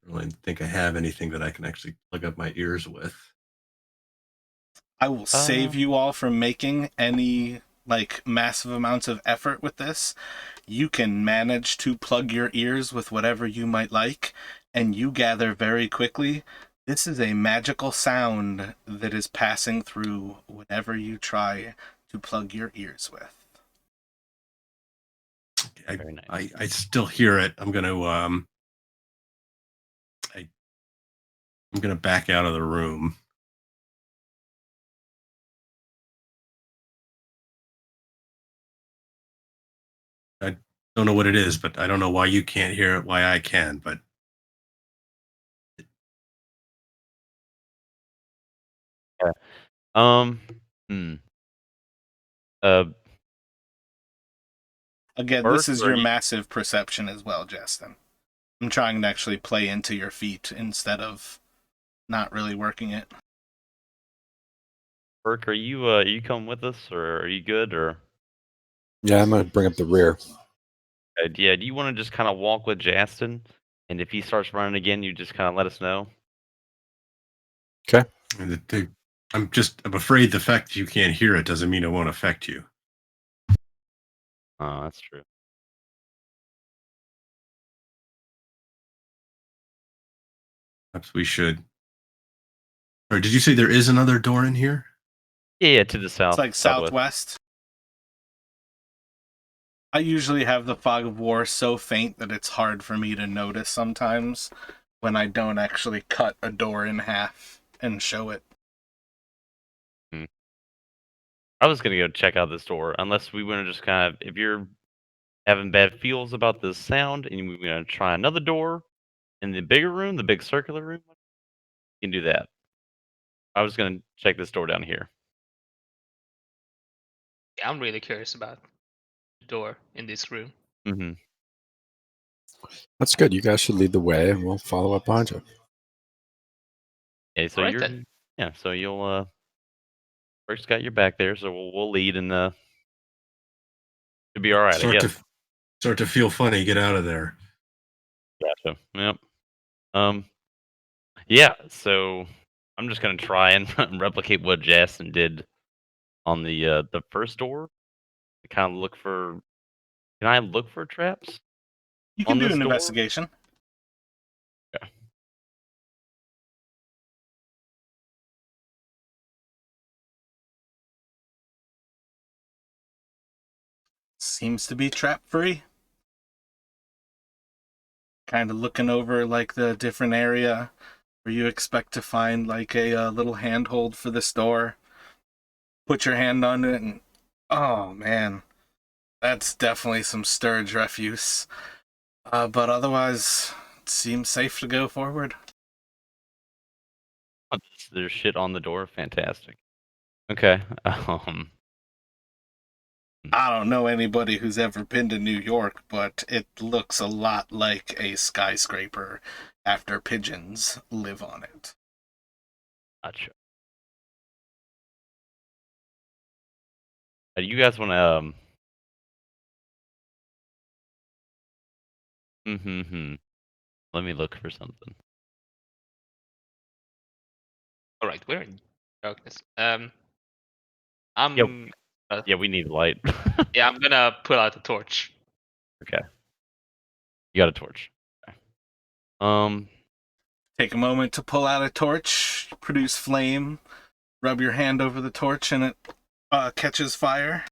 Speaker 2: don't really think I have anything that I can actually plug up my ears with.
Speaker 1: I will save you all from making any like massive amounts of effort with this. You can manage to plug your ears with whatever you might like, and you gather very quickly this is a magical sound that is passing through whatever you try to plug your ears with.
Speaker 3: Very nice.
Speaker 2: I still hear it. I'm gonna back out of the room. I don't know what it is, but I don't know why you can't hear it, why I can, but
Speaker 3: Um. Hmm. Uh.
Speaker 1: Again, this
Speaker 3: Burke,
Speaker 1: is
Speaker 3: are
Speaker 1: your
Speaker 3: you?
Speaker 1: massive perception as well, Justin. I'm trying to actually play into your feet instead of not really working it.
Speaker 3: Burke, are you? Are you coming with us, or are you good? Or
Speaker 4: Yeah, I'm gonna bring up the rear.
Speaker 3: yeah, do you want to just kind of walk with Justin, and if he starts running again, you just kind of let us know.
Speaker 4: Okay.
Speaker 2: I'm afraid the fact that you can't hear it doesn't mean it won't affect you.
Speaker 3: Oh, that's true.
Speaker 2: Perhaps we should. Or did you say there is another door in here?
Speaker 3: Yeah, to the south,
Speaker 1: It's like
Speaker 3: southwest.
Speaker 1: southwest. I usually have the fog of war so faint that it's hard for me to notice sometimes when I don't actually cut a door in half and show it.
Speaker 3: I was gonna go check out this door, unless we want to just kind of, if you're having bad feels about this sound, and we're gonna try another door in the bigger room, the big circular room, you can do that. I was gonna check this door down here.
Speaker 5: Yeah, I'm really curious about the door in this room.
Speaker 3: Mm-hmm.
Speaker 4: That's good. You guys should lead the way, and we'll follow up behind you.
Speaker 3: Yeah, so
Speaker 5: All right
Speaker 3: you're,
Speaker 5: then.
Speaker 3: yeah, so you'll first got your back there, so we'll lead, and it'll be all right, I guess.
Speaker 2: Start to feel funny. Get out of there.
Speaker 3: Gotcha. Yep. Um. Yeah. So I'm just gonna try and replicate what Jason did on the first door. Kind of look for. Can I look for traps
Speaker 1: You can
Speaker 3: on
Speaker 1: do
Speaker 3: this
Speaker 1: an
Speaker 3: door?
Speaker 1: investigation.
Speaker 3: Okay.
Speaker 1: Seems to be trap free. Kind of looking over like the different area where you expect to find like a little handhold for this door. Put your hand on it and oh man, that's definitely some Sturge refuse. But otherwise, it seems safe to go forward.
Speaker 3: There's shit on the door. Fantastic. Okay.
Speaker 1: I don't know anybody who's ever been to New York, but it looks a lot like a skyscraper after pigeons live on it.
Speaker 3: Gotcha. Do you guys want to Let me look for something.
Speaker 5: All right, we're in darkness.
Speaker 3: Yeah.
Speaker 5: I'm
Speaker 3: Yeah, we need light.
Speaker 5: yeah, I'm gonna pull out the torch.
Speaker 3: Okay. You got a torch. Okay.
Speaker 1: Take a moment to pull out a torch, produce flame, rub your hand over the torch, and it catches fire.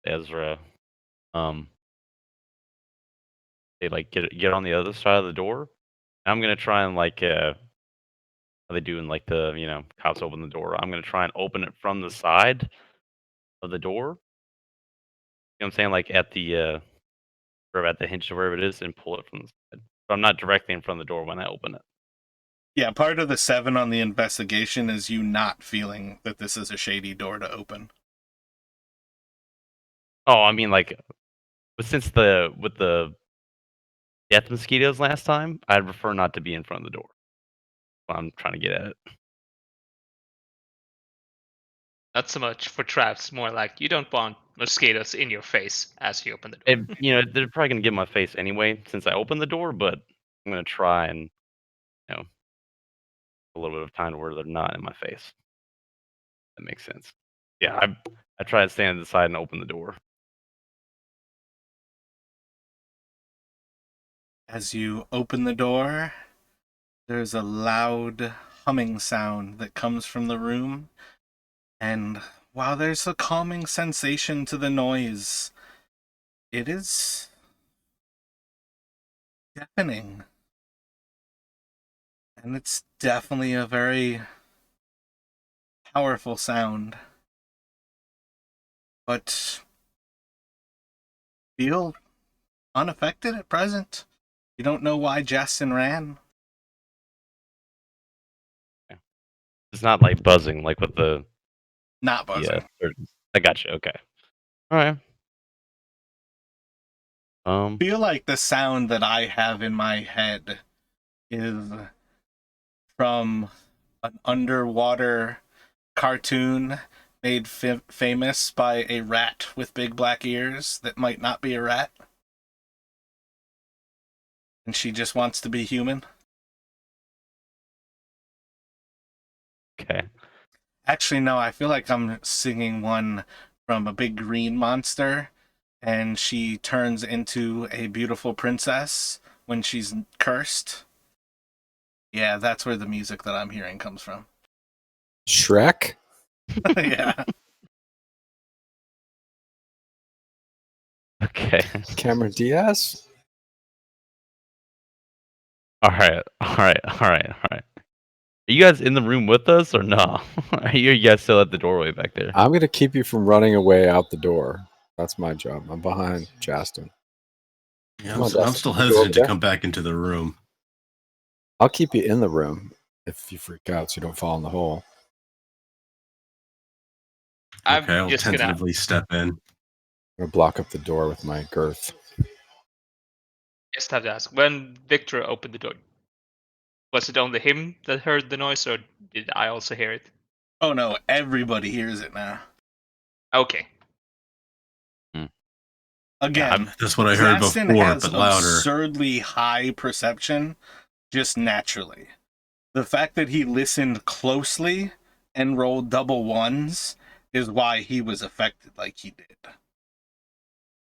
Speaker 3: Ezra, um, they like get on the other side of the door. I'm gonna try and like how they do in like the cops open the door. I'm gonna try and open it from the side of the door. You know what I'm saying? Like at the or at the hinge or wherever it is, and pull it from the side. But I'm not directly in front of the door when I open it.
Speaker 1: Yeah, part of the 7 on the investigation is you not feeling that this is a shady door to open.
Speaker 3: Oh, I mean like, but since with the death mosquitoes last time, I'd prefer not to be in front of the door. I'm trying to get at it.
Speaker 5: Not so much for traps, more like you don't want mosquitoes in your face as you open the door.
Speaker 3: They're probably gonna get in my face anyway since I opened the door, but I'm gonna try and a little bit of time where they're not in my face. That makes sense. Yeah, I try to stand to the side and open the door.
Speaker 1: As you open the door, there's a loud humming sound that comes from the room. And while there's a calming sensation to the noise, it is deafening. And it's definitely a very powerful sound. But feel unaffected at present. You don't know why Justin ran.
Speaker 3: It's not like buzzing like with the
Speaker 1: Not buzzing.
Speaker 3: I got you. Okay. All right.
Speaker 1: Feel like the sound that I have in my head is from an underwater cartoon made famous by a rat with big black ears that might not be a rat. And she just wants to be human.
Speaker 3: Okay.
Speaker 1: Actually, no, I feel like I'm singing one from a big green monster, and she turns into a beautiful princess when she's cursed. Yeah, that's where the music that I'm hearing comes from.
Speaker 4: Shrek?
Speaker 1: Yeah.
Speaker 3: Okay.
Speaker 4: Cameron Diaz?
Speaker 3: All right. Are you guys in the room with us or no? Are you guys still at the doorway back there?
Speaker 4: I'm going to keep you from running away out the door. That's my job. I'm behind Justin.
Speaker 2: Yeah,
Speaker 4: Come on,
Speaker 2: I'm
Speaker 4: Justin.
Speaker 2: still
Speaker 4: You go over
Speaker 2: hesitant to
Speaker 4: there.
Speaker 2: come back into the room.
Speaker 4: I'll keep you in the room if you freak out so you don't fall in the hole.
Speaker 5: I'm
Speaker 2: Okay, I'll
Speaker 5: just gonna
Speaker 2: tentatively step in.
Speaker 4: I'm going to block up the door with my girth.
Speaker 5: just have to ask, when Victor opened the door, was it only him that heard the noise, or did I also hear it?
Speaker 1: Oh no, everybody hears it now.
Speaker 5: Okay.
Speaker 1: Again,
Speaker 2: That's what I heard
Speaker 1: Justin
Speaker 2: before,
Speaker 1: has
Speaker 2: but louder.
Speaker 1: absurdly high perception just naturally. The fact that he listened closely and rolled double ones is why he was affected like he did.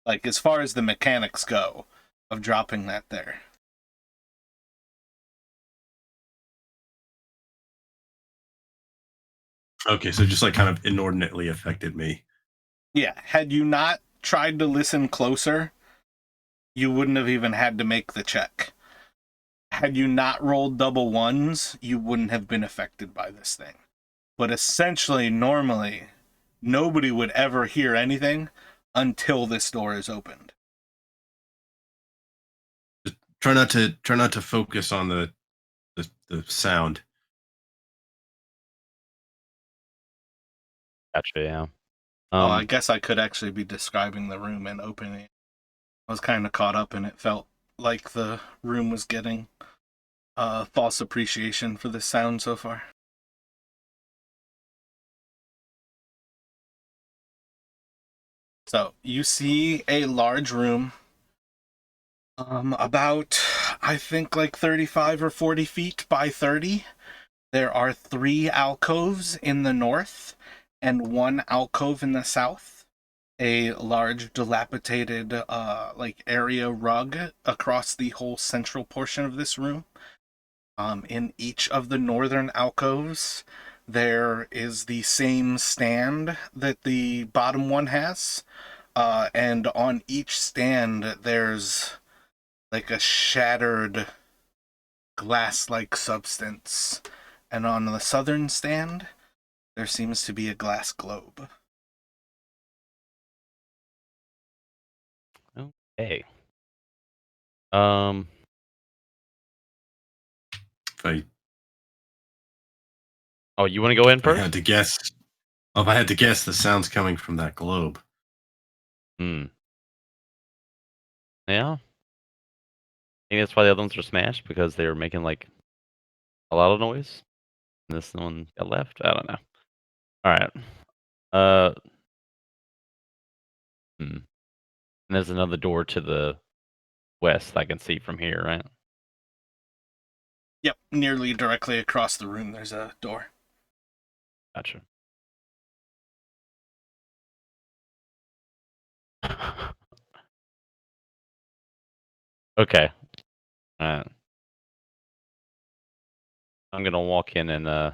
Speaker 1: Like, as far as the mechanics go of dropping that there.
Speaker 2: Okay, so just like kind of inordinately affected me.
Speaker 1: Yeah, had you not tried to listen closer, you wouldn't have even had to make the check. Had you not rolled double ones, you wouldn't have been affected by this thing. But essentially, normally, nobody would ever hear anything until this door is opened.
Speaker 2: Just try not to focus on the sound.
Speaker 3: Gotcha. Yeah.
Speaker 1: Oh, I guess I could actually be describing the room and opening it. I was kind of caught up and it felt like the room was getting false appreciation for the sound so far. So you see a large room, about, I think, like 35 or 40 feet by 30. There are 3 alcoves in the north and 1 alcove in the south. A large dilapidated area rug across the whole central portion of this room. In each of the northern alcoves, there is the same stand that the bottom one has. And on each stand, there's like a shattered glass-like substance. And on the southern stand, there seems to be a glass globe.
Speaker 3: Okay.
Speaker 2: If
Speaker 3: Oh, you want to go in
Speaker 2: I
Speaker 3: first?
Speaker 2: had to guess, if I had to guess, the sound's coming from that globe.
Speaker 3: Yeah. Maybe that's why the other ones are smashed, because they were making like a lot of noise. And this one got left. I don't know. All right. Uh. And there's another door to the west I can see from here, right?
Speaker 1: Yep, nearly directly across the room there's a door.
Speaker 3: Gotcha. Okay. Alright. I'm gonna walk in and I'm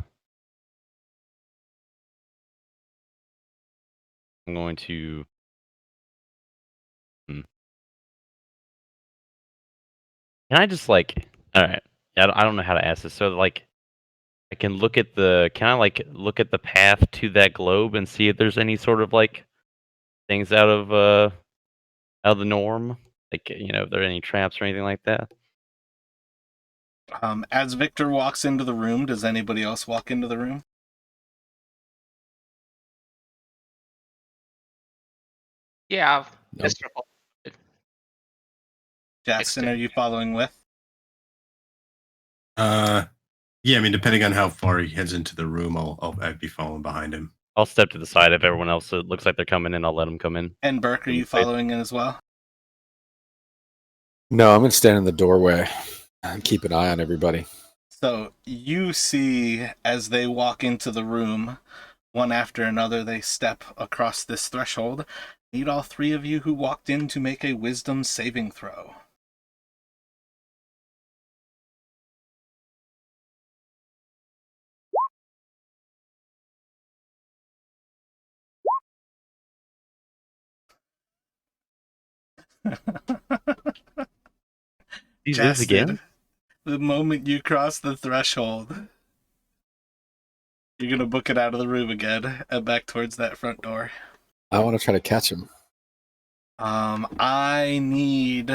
Speaker 3: going to Can I just like alright. I don't know how to ask this. So like I can look at the can I like look at the path to that globe and see if there's any sort of like things out of the norm? Like, if there are any traps or anything like that?
Speaker 1: As Victor walks into the room, does anybody else walk into the room?
Speaker 5: Yeah,
Speaker 4: Nope.
Speaker 5: just report it.
Speaker 1: Justin, are you following with?
Speaker 2: Yeah, I mean, depending on how far he heads into the room, I'd be following behind him.
Speaker 3: I'll step to the side if everyone else looks like they're coming in, I'll let them come in.
Speaker 1: And Burke, are you following in as well?
Speaker 4: No, I'm going to stand in the doorway and keep an eye on everybody.
Speaker 1: So you see as they walk into the room, one after another, they step across this threshold. Need all three of you who walked in to make a wisdom saving throw.
Speaker 3: Do you live again?
Speaker 1: Justin, the moment you cross the threshold, you're going to book it out of the room again and back towards that front door.
Speaker 4: I want to try to catch him.
Speaker 1: I need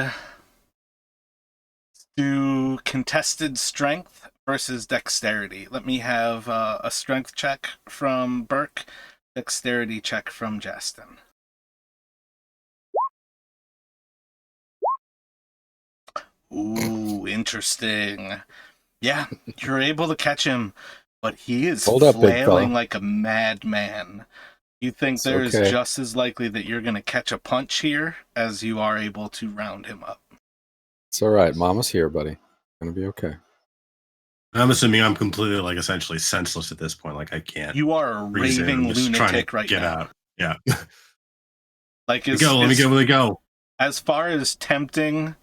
Speaker 1: do contested strength versus dexterity. Let me have a strength check from Burke, dexterity check from Justin. Ooh, interesting. Yeah, you're able to catch him, but he is
Speaker 4: Hold up, big
Speaker 1: flailing
Speaker 4: fella.
Speaker 1: like a madman. You think
Speaker 4: It's
Speaker 1: there's
Speaker 4: okay.
Speaker 1: just as likely that you're going to catch a punch here as you are able to round him up.
Speaker 4: It's all right. Mama's here, buddy. Gonna be okay.
Speaker 2: I'm assuming I'm completely, like, essentially senseless at this point. Like, I can't.
Speaker 1: You are a
Speaker 2: reason.
Speaker 1: raving
Speaker 2: I'm just trying
Speaker 1: lunatic
Speaker 2: to
Speaker 1: right
Speaker 2: get
Speaker 1: now.
Speaker 2: out. Yeah.
Speaker 1: Like,
Speaker 2: Let me go.
Speaker 1: As far as tempting,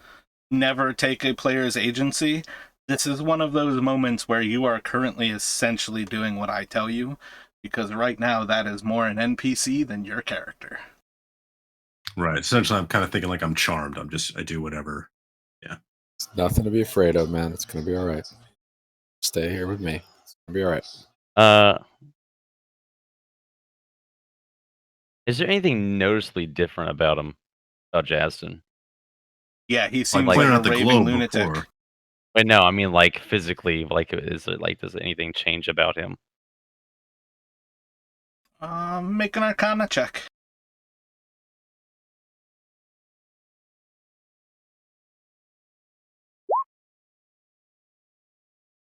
Speaker 1: never take a player's agency, this is one of those moments where you are currently essentially doing what I tell you, because right now that is more an NPC than your character.
Speaker 2: Right. Essentially, I'm kind of thinking like I'm charmed. I do whatever.
Speaker 4: It's nothing to be afraid of, man. It's gonna be all right. Stay here with me. It's gonna be all right.
Speaker 3: Is there anything noticeably different about him, about Jaston?
Speaker 1: Yeah, he
Speaker 2: Like
Speaker 1: seems like
Speaker 2: clearing
Speaker 1: a
Speaker 2: out the
Speaker 1: raving
Speaker 2: globe
Speaker 1: lunatic.
Speaker 2: before.
Speaker 3: Wait, no, I mean like physically. Like, is it like does anything change about him?
Speaker 1: Make an Arcana check.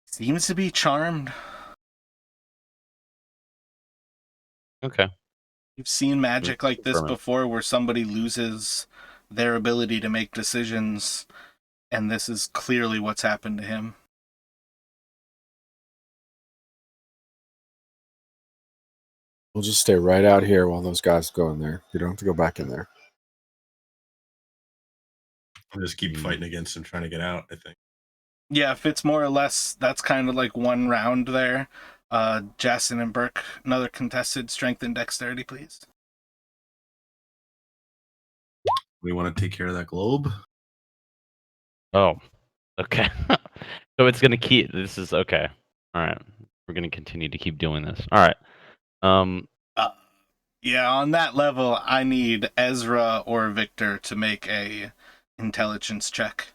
Speaker 1: Seems to be charmed.
Speaker 3: Okay.
Speaker 1: You've seen magic like this
Speaker 3: Confirm it.
Speaker 1: before where somebody loses their ability to make decisions, and this is clearly what's happened to him.
Speaker 4: We'll just stay right out here while those guys go in there. You don't have to go back in there.
Speaker 2: I'll just keep fighting against him, trying to get out, I think.
Speaker 1: Yeah, if it's more or less, that's kind of like one round there. Jason and Burke, another contested strength and dexterity, please.
Speaker 2: We want to take care of that globe.
Speaker 3: Oh, okay. So it's gonna keep. This is okay. All right. We're gonna continue to keep doing this. All right.
Speaker 1: Yeah, on that level, I need Ezra or Victor to make a intelligence check.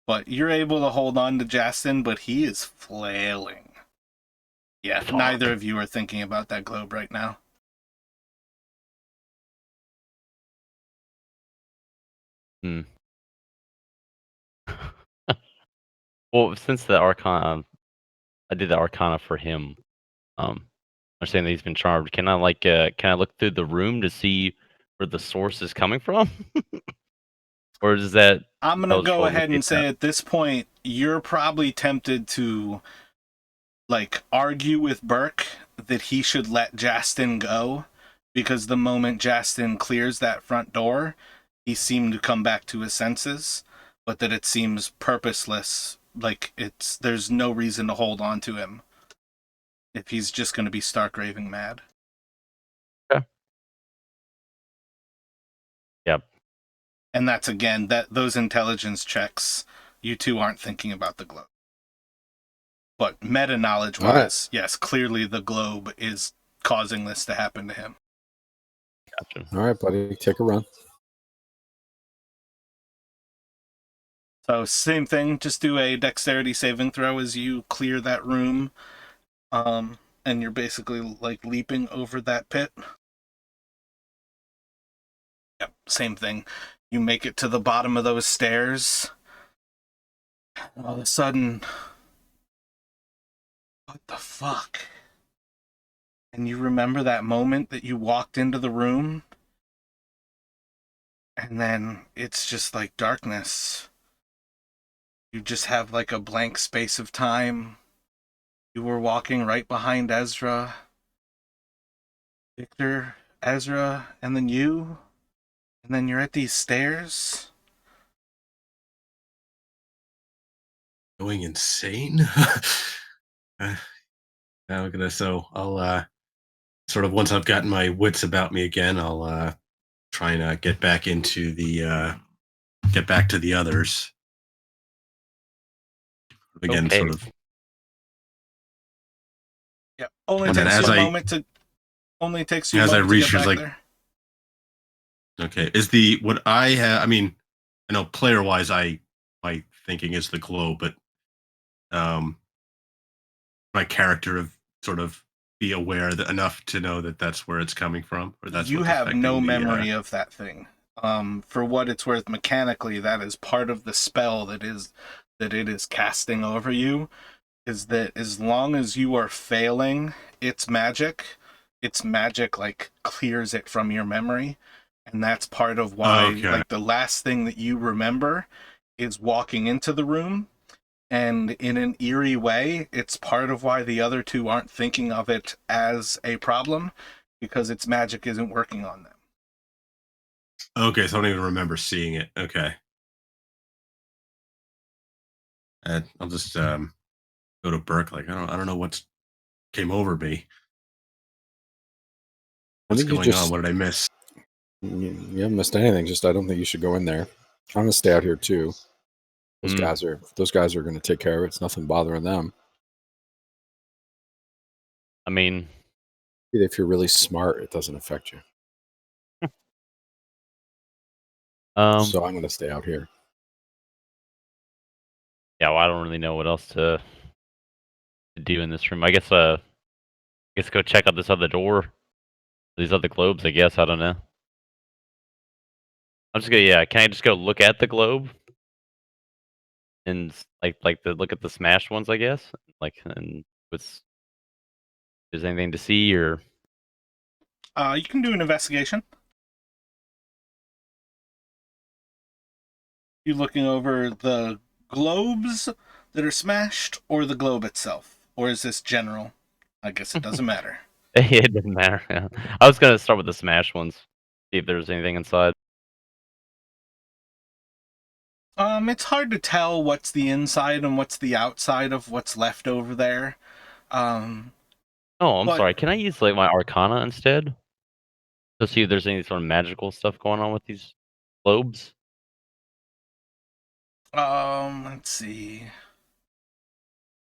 Speaker 1: But you're able to hold on to Jason, but he is flailing. Yeah,
Speaker 3: Fuck.
Speaker 1: neither of you are thinking about that globe right now.
Speaker 3: Hmm. Well, since the Arcana, I did the Arcana for him. Understand that he's been charmed. Can I look through the room to see where the source is coming from, or does that
Speaker 1: I'm gonna
Speaker 3: intelligence
Speaker 1: go
Speaker 3: roll
Speaker 1: ahead
Speaker 3: negate
Speaker 1: and
Speaker 3: that?
Speaker 1: say at this point you're probably tempted to like argue with Burke that he should let Justin go, because the moment Justin clears that front door, he seemed to come back to his senses, but that it seems purposeless. Like there's no reason to hold on to him if he's just going to be stark raving mad.
Speaker 3: Okay. Yep.
Speaker 1: And that's again that those intelligence checks. You two aren't thinking about the globe. But meta knowledge
Speaker 4: All right.
Speaker 1: wise, yes, clearly the globe is causing this to happen to him.
Speaker 3: Gotcha.
Speaker 4: All right, buddy. Take a run.
Speaker 1: So same thing, just do a dexterity saving throw as you clear that room. And you're basically like leaping over that pit. Yep, same thing. You make it to the bottom of those stairs. All of a sudden, what the fuck? And you remember that moment that you walked into the room, and then it's just like darkness. You just have like a blank space of time. You were walking right behind Ezra, Victor, Ezra, and then you. And then you're at these stairs.
Speaker 2: Going insane. Now I'm gonna. So I'll sort of once I've gotten my wits about me again, I'll try and get back into the get back to the others again.
Speaker 3: Okay.
Speaker 2: Sort of.
Speaker 1: Yeah, only
Speaker 2: And then
Speaker 1: takes you
Speaker 2: as
Speaker 1: a
Speaker 2: I
Speaker 1: moment to. Only takes you a
Speaker 2: as I
Speaker 1: moment to
Speaker 2: reach,
Speaker 1: get
Speaker 2: is
Speaker 1: back
Speaker 2: like,
Speaker 1: there.
Speaker 2: okay, is the what I have? I mean, I know player wise, my thinking is the glow, but um, my character of sort of be aware that enough to know that that's where it's coming from, or that's
Speaker 1: You
Speaker 2: what's
Speaker 1: have no
Speaker 2: affecting the.
Speaker 1: memory of that thing. For what it's worth, mechanically, that is part of the spell that it is casting over you. Is that as long as you are failing its magic like clears it from your memory, and that's part of why
Speaker 2: Okay.
Speaker 1: like the last thing that you remember is walking into the room. And in an eerie way, it's part of why the other two aren't thinking of it as a problem, because its magic isn't working on them.
Speaker 2: Okay, so I don't even remember seeing it. Okay. I'll just go to Burke. Like I don't know what's came over me.
Speaker 4: I
Speaker 2: What's
Speaker 4: think you
Speaker 2: going on?
Speaker 4: just
Speaker 2: What did I miss?
Speaker 4: you haven't missed anything. Just I don't think you should go in there. I'm gonna stay out here too. Those
Speaker 3: Mm.
Speaker 4: guys are gonna take care of it. It's nothing bothering them.
Speaker 3: I mean,
Speaker 4: If you're really smart, it doesn't affect you. So I'm gonna stay out here.
Speaker 3: yeah. Well, I don't really know what else to do in this room. I guess go check out this other door. These other globes. I guess I don't know. I'm just gonna Can I just go look at the globe and look at the smashed ones? I guess and what's is anything to see or
Speaker 1: You can do an investigation. You looking over the globes that are smashed, or the globe itself, or is this general? I guess it doesn't matter.
Speaker 3: it doesn't matter. Yeah. I was gonna start with the smashed ones. See if there's anything inside.
Speaker 1: It's hard to tell what's the inside and what's the outside of what's left over there. Um,
Speaker 3: Oh, I'm
Speaker 1: but
Speaker 3: sorry. Can I use my Arcana instead to see if there's any sort of magical stuff going on with these globes?
Speaker 1: let's see.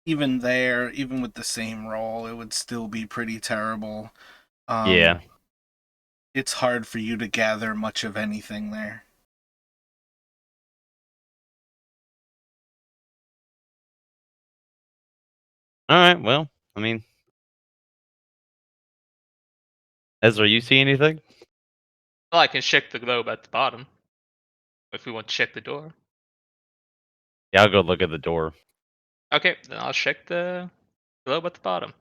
Speaker 1: Even there, even with the same roll, it would still be pretty terrible.
Speaker 3: Yeah.
Speaker 1: It's hard for you to gather much of anything there.
Speaker 3: All right. Well, I mean, Ezra, you see anything?
Speaker 5: Well, I can check the globe at the bottom. If we want to check the door.
Speaker 3: Yeah, I'll go look at the door.
Speaker 5: Okay, then I'll check the globe at the bottom.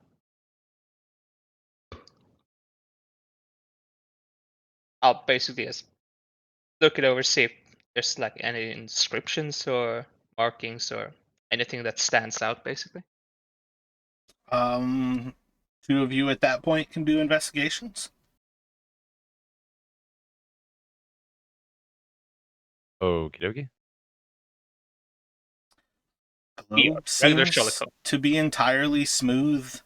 Speaker 5: I'll basically just look it over, see if there's like any inscriptions or markings or anything that stands out, basically.
Speaker 1: Two of you at that point can do investigations.
Speaker 3: Okie dokie.
Speaker 1: Globe
Speaker 5: Regular Sherlock
Speaker 1: seems
Speaker 5: Holmes.
Speaker 1: to be entirely smooth.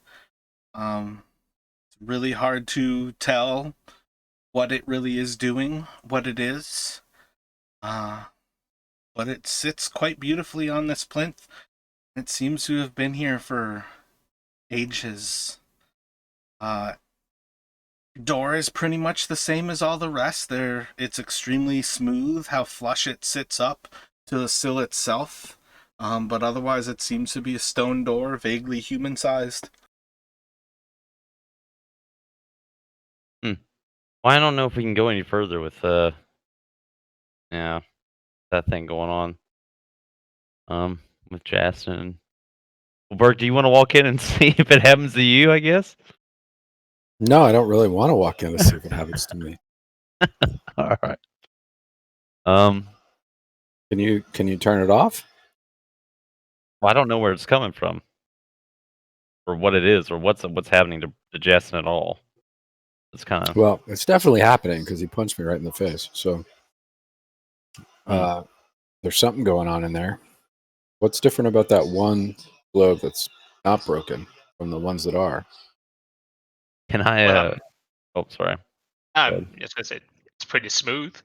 Speaker 1: It's really hard to tell what it really is doing, what it is. But it sits quite beautifully on this plinth. It seems to have been here for ages. Door is pretty much the same as all the rest. It's extremely smooth how flush it sits up to the sill itself. But otherwise, it seems to be a stone door, vaguely human-sized.
Speaker 3: Well, I don't know if we can go any further with yeah, that thing going on. With Justin. Well, Bert, do you want to walk in and see if it happens to you? I guess.
Speaker 4: No, I don't really want to walk in to see if it happens to me.
Speaker 3: All right.
Speaker 4: Can you turn it off?
Speaker 3: Well, I don't know where it's coming from, or what it is, or what's happening to Justin at all. It's kind of
Speaker 4: Well, it's definitely happening because he punched me right in the face. So there's something going on in there. What's different about that one globe that's not broken from the ones that are?
Speaker 3: Can I?
Speaker 5: Well,
Speaker 3: Oh, sorry.
Speaker 5: I'm just gonna say it's pretty smooth.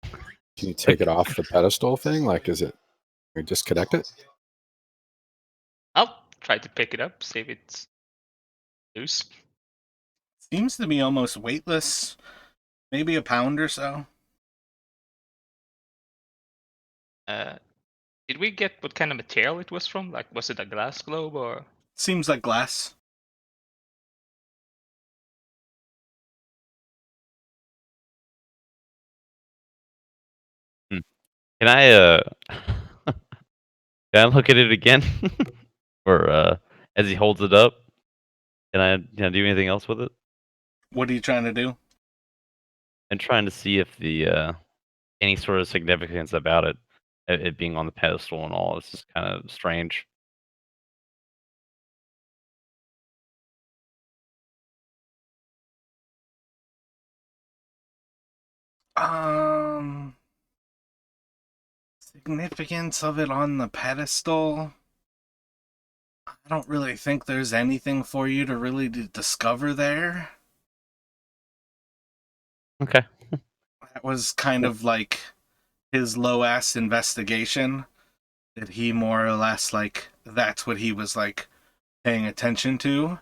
Speaker 4: Can you take it off the pedestal thing? Like, is it? Can we disconnect it?
Speaker 5: I'll try to pick it up, see if it's loose.
Speaker 1: Seems to be almost weightless. Maybe a pound or so.
Speaker 5: Did we get what kind of material it was from? Like, was it a glass globe or?
Speaker 1: Seems like glass.
Speaker 3: Can I? Can I look at it again, or as he holds it up? Can I do anything else with it?
Speaker 1: What are you trying to do?
Speaker 3: I'm trying to see if the any sort of significance about it being on the pedestal and all. It's just kind of strange.
Speaker 1: Significance of it on the pedestal. I don't really think there's anything for you to really discover there.
Speaker 3: Okay.
Speaker 1: That was kind of like his low-ass investigation. That he more or less, like, that's what he was, like, paying attention to,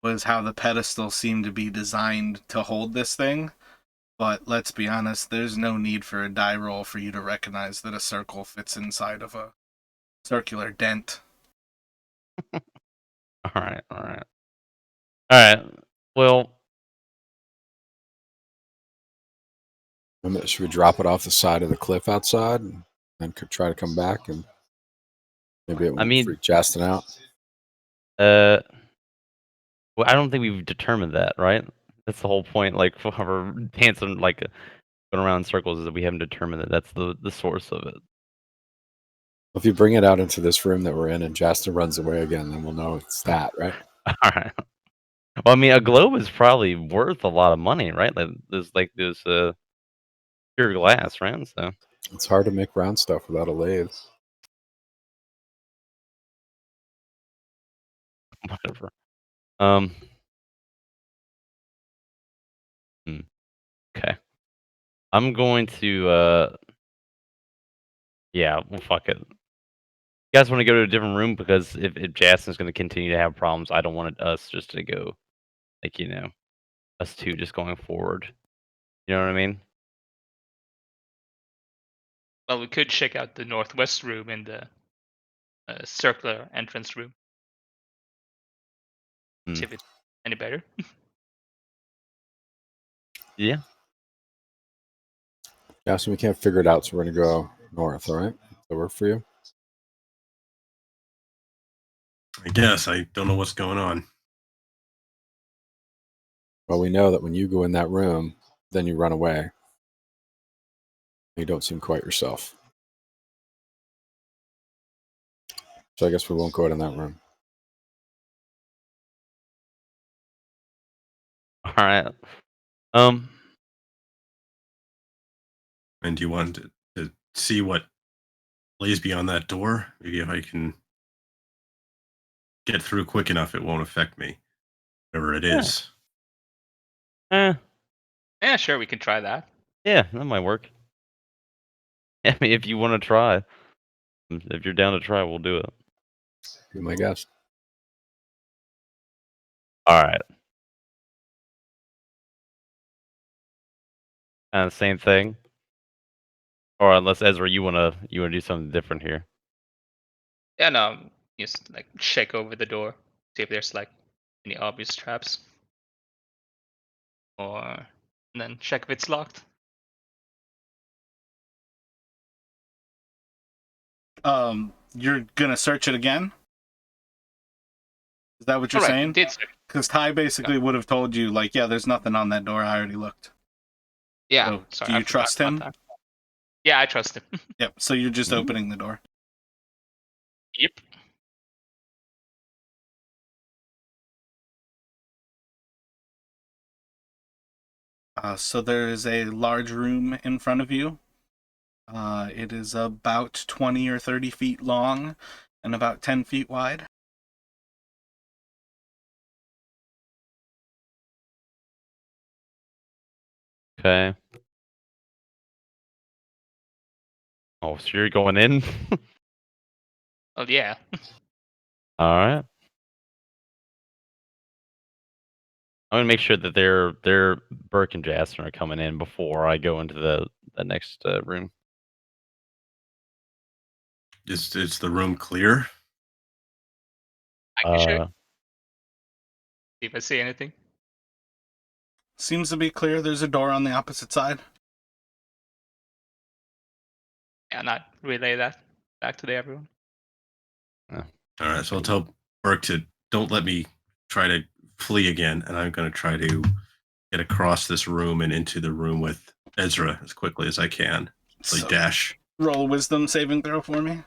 Speaker 1: was how the pedestal seemed to be designed to hold this thing. But let's be honest, there's no need for a die roll for you to recognize that a circle fits inside of a circular dent.
Speaker 3: All right. All right. All right. Well,
Speaker 4: Should we drop it off the side of the cliff outside and then could try to come back and maybe it won't
Speaker 3: mean-
Speaker 4: freak Justin out?
Speaker 3: well, I don't think we've determined that, right? That's the whole point. Like, for our dancing, like, going around in circles, is that we haven't determined that that's the source of it.
Speaker 4: If you bring it out into this room that we're in and Justin runs away again, then we'll know it's that, right?
Speaker 3: All right. Well, I mean, a globe is probably worth a lot of money, right? Like, there's pure glass, right? So
Speaker 4: It's hard to make round stuff without a lathe.
Speaker 3: whatever. Okay. I'm going to yeah, well, fuck it. You guys want to go to a different room, because if Jason's going to continue to have problems, I don't want us just to go, like, us two just going forward. You know what I mean?
Speaker 5: Well, we could check out the northwest room in the circular entrance room. See if it's any better.
Speaker 3: Yeah.
Speaker 4: Yeah, so we can't figure it out, so we're gonna go north. All right, does that work for you?
Speaker 2: I guess I don't know what's going on.
Speaker 4: Well, we know that when you go in that room, then you run away. You don't seem quite yourself. So I guess we won't go out in that room.
Speaker 3: All right. Um.
Speaker 2: And do you want to see what lays beyond that door? Maybe if I can get through quick enough, it won't affect me. Whatever it
Speaker 3: Yeah.
Speaker 2: is.
Speaker 5: Yeah, sure, we can try that.
Speaker 3: Yeah, that might work. I mean, if you want to try, if you're down to try, we'll do it.
Speaker 4: Be my guest.
Speaker 3: All right. Same thing. Or unless Ezra, you wanna do something different here.
Speaker 5: Yeah, no, just like check over the door, see if there's like any obvious traps, or and then check if it's locked.
Speaker 1: You're gonna search it again? Is that what you're
Speaker 5: All right, we
Speaker 1: saying?
Speaker 5: did search.
Speaker 1: Because Ty basically would have told you, like, yeah, there's nothing on that door. I already looked.
Speaker 5: Yeah,
Speaker 1: So,
Speaker 5: sorry,
Speaker 1: do
Speaker 5: I
Speaker 1: you
Speaker 5: forgot
Speaker 1: trust
Speaker 5: about
Speaker 1: him?
Speaker 5: that. Yeah, I trust him.
Speaker 1: Yep. So you're just
Speaker 3: Mhm.
Speaker 1: opening the door.
Speaker 5: Yep.
Speaker 1: So there is a large room in front of you. It is about 20 or 30 feet long and about 10 feet wide.
Speaker 3: Okay. Oh, so you're going in?
Speaker 5: Oh yeah.
Speaker 3: All right. I'm gonna make sure that they're Burke and Jasper are coming in before I go into the next room.
Speaker 2: Is the room clear?
Speaker 5: I can check.
Speaker 3: Uh,
Speaker 5: See if I see anything.
Speaker 1: Seems to be clear. There's a door on the opposite side.
Speaker 5: Yeah, not relay that back to the everyone.
Speaker 2: All right, so I'll tell Burke to don't let me try to flee again, and I'm going to try to get across this room and into the room with Ezra as quickly as I can. Like
Speaker 1: So
Speaker 2: dash.
Speaker 1: roll a wisdom saving throw for me.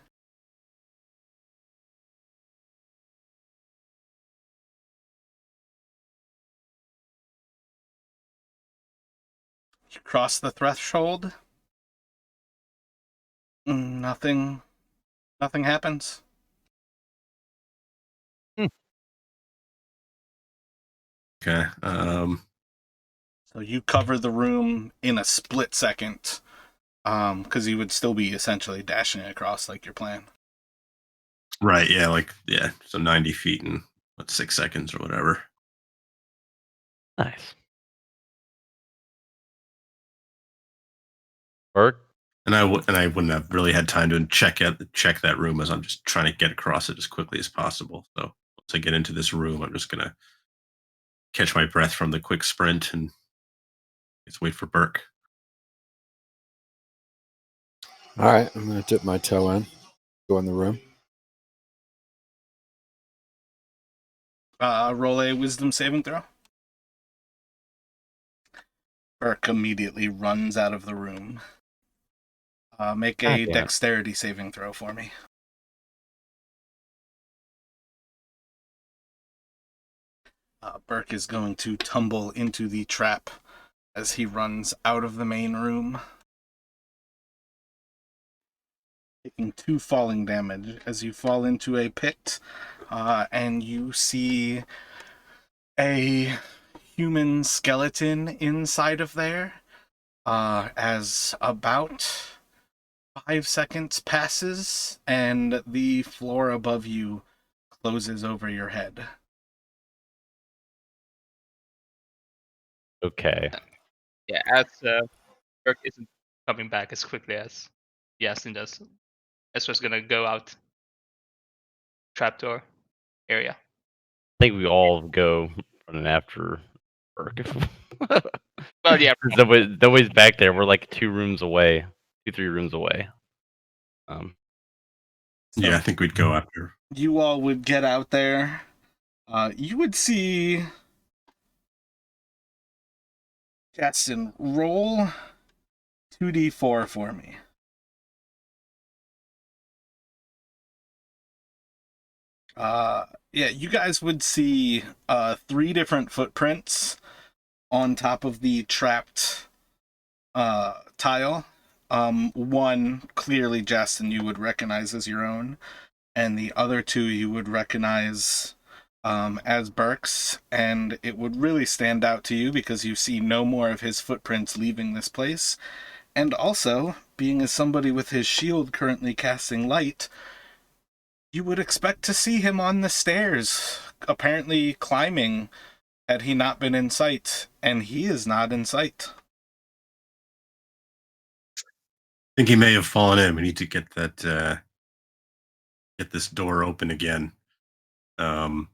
Speaker 1: You cross the threshold. Nothing happens.
Speaker 2: Okay.
Speaker 1: So you cover the room in a split second. Because you would still be essentially dashing across like your plan.
Speaker 2: Right. Yeah. So 90 feet in 6 seconds or whatever.
Speaker 3: nice. Burke.
Speaker 2: And I wouldn't have really had time to check that room as I'm just trying to get across it as quickly as possible. So once I get into this room, I'm just gonna catch my breath from the quick sprint and just wait for Burke.
Speaker 4: All right, I'm gonna dip my toe in, go in the room.
Speaker 1: Roll a wisdom saving throw. Burke immediately runs out of the room. Make
Speaker 3: God
Speaker 1: a
Speaker 3: damn it.
Speaker 1: dexterity saving throw for me. Burke is going to tumble into the trap as he runs out of the main room, taking 2 falling damage as you fall into a pit, and you see a human skeleton inside of there. As about 5 seconds passes and the floor above you closes over your head.
Speaker 3: Okay.
Speaker 5: Yeah, as Burke isn't coming back as quickly as Yasin does. Ezra's gonna go out trapdoor area.
Speaker 3: I think we all go running after Burke.
Speaker 5: Well, yeah.
Speaker 3: Nobody's back there. We're like 2 rooms away, 3 rooms away.
Speaker 2: Yeah, I think we'd go after.
Speaker 1: You all would get out there. You would see Justin roll 2d4 for me. Yeah, you guys would see 3 different footprints on top of the trapped tile. One clearly, Justin, you would recognize as your own, and the other 2 you would recognize as Burke's, and it would really stand out to you because you see no more of his footprints leaving this place. And also, being as somebody with his shield currently casting light, you would expect to see him on the stairs, apparently climbing, had he not been in sight, and he is not in sight.
Speaker 2: I think he may have fallen in. We need to get that get this door open again. Gonna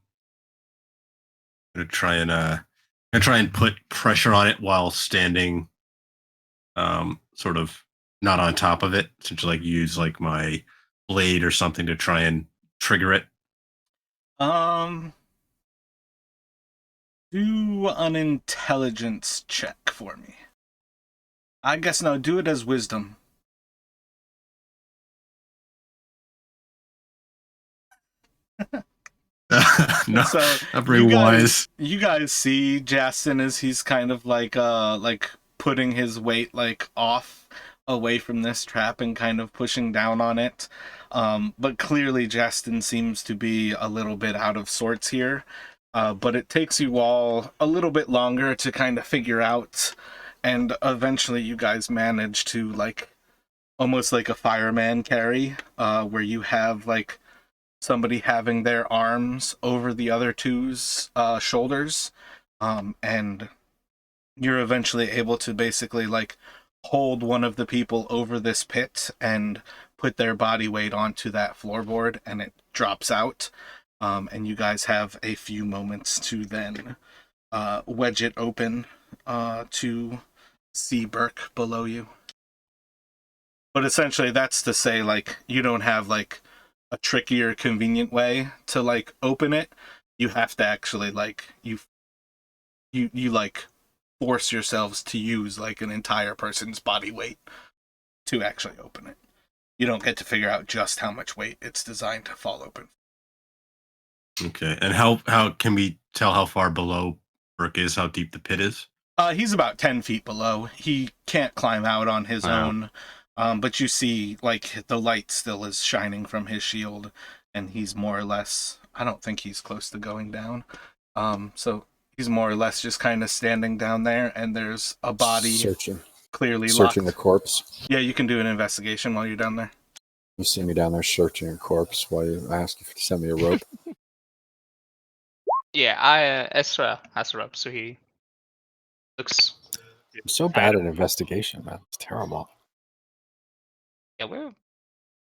Speaker 2: try and put pressure on it while standing sort of not on top of it, essentially like use like my blade or something to try and trigger it.
Speaker 1: Do an intelligence check for me. I guess no, do it as wisdom.
Speaker 2: No,
Speaker 1: So
Speaker 2: not very
Speaker 1: you guys,
Speaker 2: wise.
Speaker 1: you guys see Justin as he's kind of like putting his weight like off away from this trap and kind of pushing down on it. But clearly Justin seems to be a little bit out of sorts here. But it takes you all a little bit longer to kind of figure out, and eventually you guys manage to like almost like a fireman carry, where you have like somebody having their arms over the other 2's shoulders, and you're eventually able to basically like hold one of the people over this pit and put their body weight onto that floorboard, and it drops out. And you guys have a few moments to then wedge it open to see Burke below you. But essentially, that's to say, like, you don't have like a trickier, convenient way to like open it. You have to actually like you like force yourselves to use like an entire person's body weight to actually open it. You don't get to figure out just how much weight it's designed to fall open.
Speaker 2: Okay, and how can we tell how far below Burke is? How deep the pit is?
Speaker 1: He's about 10 feet below. He can't climb out on his
Speaker 3: Wow.
Speaker 1: own. But you see, like, the light still is shining from his shield, and he's more or less, I don't think he's close to going down. So he's more or less just kind of standing down there, and there's a body
Speaker 4: Searching
Speaker 1: clearly
Speaker 4: the corpse.
Speaker 1: Yeah, you can do an investigation while you're down there.
Speaker 4: You see me down there searching a corpse while you ask if you can send me a rope.
Speaker 5: Yeah, Ezra has a rope, so he looks.
Speaker 4: I'm so bad at investigation, man. It's terrible.
Speaker 5: Yeah, we're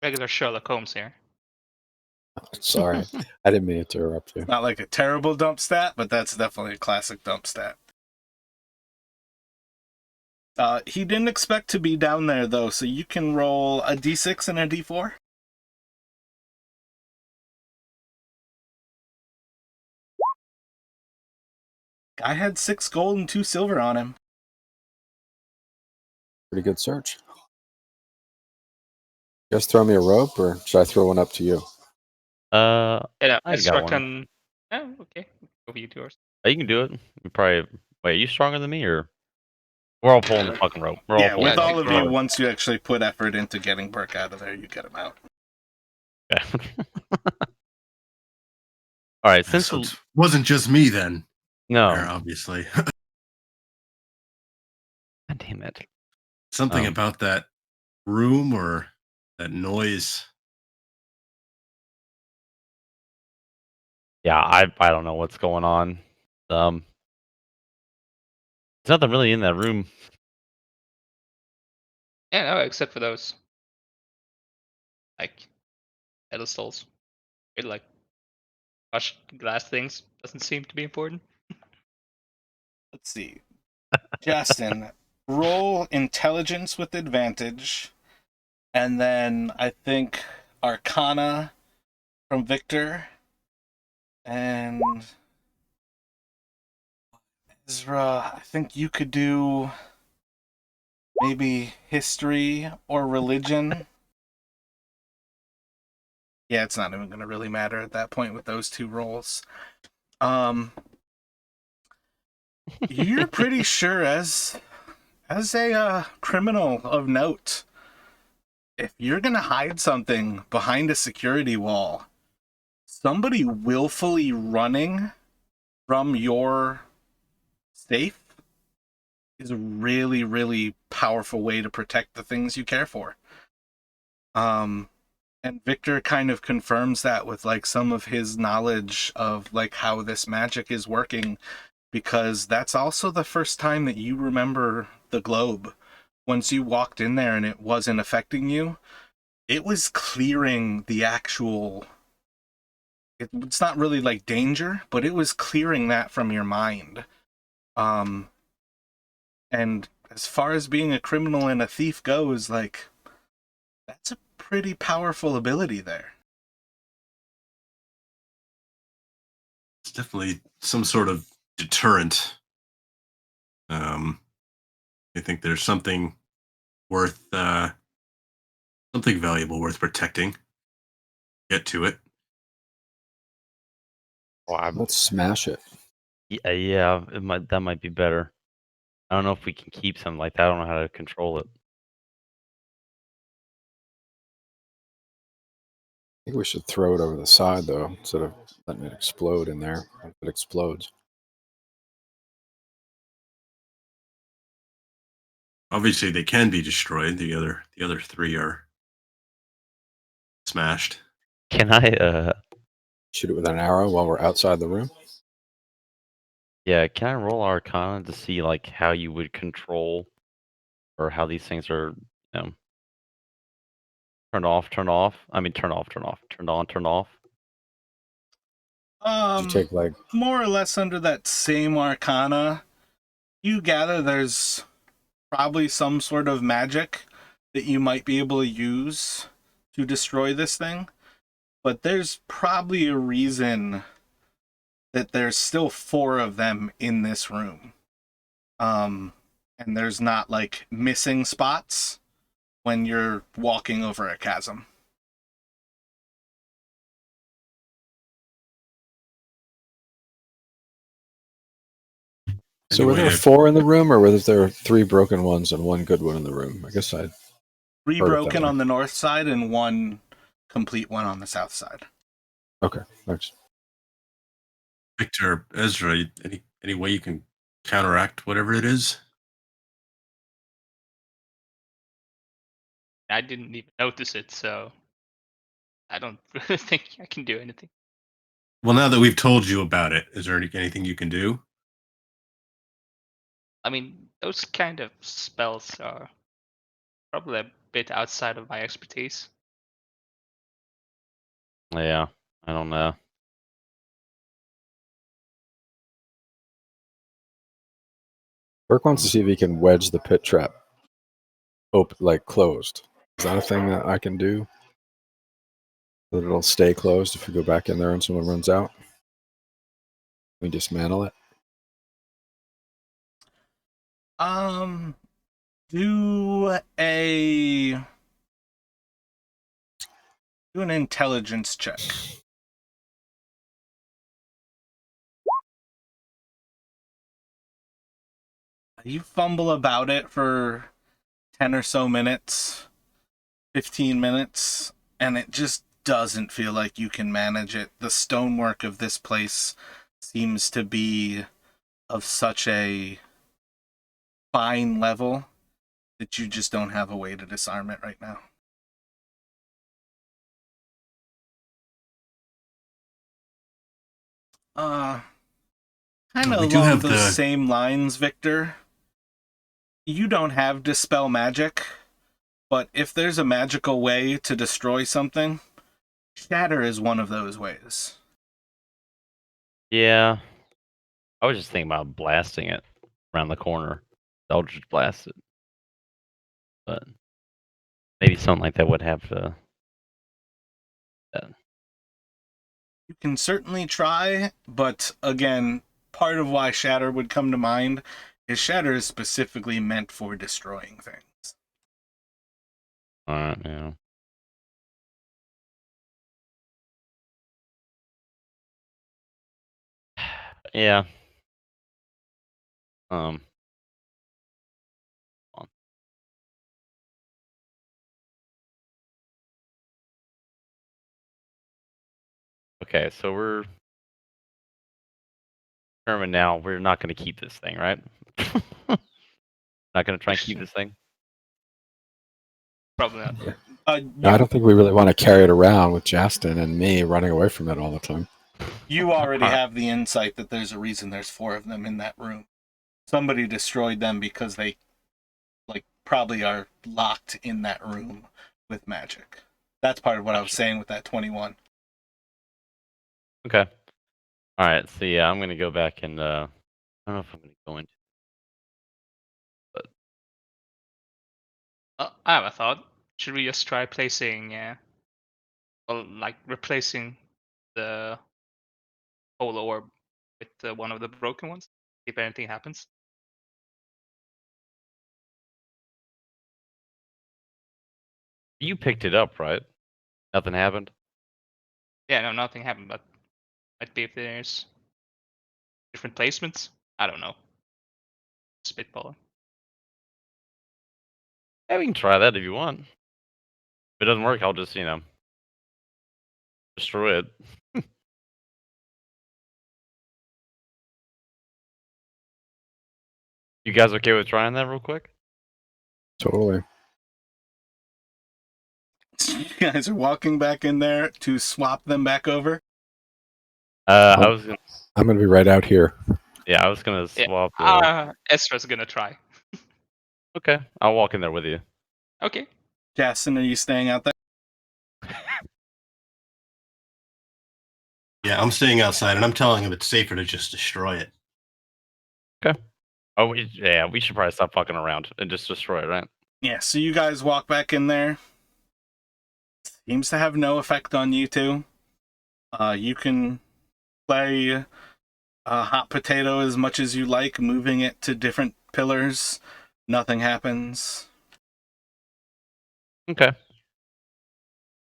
Speaker 5: regular Sherlock Holmes here.
Speaker 4: Sorry. I didn't mean to interrupt you.
Speaker 1: Not like a terrible dump stat, but that's definitely a classic dump stat. He didn't expect to be down there, though, so you can roll a d6 and a d4. Guy had 6 gold and 2 silver on him.
Speaker 4: Pretty good search. You guys throw me a rope, or should I throw one up to you?
Speaker 5: Yeah,
Speaker 3: I
Speaker 5: Ezra
Speaker 3: got one.
Speaker 5: can. Oh, okay. Go for you, yours.
Speaker 3: You can do it. You probably. Wait, are you stronger than me, or we're all pulling the fucking rope? We're all
Speaker 1: Yeah,
Speaker 3: pulling
Speaker 1: with
Speaker 3: the
Speaker 1: all of
Speaker 3: fucking
Speaker 1: you,
Speaker 3: rope.
Speaker 1: once you actually put effort into getting Burke out of there, you get him out.
Speaker 3: Okay. All right. Since
Speaker 2: So it wasn't just me then.
Speaker 3: no,
Speaker 2: There, obviously.
Speaker 3: God damn it.
Speaker 2: Something about that room or that noise.
Speaker 3: Yeah, I don't know what's going on. There's nothing really in that room.
Speaker 5: Yeah, no, except for those like pedestals, with like crushed glass things. Doesn't seem to be important.
Speaker 1: Let's see. Justin, roll intelligence with advantage, and then I think Arcana from Victor, and Ezra, I think you could do maybe history or religion. Yeah, it's not even going to really matter at that point with those two rolls. You're pretty sure as a criminal of note, if you're going to hide something behind a security wall, somebody willfully running from your safe is a really, really powerful way to protect the things you care for. And Victor kind of confirms that with like some of his knowledge of like how this magic is working, because that's also the first time that you remember the globe. Once you walked in there and it wasn't affecting you, it was clearing the actual, it's not really like danger, but it was clearing that from your mind. And as far as being a criminal and a thief goes, like, that's a pretty powerful ability there.
Speaker 2: It's definitely some sort of deterrent. I think there's something worth, something valuable worth protecting. Get to it.
Speaker 3: Oh,
Speaker 4: Let's smash it.
Speaker 3: yeah, that might be better. I don't know if we can keep something like that. I don't know how to control it.
Speaker 4: I think we should throw it over the side, though, instead of letting it explode in there. If it explodes.
Speaker 2: Obviously, they can be destroyed. The other three are smashed.
Speaker 3: Can I
Speaker 4: Shoot it with an arrow while we're outside the room.
Speaker 3: yeah, can I roll Arcana to see like how you would control or how these things are, you know, turned off, turn off? I mean turn off, turn off, turned on, turn off.
Speaker 4: You take like
Speaker 1: More or less under that same arcana, you gather there's probably some sort of magic that you might be able to use to destroy this thing, but there's probably a reason that there's still 4 of them in this room. And there's not like missing spots when you're walking over a chasm.
Speaker 4: So were
Speaker 2: Anyway,
Speaker 4: there 4 in the room, or were there 3 broken ones and 1 good one in the room? I guess I
Speaker 1: 3
Speaker 4: heard it that
Speaker 1: broken
Speaker 4: way.
Speaker 1: on the north side and 1 complete one on the south side.
Speaker 4: Okay, thanks.
Speaker 2: Victor, Ezra, any way you can counteract whatever it is?
Speaker 5: I didn't even notice it, so I don't really think I can do anything.
Speaker 2: Well, now that we've told you about it, is there anything you can do?
Speaker 5: I mean, those kind of spells are probably a bit outside of my expertise.
Speaker 3: Yeah, I don't know.
Speaker 4: Burke wants to see if he can wedge the pit trap open, like closed. Is that a thing that I can do? That it'll stay closed if we go back in there and someone runs out? We dismantle it.
Speaker 1: Do an intelligence check. You fumble about it for 10 or so minutes, 15 minutes, and it just doesn't feel like you can manage it. The stonework of this place seems to be of such a fine level that you just don't have a way to disarm it right now. Kind of
Speaker 2: We do
Speaker 1: along
Speaker 2: have
Speaker 1: those
Speaker 2: the-
Speaker 1: same lines, Victor. You don't have Dispel Magic, but if there's a magical way to destroy something, Shatter is one of those ways.
Speaker 3: Yeah. I was just thinking about blasting it. around the corner. Eldritch Blast it. But maybe something like that would have to.
Speaker 1: You can certainly try, but again, part of why Shatter would come to mind is Shatter is specifically meant for destroying things.
Speaker 3: Alright, yeah. Yeah. On. Okay, so we're determined now we're not going to keep this thing, right? Not going to try and keep this thing?
Speaker 5: Probably not.
Speaker 4: No, I don't think we really want to carry it around with Justin and me running away from it all the time.
Speaker 1: You already
Speaker 3: Alright.
Speaker 1: have the insight that there's a reason there's 4 of them in that room. Somebody destroyed them because they, probably are locked in that room with magic. That's part of what I was saying with that 21.
Speaker 3: Okay. Alright, so yeah, I'm going to go back and, I don't know if I'm going to go into.
Speaker 5: I have a thought. Should we just try placing, replacing the whole orb with one of the broken ones? If anything happens.
Speaker 3: You picked it up, right? Nothing happened?
Speaker 5: Yeah, no, nothing happened, but might be if there's different placements. I don't know. Spitballing.
Speaker 3: Yeah, we can try that if you want. If it doesn't work, I'll just, destroy it. You guys okay with trying that real quick?
Speaker 4: Totally.
Speaker 1: You guys are walking back in there to swap them back over.
Speaker 3: I was gonna,
Speaker 4: I'm going to be right out here.
Speaker 3: yeah, I was gonna
Speaker 5: Yeah.
Speaker 3: swap.
Speaker 5: Ezra's gonna try.
Speaker 3: Okay, I'll walk in there with you.
Speaker 5: Okay.
Speaker 1: Jason, are you staying out there?
Speaker 2: Yeah, I'm staying outside, and I'm telling him it's safer to just destroy it.
Speaker 3: Oh, we should probably stop fucking around and just destroy it, right?
Speaker 1: Yeah, so you guys walk back in there. Seems to have no effect on you two. You can play hot potato as much as you like, moving it to different pillars. Nothing happens.
Speaker 3: Okay.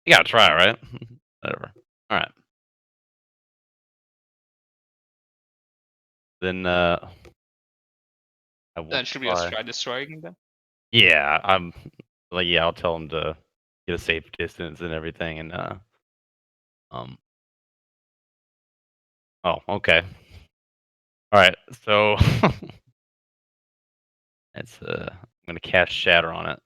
Speaker 3: You gotta try it, right? Whatever. All right. Then I will
Speaker 5: Then should we just try destroying them?
Speaker 3: Yeah, I'll tell him to get a safe distance and everything, and Oh, okay. All right, so it's I'm gonna cast Shatter on it.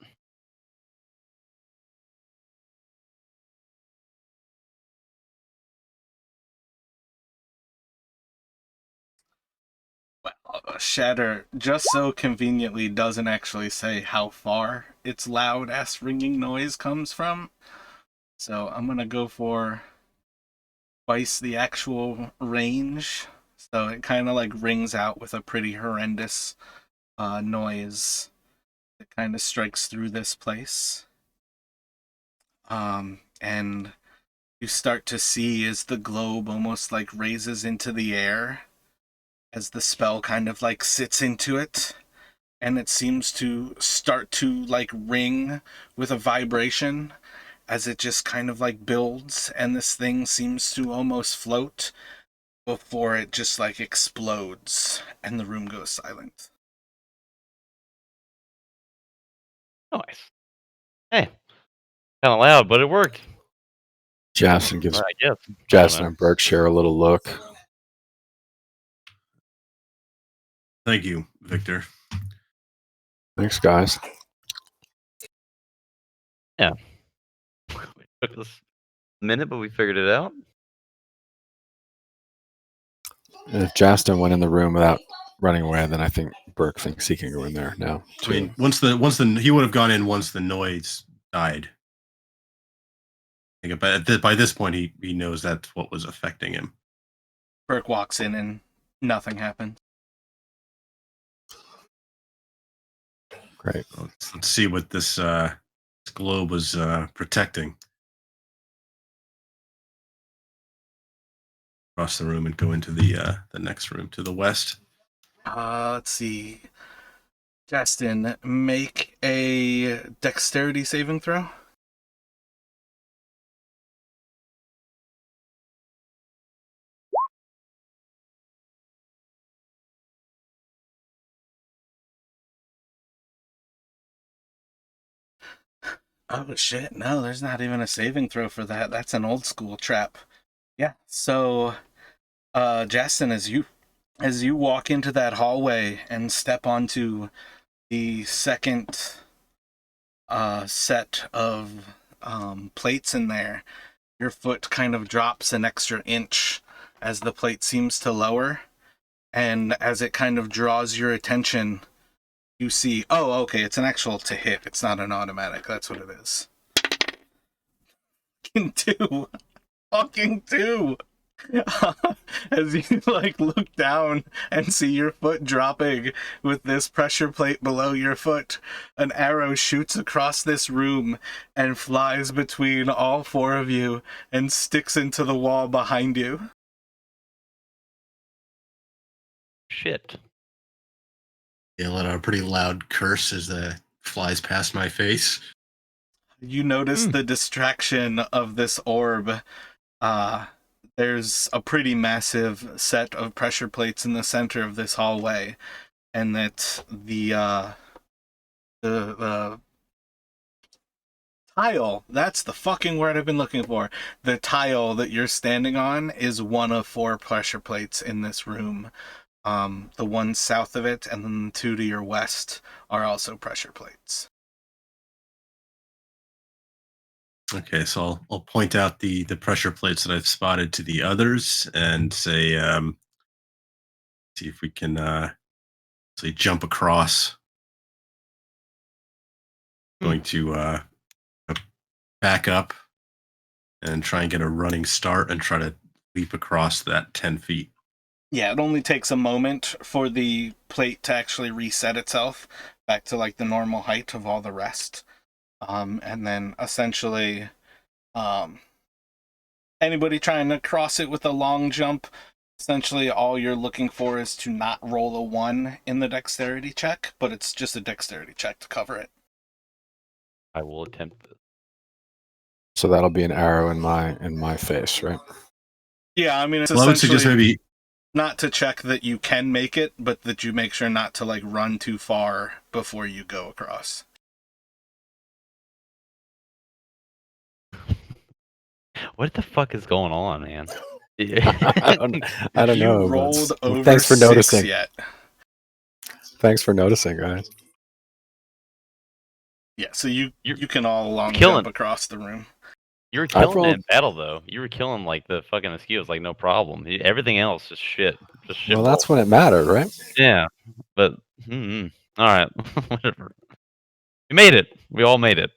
Speaker 1: Shatter just so conveniently doesn't actually say how far its loud ass ringing noise comes from. So I'm gonna go for twice the actual range. So it kind of rings out with a pretty horrendous noise that kind of strikes through this place. And you start to see as the globe almost raises into the air as the spell kind of sits into it, and it seems to start to ring with a vibration as it just kind of builds, and this thing seems to almost float before it just explodes and the room goes silent.
Speaker 3: Nice. Hey, kind of loud, but it worked.
Speaker 4: Justin gives
Speaker 3: I guess.
Speaker 4: Justin and Berkshire a little look.
Speaker 2: Thank you, Victor.
Speaker 4: Thanks, guys.
Speaker 3: Yeah. It took us a minute, but we figured it out.
Speaker 4: And if Justin went in the room without running away, then I think Burke thinks he can go in there now.
Speaker 2: I mean, once the he would have gone in once the noise died. I think by this point, he knows that's what was affecting him.
Speaker 1: Burke walks in and nothing happens.
Speaker 4: Great.
Speaker 2: Let's see what this globe was protecting. Across the room and go into the next room to the west.
Speaker 1: Let's see. Justin, make a dexterity saving throw. Oh shit, no, there's not even a saving throw for that. That's an old school trap. Yeah, so Justin, as you walk into that hallway and step onto the second set of plates in there, your foot kind of drops an extra inch as the plate seems to lower, and as it kind of draws your attention, you see, oh, okay, it's an actual to hit. It's not an automatic. That's what it is. Fucking two. Fucking two. As you look down and see your foot dropping with this pressure plate below your foot, an arrow shoots across this room and flies between all four of you and sticks into the wall behind you.
Speaker 3: Shit.
Speaker 2: Yeah, let out a pretty loud curse as the flies past my face.
Speaker 1: You notice the distraction of this orb. There's a pretty massive set of pressure plates in the center of this hallway, and that the tile, that's the fucking word I've been looking for. The tile that you're standing on is one of four pressure plates in this room. The one south of it and then the two to your west are also pressure plates.
Speaker 2: Okay, so I'll point out the pressure plates that I've spotted to the others and say, see if we can say jump across. Going to back up and try and get a running start and try to leap across that 10 feet.
Speaker 1: Yeah, it only takes a moment for the plate to actually reset itself back to the normal height of all the rest. And then essentially, anybody trying to cross it with a long jump, essentially all you're looking for is to not roll a 1 in the dexterity check, but it's just a dexterity check to cover it.
Speaker 3: I will attempt this.
Speaker 4: So that'll be an arrow in my face, right?
Speaker 1: Yeah, I mean, it's
Speaker 2: Well, I would suggest
Speaker 1: essentially
Speaker 2: maybe
Speaker 1: not to check that you can make it, but that you make sure not to run too far before you go across.
Speaker 3: What the fuck is going on, man?
Speaker 4: I don't
Speaker 1: You
Speaker 4: know.
Speaker 1: rolled over
Speaker 4: thanks for
Speaker 1: 6
Speaker 4: noticing.
Speaker 1: yet.
Speaker 4: Thanks for noticing, guys.
Speaker 1: Yeah, so you can all long
Speaker 3: killing.
Speaker 1: jump across the room.
Speaker 3: You were killing
Speaker 4: rolled-
Speaker 3: it in battle, though. You were killing the fucking mosquitoes, no problem. Everything else is shit. Just shit.
Speaker 4: Well, that's when it mattered, right?
Speaker 3: Yeah, but all right, whatever. We made it. We all made it.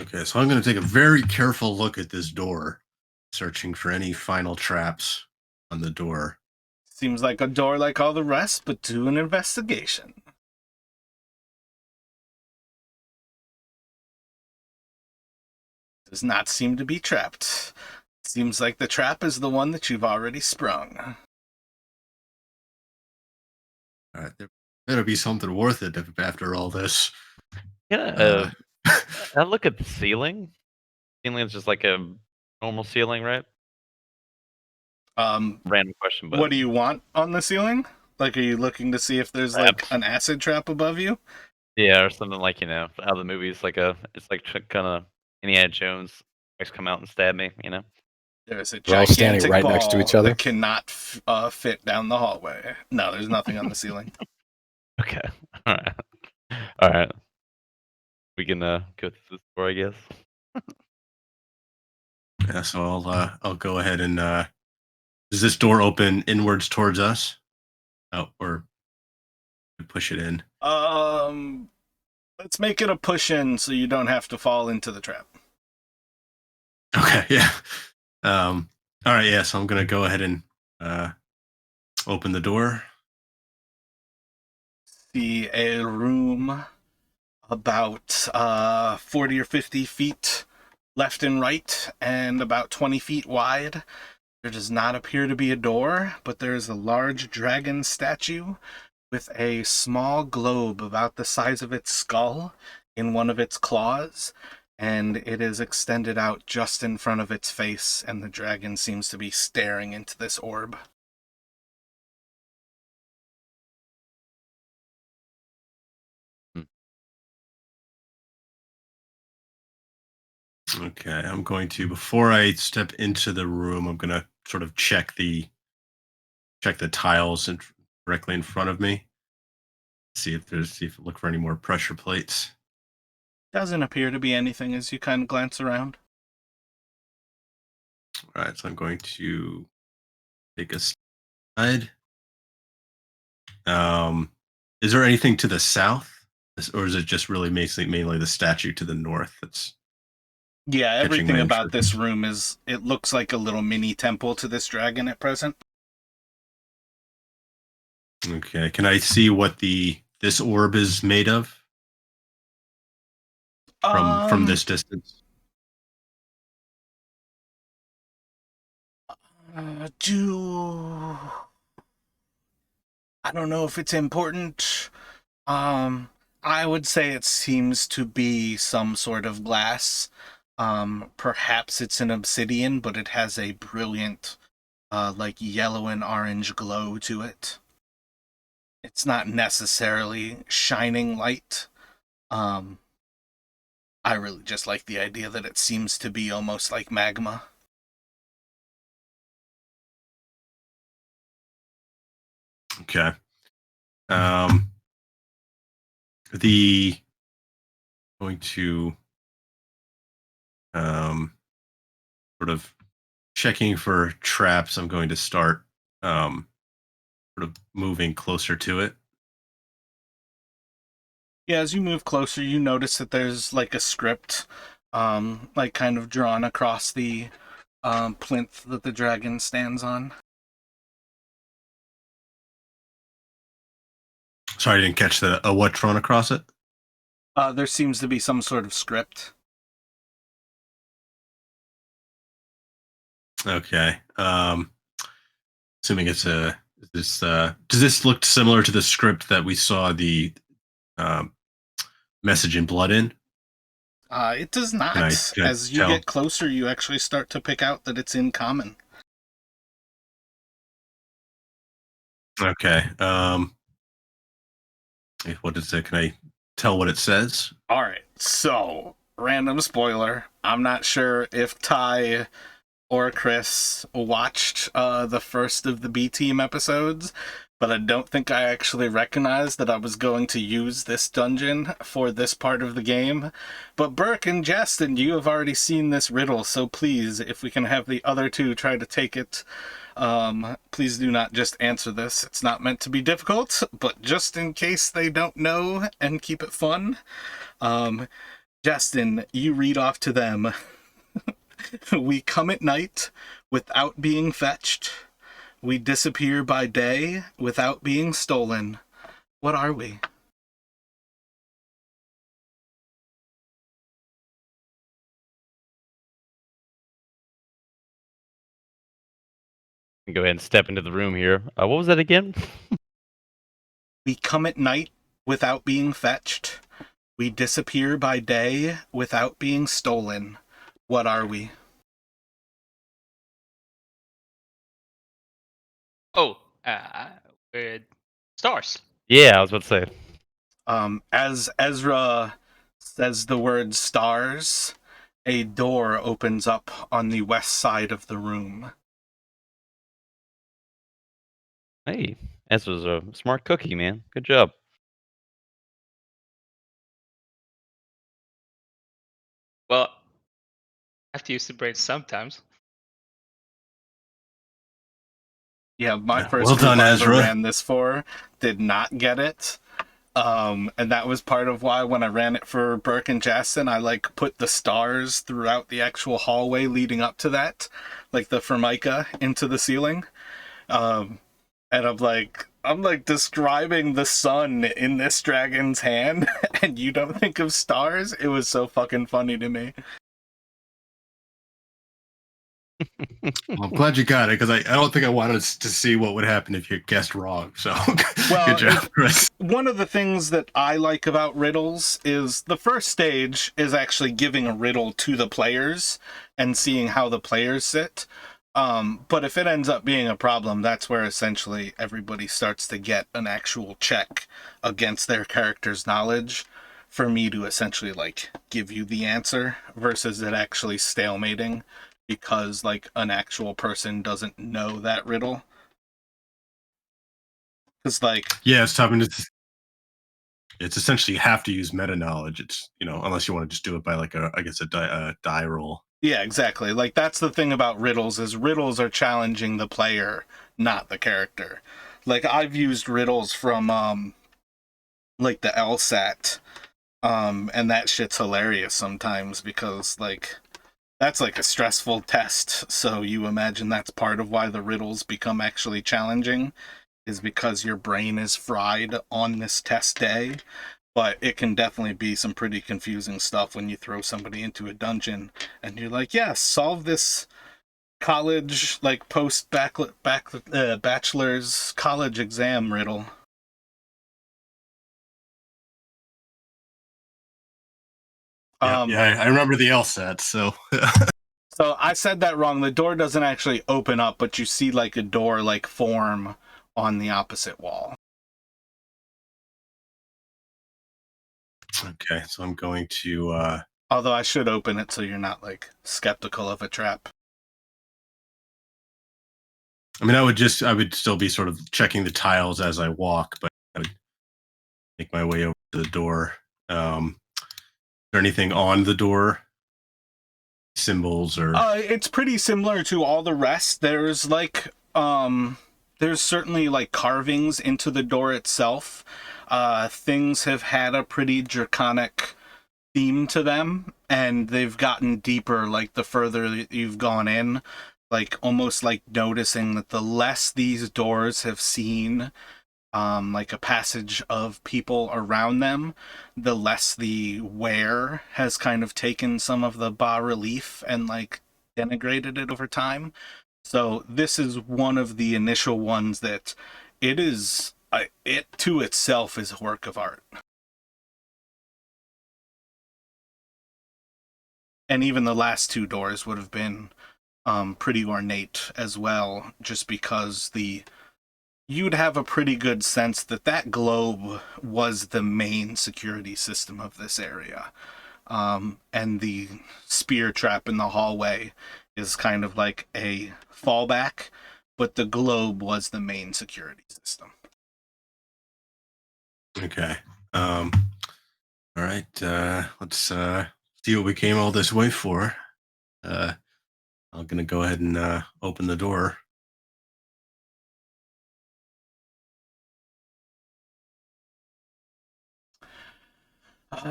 Speaker 2: Okay, so I'm going to take a very careful look at this door, searching for any final traps on the door.
Speaker 1: Seems like a door like all the rest, but do an investigation. Does not seem to be trapped. Seems like the trap is the one that you've already sprung.
Speaker 2: All right, there better be something worth it after all this.
Speaker 3: Yeah. I look at the ceiling. Ceiling is just like a normal ceiling, right? Random question, but
Speaker 1: What do you want on the ceiling? Are you looking to see if there's
Speaker 3: Traps.
Speaker 1: an acid trap above you?
Speaker 3: Yeah, or something out of the movies, it's kind of Indiana Jones. Come out and stab me,
Speaker 1: There's a
Speaker 4: We're all standing
Speaker 1: gigantic
Speaker 4: right
Speaker 1: ball
Speaker 4: next to each other?
Speaker 1: that cannot fit down the hallway. No, there's nothing on the ceiling.
Speaker 3: Okay, all right. We can go through this door, I guess.
Speaker 2: Yeah, so I'll go ahead and does this door open inwards towards us? Oh, or push it in.
Speaker 1: Let's make it a push in so you don't have to fall into the trap.
Speaker 2: Okay, yeah. All right, yeah. So I'm gonna go ahead and open the door.
Speaker 1: see a room about 40 or 50 feet left and right, and about 20 feet wide. There does not appear to be a door, but there is a large dragon statue with a small globe about the size of its skull in one of its claws, and it is extended out just in front of its face, and the dragon seems to be staring into this orb.
Speaker 2: Okay, I'm going to, before I step into the room, I'm going to sort of check the tiles directly in front of me. See if look for any more pressure plates.
Speaker 1: Doesn't appear to be anything as you kind of glance around.
Speaker 2: All right, so I'm going to take a slide. Is there anything to the south, or is it just really mainly the statue to the north that's
Speaker 1: Yeah,
Speaker 2: catching
Speaker 1: everything
Speaker 2: my
Speaker 1: about this
Speaker 2: interest?
Speaker 1: room it looks like a little mini temple to this dragon at present.
Speaker 2: Okay, can I see what this orb is made of from this distance?
Speaker 1: I don't know if it's important. I would say it seems to be some sort of glass. Perhaps it's an obsidian, but it has a brilliant, like yellow and orange glow to it. It's not necessarily shining light. I really just like the idea that it seems to be almost like magma.
Speaker 2: Okay. The going to sort of checking for traps. I'm going to start sort of moving closer to it.
Speaker 1: Yeah, as you move closer, you notice that there's like a script, like kind of drawn across the plinth that the dragon stands on.
Speaker 2: Sorry, I didn't catch a what drawn across it.
Speaker 1: There seems to be some sort of script.
Speaker 2: Okay. Assuming it's does this look similar to the script that we saw the message in blood in?
Speaker 1: It does not.
Speaker 2: Can I
Speaker 1: As you
Speaker 2: tell?
Speaker 1: get closer, you actually start to pick out that it's in common.
Speaker 2: Okay. What is it? Can I tell what it says?
Speaker 1: All right, so random spoiler. I'm not sure if Ty or Chris watched the first of the B Team episodes, but I don't think I actually recognized that I was going to use this dungeon for this part of the game. But Burke and Justin, you have already seen this riddle, so please, if we can have the other two try to take it, please do not just answer this. It's not meant to be difficult, but just in case they don't know and keep it fun. Justin, you read off to them. We come at night without being fetched. We disappear by day without being stolen. What are we?
Speaker 3: Go ahead and step into the room here. What was that again?
Speaker 1: We come at night without being fetched. We disappear by day without being stolen. What are we?
Speaker 5: Oh, with stars.
Speaker 3: Yeah, I was about to say.
Speaker 1: As Ezra says the word stars, a door opens up on the west side of the room.
Speaker 3: Hey, Ezra's a smart cookie, man. Good job.
Speaker 5: Well, I have to use the brain sometimes.
Speaker 1: Yeah, my
Speaker 2: Yeah,
Speaker 1: first
Speaker 2: well
Speaker 1: group
Speaker 2: done,
Speaker 1: I ever
Speaker 2: Ezra.
Speaker 1: ran this for did not get it. And that was part of why when I ran it for Burke and Jackson, I like put the stars throughout the actual hallway leading up to that, like the formica into the ceiling. And I'm like describing the sun in this dragon's hand, and you don't think of stars? It was so fucking funny to me.
Speaker 2: Well, I'm glad you got it because I don't think I wanted to see what would happen if you guessed wrong. So
Speaker 1: Well,
Speaker 2: good job, Chris.
Speaker 1: One of the things that I like about riddles is the first stage is actually giving a riddle to the players and seeing how the players sit. But if it ends up being a problem, that's where essentially everybody starts to get an actual check against their character's knowledge for me to essentially like give you the answer versus it actually stalemating because like an actual person doesn't know that riddle. Because like
Speaker 2: Yeah, it's tough. And it's essentially you have to use meta knowledge. It's unless you want to just do it by like a die roll.
Speaker 1: yeah, exactly. Like that's the thing about riddles is riddles are challenging the player, not the character. Like I've used riddles from like the LSAT, and that shit's hilarious sometimes because like that's like a stressful test. So you imagine that's part of why the riddles become actually challenging is because your brain is fried on this test day. But it can definitely be some pretty confusing stuff when you throw somebody into a dungeon and you're like, yeah, solve this college, like bachelor's college exam riddle.
Speaker 2: Yeah, I remember the LSAT. So
Speaker 1: So I said that wrong. The door doesn't actually open up, but you see like a door like form on the opposite wall.
Speaker 2: okay, so I'm going to.
Speaker 1: Although I should open it so you're not like skeptical of a trap.
Speaker 2: I mean, I would still be sort of checking the tiles as I walk, but I would make my way over to the door. Is there anything on the door? Symbols or
Speaker 1: It's pretty similar to all the rest. There's there's certainly like carvings into the door itself. Things have had a pretty draconic theme to them, and they've gotten deeper like the further you've gone in, like almost like noticing that the less these doors have seen like a passage of people around them, the less the wear has kind of taken some of the bas relief and like denigrated it over time. So this is one of the initial ones that it to itself is a work of art. And even the last two doors would have been pretty ornate as well, just because you'd have a pretty good sense that that globe was the main security system of this area. And the spear trap in the hallway is kind of like a fallback, but the globe was the main security system.
Speaker 2: okay. All right. Let's see what we came all this way for. I'm gonna go ahead and open the door.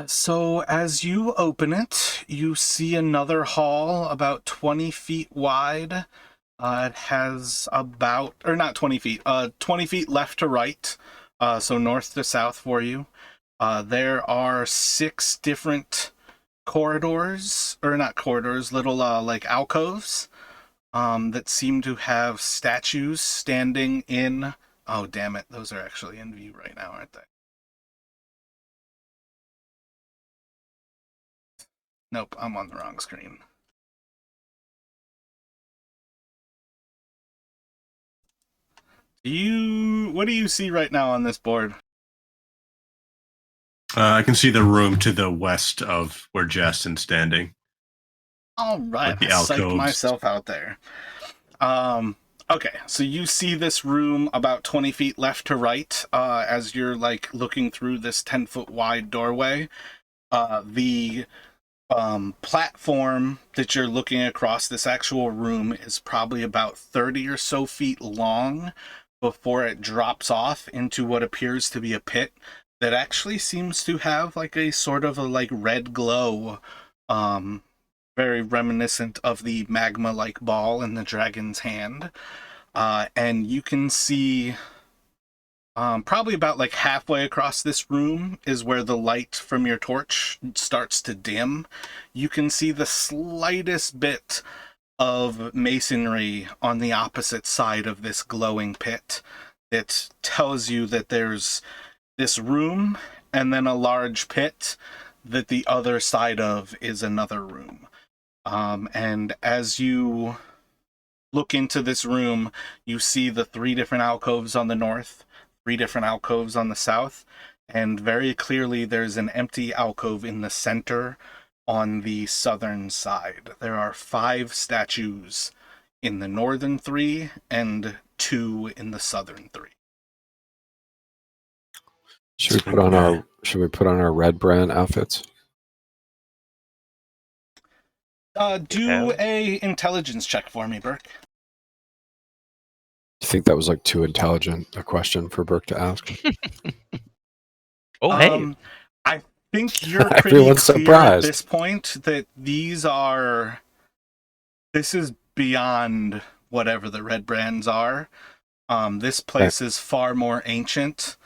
Speaker 1: So as you open it, you see another hall about 20 feet wide. It has about, or not 20 feet, 20 feet left to right, so north to south for you. There are 6 different corridors, or not corridors, little like alcoves that seem to have statues standing in. Oh, damn it. Those are actually in view right now, aren't they? Nope, I'm on the wrong screen. What do you see right now on this board?
Speaker 2: I can see the room to the west of where Justin's standing.
Speaker 1: All right,
Speaker 2: Like the
Speaker 1: I psyched
Speaker 2: alcoves.
Speaker 1: myself out there. Okay, so you see this room about 20 feet left to right as you're like looking through this 10-foot wide doorway. The platform that you're looking across this actual room is probably about 30 or so feet long before it drops off into what appears to be a pit that actually seems to have like a sort of a like red glow, very reminiscent of the magma like ball in the dragon's hand. And you can see probably about like halfway across this room is where the light from your torch starts to dim. You can see the slightest bit of masonry on the opposite side of this glowing pit. It tells you that there's this room and then a large pit that the other side of is another room. And as you look into this room, you see the 3 different alcoves on the north, 3 different alcoves on the south, and very clearly there's an empty alcove in the center on the southern side. There are 5 statues in the northern 3 and 2 in the southern 3.
Speaker 4: Should we put on our red brand outfits?
Speaker 1: Do a intelligence check for me, Burke.
Speaker 4: Do you think that was like too intelligent a question for Burke to ask?
Speaker 3: Oh, hey.
Speaker 1: I think you're pretty
Speaker 4: Everyone's
Speaker 1: clear
Speaker 4: surprised.
Speaker 1: at this point that this is beyond whatever the red brands are. This place is far more ancient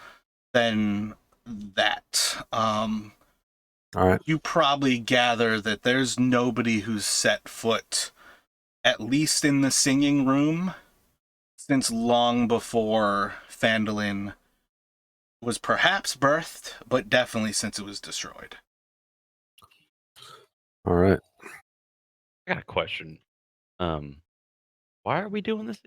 Speaker 1: than that.
Speaker 4: All right.
Speaker 1: You probably gather that there's nobody who's set foot, at least in the singing room, since long before Phandalin was perhaps birthed, but definitely since it was destroyed.
Speaker 4: All right.
Speaker 3: I got a question. Why are we doing this?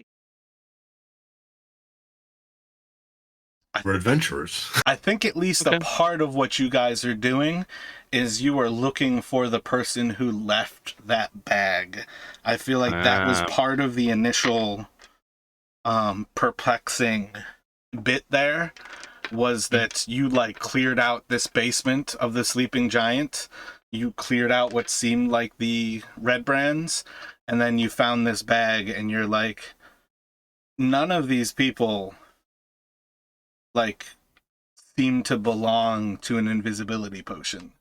Speaker 2: We're adventurers.
Speaker 1: I think at least a part of what you guys are doing is you are looking for the person who left that bag. I feel like that was part of the initial perplexing bit there, was that you like cleared out this basement of the sleeping giant. You cleared out what seemed like the red brands, and then you found this bag and you're like, none of these people like seem to belong to an invisibility potion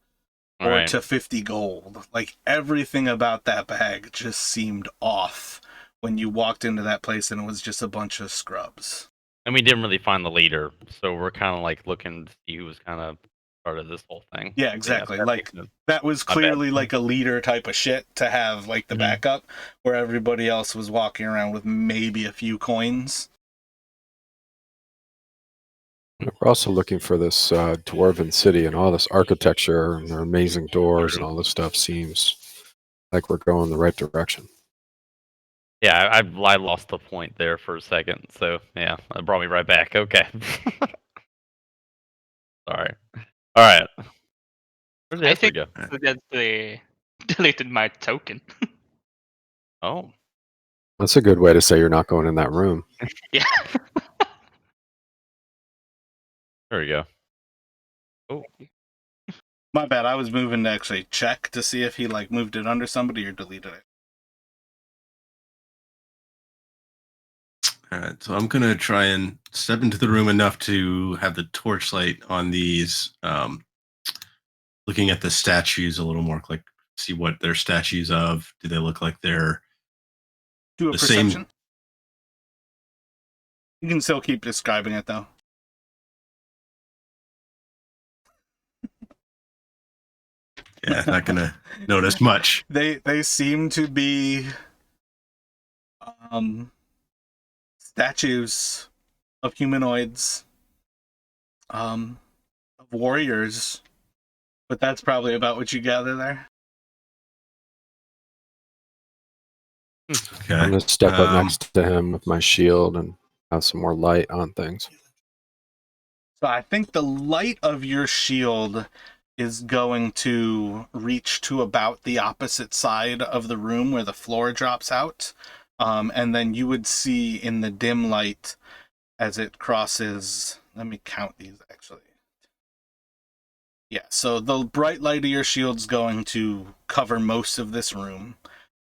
Speaker 1: or to 50 gold. Like everything about that bag just seemed off when you walked into that place and it was just a bunch of scrubs.
Speaker 3: And we didn't really find the leader, so we're kind of like looking to see who was kind of part of this whole thing.
Speaker 1: Yeah, exactly.
Speaker 3: Yeah,
Speaker 1: like that was clearly like a leader type of shit to have like the backup, where everybody else was walking around with maybe a few coins.
Speaker 4: We're also looking for this dwarven city, and all this architecture and their amazing doors and all this stuff seems like we're going the right direction.
Speaker 3: Yeah, I lost the point there for a second, so yeah, that brought me right back. Okay. Sorry. All right. Where'd the
Speaker 5: I
Speaker 3: Esper
Speaker 5: think
Speaker 3: go?
Speaker 5: that they deleted my token.
Speaker 3: Oh.
Speaker 4: That's a good way to say you're not going in that room.
Speaker 5: Yeah.
Speaker 3: There we go. Oh.
Speaker 1: My bad. I was moving to actually check to see if he like moved it under somebody or deleted it.
Speaker 2: All right, so I'm gonna try and step into the room enough to have the torchlight on these, looking at the statues a little more, like see what they're statues of. Do they look like they're
Speaker 1: Do a
Speaker 2: the
Speaker 1: perception.
Speaker 2: same?
Speaker 1: You can still keep describing it though.
Speaker 2: Yeah, not gonna notice much.
Speaker 1: They seem to be statues of humanoids, of warriors, but that's probably about what you gather there.
Speaker 2: Okay.
Speaker 4: I'm going to step up next to him with my shield and have some more light on things.
Speaker 1: So I think the light of your shield is going to reach to about the opposite side of the room where the floor drops out. And then you would see in the dim light as it crosses, let me count these actually. Yeah, so the bright light of your shield's going to cover most of this room.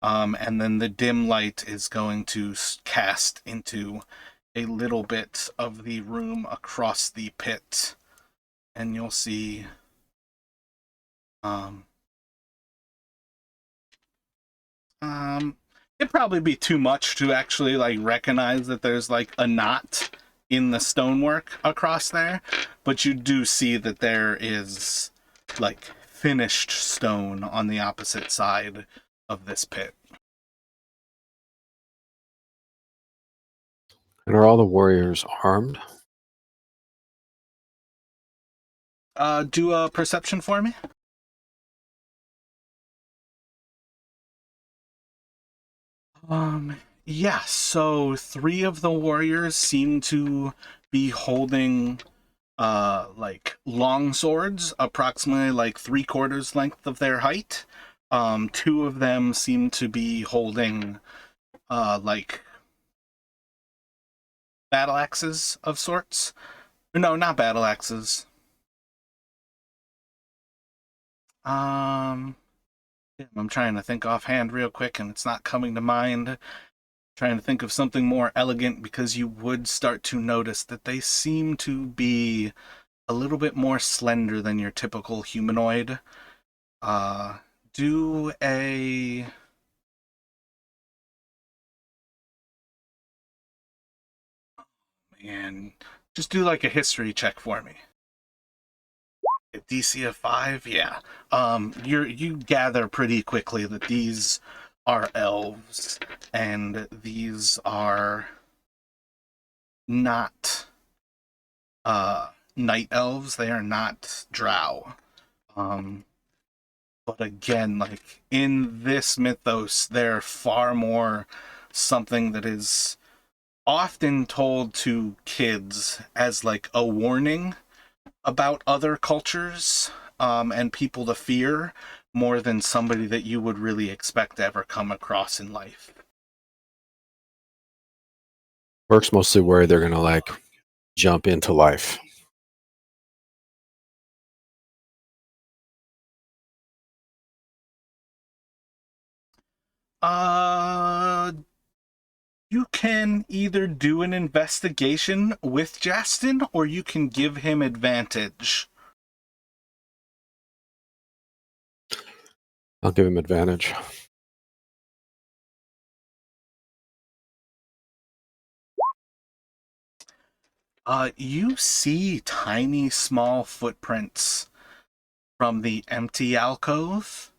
Speaker 1: And then the dim light is going to cast into a little bit of the room across the pit. And you'll see it'd probably be too much to actually like recognize that there's like a knot in the stonework across there, but you do see that there is like finished stone on the opposite side of this pit.
Speaker 4: And are all the warriors armed?
Speaker 1: Do a perception for me. Yeah, so 3 of the warriors seem to be holding like long swords, approximately like 3/4 length of their height. 2 of them seem to be holding like battle axes of sorts. No, not battle axes. I'm trying to think offhand real quick and it's not coming to mind. Trying to think of something more elegant, because you would start to notice that they seem to be a little bit more slender than your typical humanoid. Do a... Man, just do like a history check for me. A DC of 5, yeah. You gather pretty quickly that these are elves, and these are not night elves. They are not drow. But again, like in this mythos, they're far more something that is often told to kids as like a warning about other cultures and people to fear, more than somebody that you would really expect to ever come across in life.
Speaker 4: Burke's mostly worried they're gonna like jump into life.
Speaker 1: You can either do an investigation with Justin, or you can give him advantage.
Speaker 4: I'll give him advantage.
Speaker 1: You see tiny, small footprints from the empty alcove,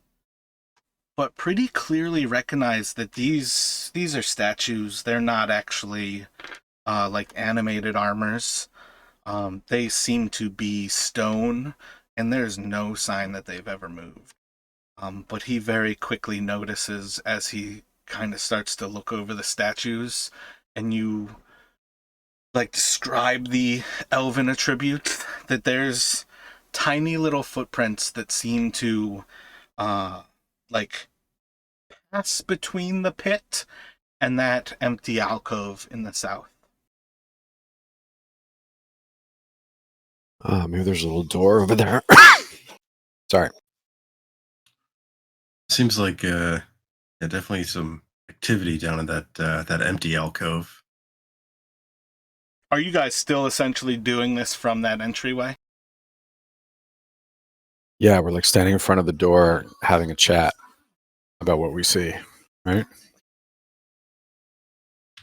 Speaker 1: but pretty clearly recognize that these are statues. They're not actually like animated armors. They seem to be stone, and there's no sign that they've ever moved. But he very quickly notices, as he kind of starts to look over the statues, and you like describe the elven attributes, that there's tiny little footprints that seem to like pass between the pit and that empty alcove in the south.
Speaker 4: Maybe there's a little door over there. Sorry.
Speaker 2: Seems like yeah, definitely some activity down in that empty alcove.
Speaker 1: Are you guys still essentially doing this from that entryway?
Speaker 4: Yeah, we're like standing in front of the door having a chat about what we see, right?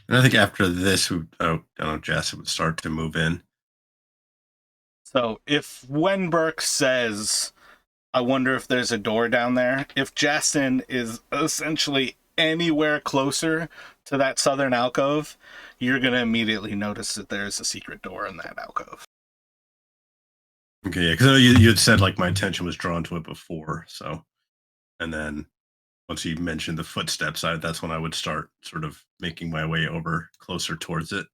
Speaker 2: And I think after this, I don't know, Jess would start to move in.
Speaker 1: So if Wenberg says, I wonder if there's a door down there, if Justin is essentially anywhere closer to that southern alcove, you're going to immediately notice that there's a secret door in that alcove.
Speaker 2: Okay, yeah, because I know you had said like my attention was drawn to it before, so, and then once you mentioned the footsteps, that's when I would start sort of making my way over closer towards it.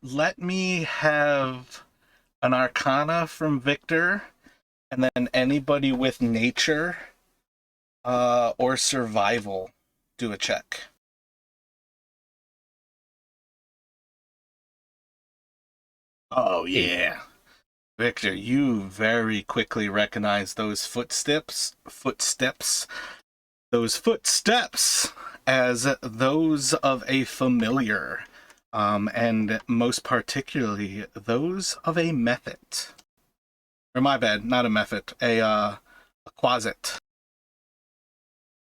Speaker 1: Let me have an Arcana from Victor, and then anybody with nature or survival do a check. Oh, yeah. Victor, you very quickly recognize those footsteps as those of a familiar, and most particularly those of a Mephit. Or my bad, not a Mephit, A closet.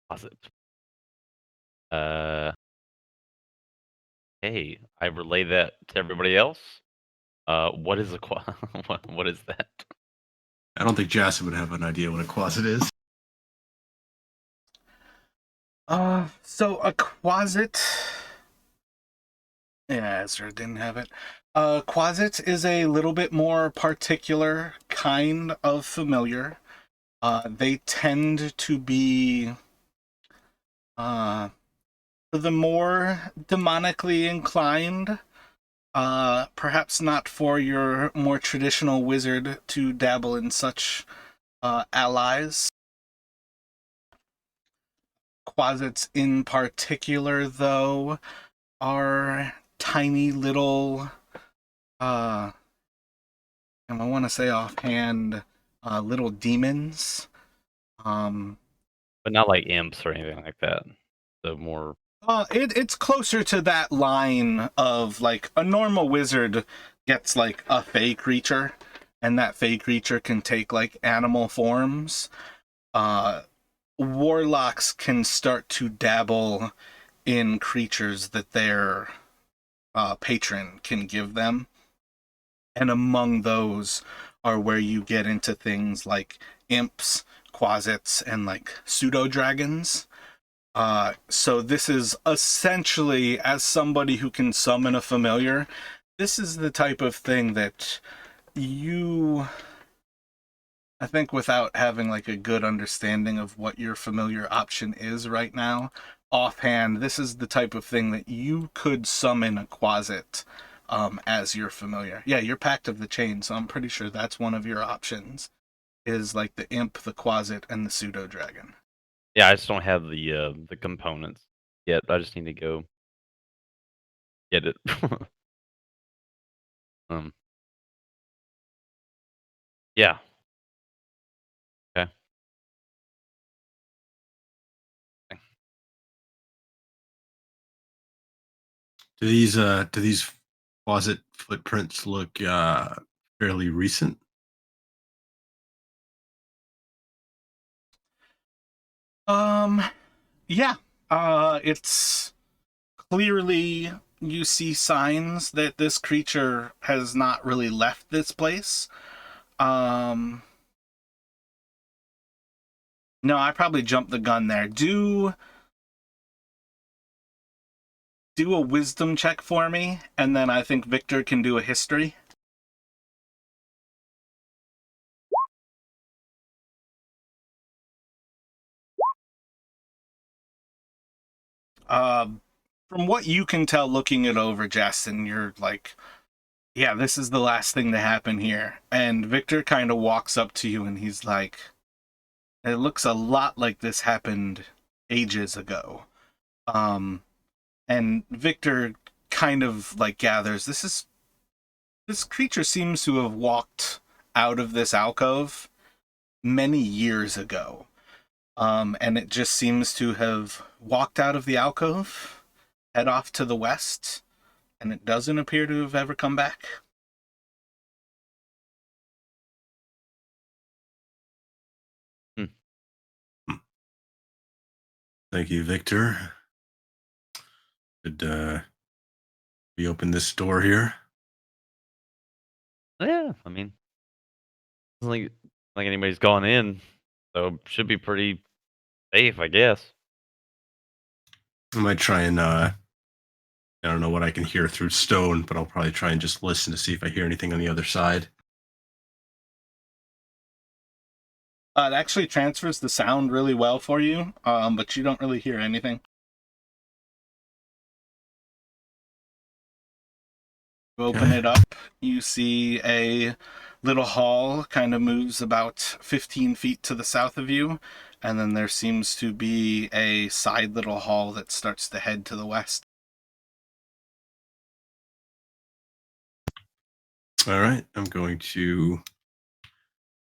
Speaker 3: Closet. Hey, I relay that to everybody else. What is a what is that?
Speaker 2: I don't think Jason would have an idea what a closet is.
Speaker 1: So a closet. Yeah, Ezra didn't have it. Quasit is a little bit more particular kind of familiar. They tend to be, for the more demonically inclined, perhaps not for your more traditional wizard to dabble in such allies. Quasits in particular, though, are tiny little, and I want to say offhand, little demons.
Speaker 3: But not like imps or anything like that. So more.
Speaker 1: It's closer to that line of like a normal wizard gets like a fey creature, and that fey creature can take like animal forms. Warlocks can start to dabble in creatures that their patron can give them. And among those are where you get into things like imps, quasits, and like pseudo dragons. So this is essentially, as somebody who can summon a familiar, this is the type of thing that you, I think, without having like a good understanding of what your familiar option is right now, offhand, this is the type of thing that you could summon a quasit as your familiar. Yeah, you're Pact of the Chain, so I'm pretty sure that's one of your options. Is like the imp, the quasit, and the pseudo dragon.
Speaker 3: Yeah, I just don't have the components yet. I just need to go get it. um. Yeah. Okay.
Speaker 2: Do these closet footprints look fairly recent?
Speaker 1: Yeah. It's clearly, you see signs that this creature has not really left this place. No, I probably jumped the gun there. Do a wisdom check for me, and then I think Victor can do a history. From what you can tell looking it over, Justin, you're like, yeah, this is the last thing to happen here. And Victor kind of walks up to you and he's like, it looks a lot like this happened ages ago. And Victor kind of like gathers, this creature seems to have walked out of this alcove many years ago. And it just seems to have walked out of the alcove, head off to the west, and it doesn't appear to have ever come back.
Speaker 2: Thank you, Victor. Could we open this door here?
Speaker 3: Yeah. I mean, it's like anybody's gone in, so should be pretty safe, I guess.
Speaker 2: I might try and I don't know what I can hear through stone, but I'll probably try and just listen to see if I hear anything on the other side.
Speaker 1: It actually transfers the sound really well for you, but you don't really hear anything. You open it up, you see a little hall kind of moves about 15 feet to the south of you, and then there seems to be a side little hall that starts to head to the west.
Speaker 2: All right, I'm going to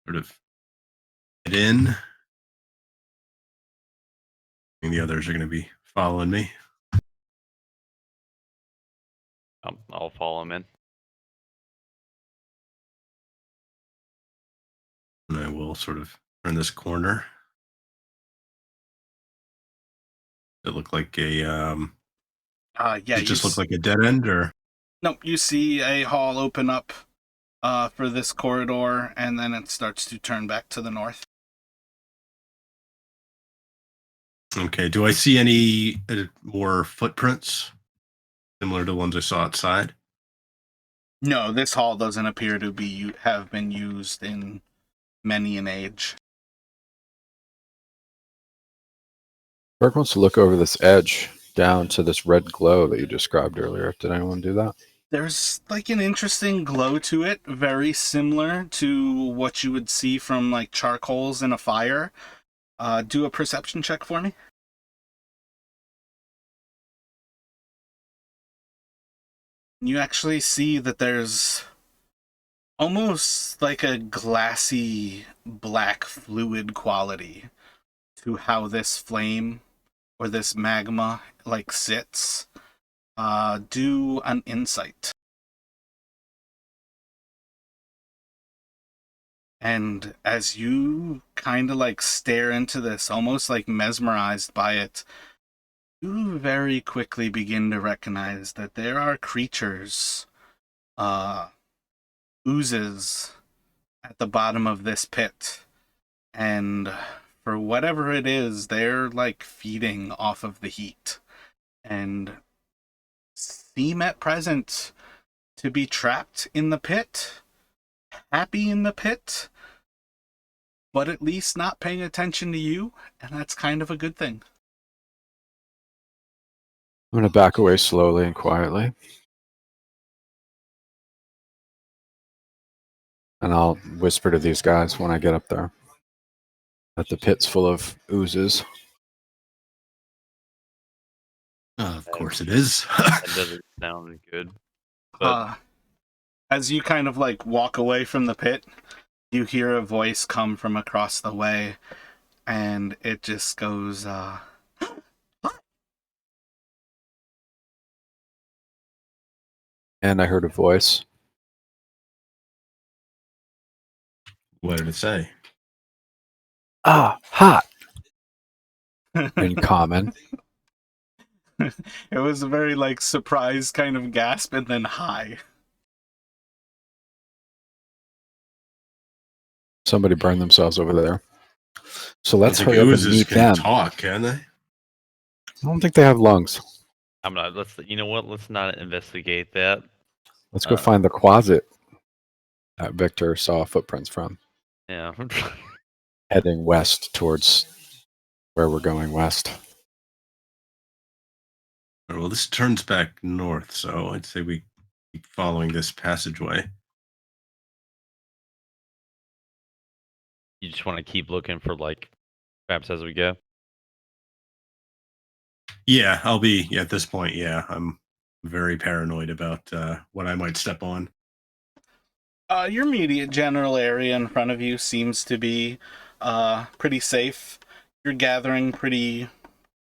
Speaker 2: sort of head in. And the others are going to be following me.
Speaker 3: I'll follow him in.
Speaker 2: And I will sort of Turn this corner. It looked like a
Speaker 1: Yeah,
Speaker 2: it just looked like a dead end, or
Speaker 1: nope, you see a hall open up for this corridor, and then it starts to turn back to the north.
Speaker 2: okay. Do I see any more footprints similar to the ones I saw outside?
Speaker 1: No, this hall doesn't appear to be have been used in many an age.
Speaker 4: Burke wants to look over this edge down to this red glow that you described earlier. Did anyone do that?
Speaker 1: There's like an interesting glow to it, very similar to what you would see from like charcoals in a fire. Do a perception check for me. You actually see that there's almost like a glassy black fluid quality to how this flame or this magma like sits. Do an insight. And as you kind of like stare into this, almost like mesmerized by it, you very quickly begin to recognize that there are creatures, oozes at the bottom of this pit. And for whatever it is, they're like feeding off of the heat and seem at present to be trapped in the pit, happy in the pit, but at least not paying attention to you, and that's kind of a good thing.
Speaker 4: I'm going to back away slowly and quietly. And I'll whisper to these guys when I get up there that the pit's full of oozes.
Speaker 2: Of course it is.
Speaker 3: That doesn't sound good. But
Speaker 1: As you kind of like walk away from the pit, you hear a voice come from across the way, and it just goes,
Speaker 4: And I heard a voice.
Speaker 2: What did it say?
Speaker 4: Ah, hot. In common.
Speaker 1: It was a very like surprised kind of gasp and then hi.
Speaker 4: Somebody burned themselves over there. So let's
Speaker 2: I think
Speaker 4: hurry up and
Speaker 2: oozes
Speaker 4: meet
Speaker 2: can
Speaker 4: them.
Speaker 2: talk, can they?
Speaker 4: I don't think they have lungs.
Speaker 3: I'm not. You know what? Let's not investigate that.
Speaker 4: Let's go find the closet that Victor saw footprints from,
Speaker 3: Yeah.
Speaker 4: heading west towards where we're going west.
Speaker 2: All right, well, this turns back north, so I'd say we keep following this passageway.
Speaker 3: You just want to keep looking for like traps as we go.
Speaker 2: Yeah, I'll be at this point. Yeah, I'm very paranoid about what I might step on.
Speaker 1: Your immediate general area in front of you seems to be pretty safe. You're gathering pretty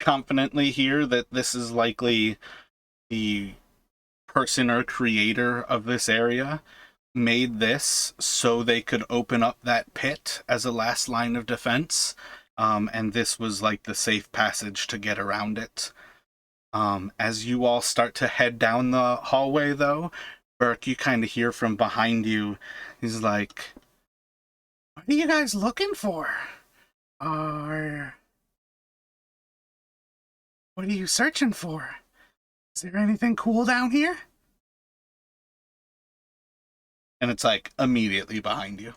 Speaker 1: confidently here that this is likely the person or creator of this area made this so they could open up that pit as a last line of defense. And this was like the safe passage to get around it. As you all start to head down the hallway, though, Burke, you kind of hear from behind you. He's like, "What are you guys looking for? Or what are you searching for? Is there anything cool down here?" And it's like immediately behind you.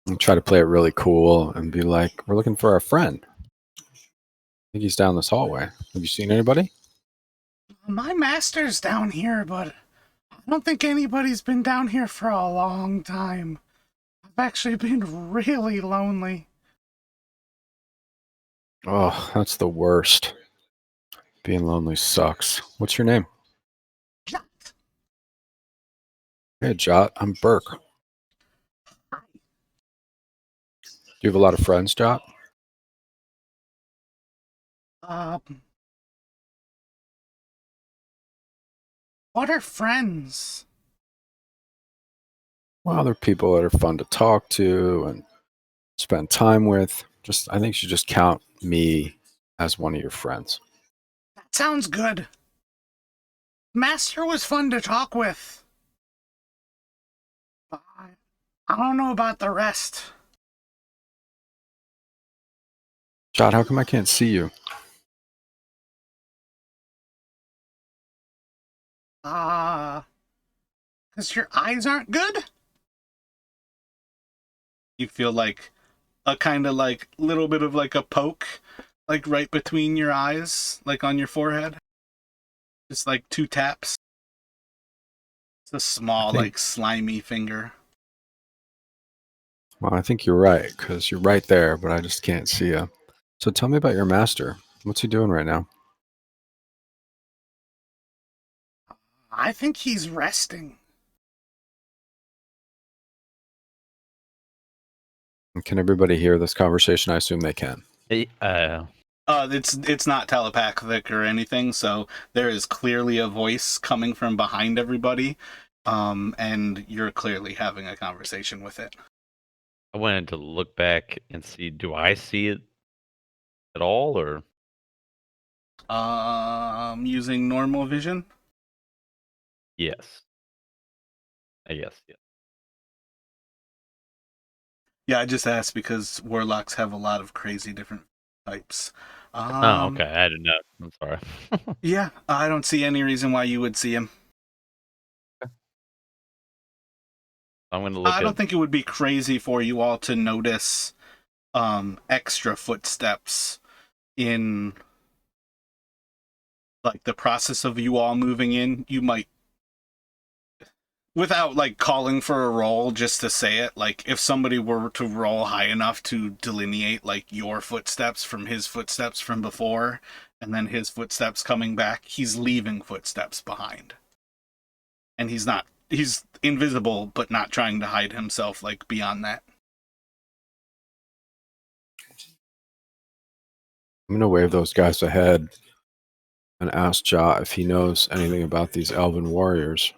Speaker 4: And try to play it really cool and be like, we're looking for our friend. I think he's down this hallway. Have you seen anybody?
Speaker 1: My master's down here, but I don't think anybody's been down here for a long time. I've actually been really lonely.
Speaker 4: Oh, that's the worst. Being lonely sucks. What's your name?
Speaker 1: Jot.
Speaker 4: Hey, Jot. I'm Burke. Do you have a lot of friends, Jot?
Speaker 1: What are friends?
Speaker 4: Well, they're people that are fun to talk to and spend time with. I think you should just count me as one of your friends.
Speaker 1: That sounds good. Master was fun to talk with. But I don't know about the rest.
Speaker 4: Jot, how come I can't see you?
Speaker 1: Because your eyes aren't good? You feel like a kind of like little bit of like a poke, like right between your eyes, like on your forehead. Just like 2 taps. It's a small, like slimy finger.
Speaker 4: Well, I think you're right, because you're right there, but I just can't see you. So tell me about your master. What's he doing right now?
Speaker 1: I think he's resting.
Speaker 4: Can everybody hear this conversation? I assume they can.
Speaker 1: It's not telepathic or anything, so there is clearly a voice coming from behind everybody, and you're clearly having a conversation with it.
Speaker 3: I wanted to look back and see, do I see it at all, or
Speaker 1: Using normal vision.
Speaker 3: yes? I guess, yeah.
Speaker 1: Yeah, I just asked because warlocks have a lot of crazy different types.
Speaker 3: Oh, okay. I didn't know. I'm sorry.
Speaker 1: Yeah, I don't see any reason why you would see him.
Speaker 3: I'm going to look
Speaker 1: I
Speaker 3: at.
Speaker 1: don't think it would be crazy for you all to notice extra footsteps in like the process of you all moving in. You might, without like calling for a roll, just to say it, like if somebody were to roll high enough to delineate like your footsteps from his footsteps from before, and then his footsteps coming back, he's leaving footsteps behind. And he's invisible, but not trying to hide himself like beyond that.
Speaker 4: I'm going to wave those guys ahead and ask Jot if he knows anything about these elven warriors.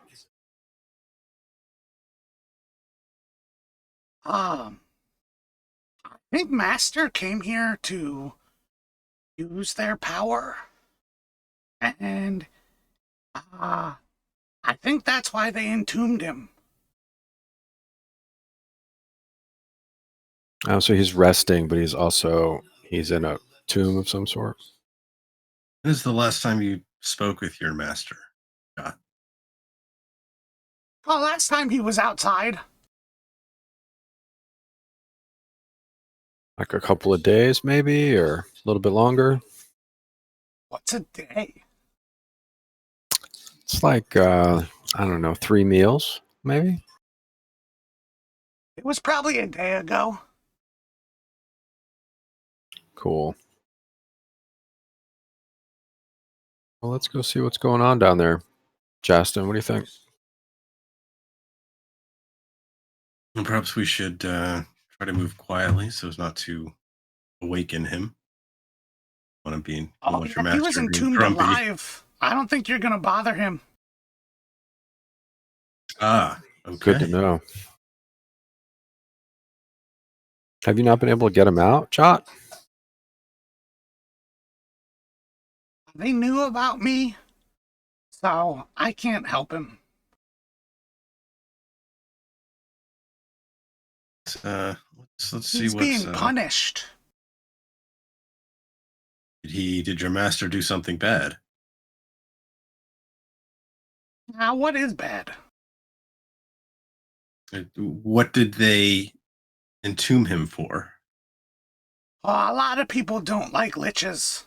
Speaker 1: I think Master came here to use their power. And I think that's why they entombed him.
Speaker 4: Oh, so he's resting, but he's in a tomb of some sort.
Speaker 2: When is the last time you spoke with your master? Jot?
Speaker 1: Oh, last time he was outside.
Speaker 4: Like a couple of days, maybe, or a little bit longer.
Speaker 1: What's a day?
Speaker 4: It's like, I don't know, 3 meals, maybe?
Speaker 1: It was probably a day ago.
Speaker 4: Cool. Well, let's go see what's going on down there. Justin, what do you think?
Speaker 2: And perhaps we should try to move quietly so as not to awaken him. Want to be
Speaker 1: Oh,
Speaker 2: want your
Speaker 1: yeah, he was
Speaker 2: master being
Speaker 1: entombed
Speaker 2: grumpy.
Speaker 1: alive. I don't think you're gonna bother him.
Speaker 2: Ah, okay.
Speaker 4: Good to know. Have you not been able to get him out, Jot?
Speaker 1: They knew about me, so I can't help him.
Speaker 2: Let's see
Speaker 1: He's
Speaker 2: what's.
Speaker 1: being punished.
Speaker 2: Did your master do something bad?
Speaker 1: Now, what is bad?
Speaker 2: What did they entomb him for?
Speaker 1: Oh, a lot of people don't like liches.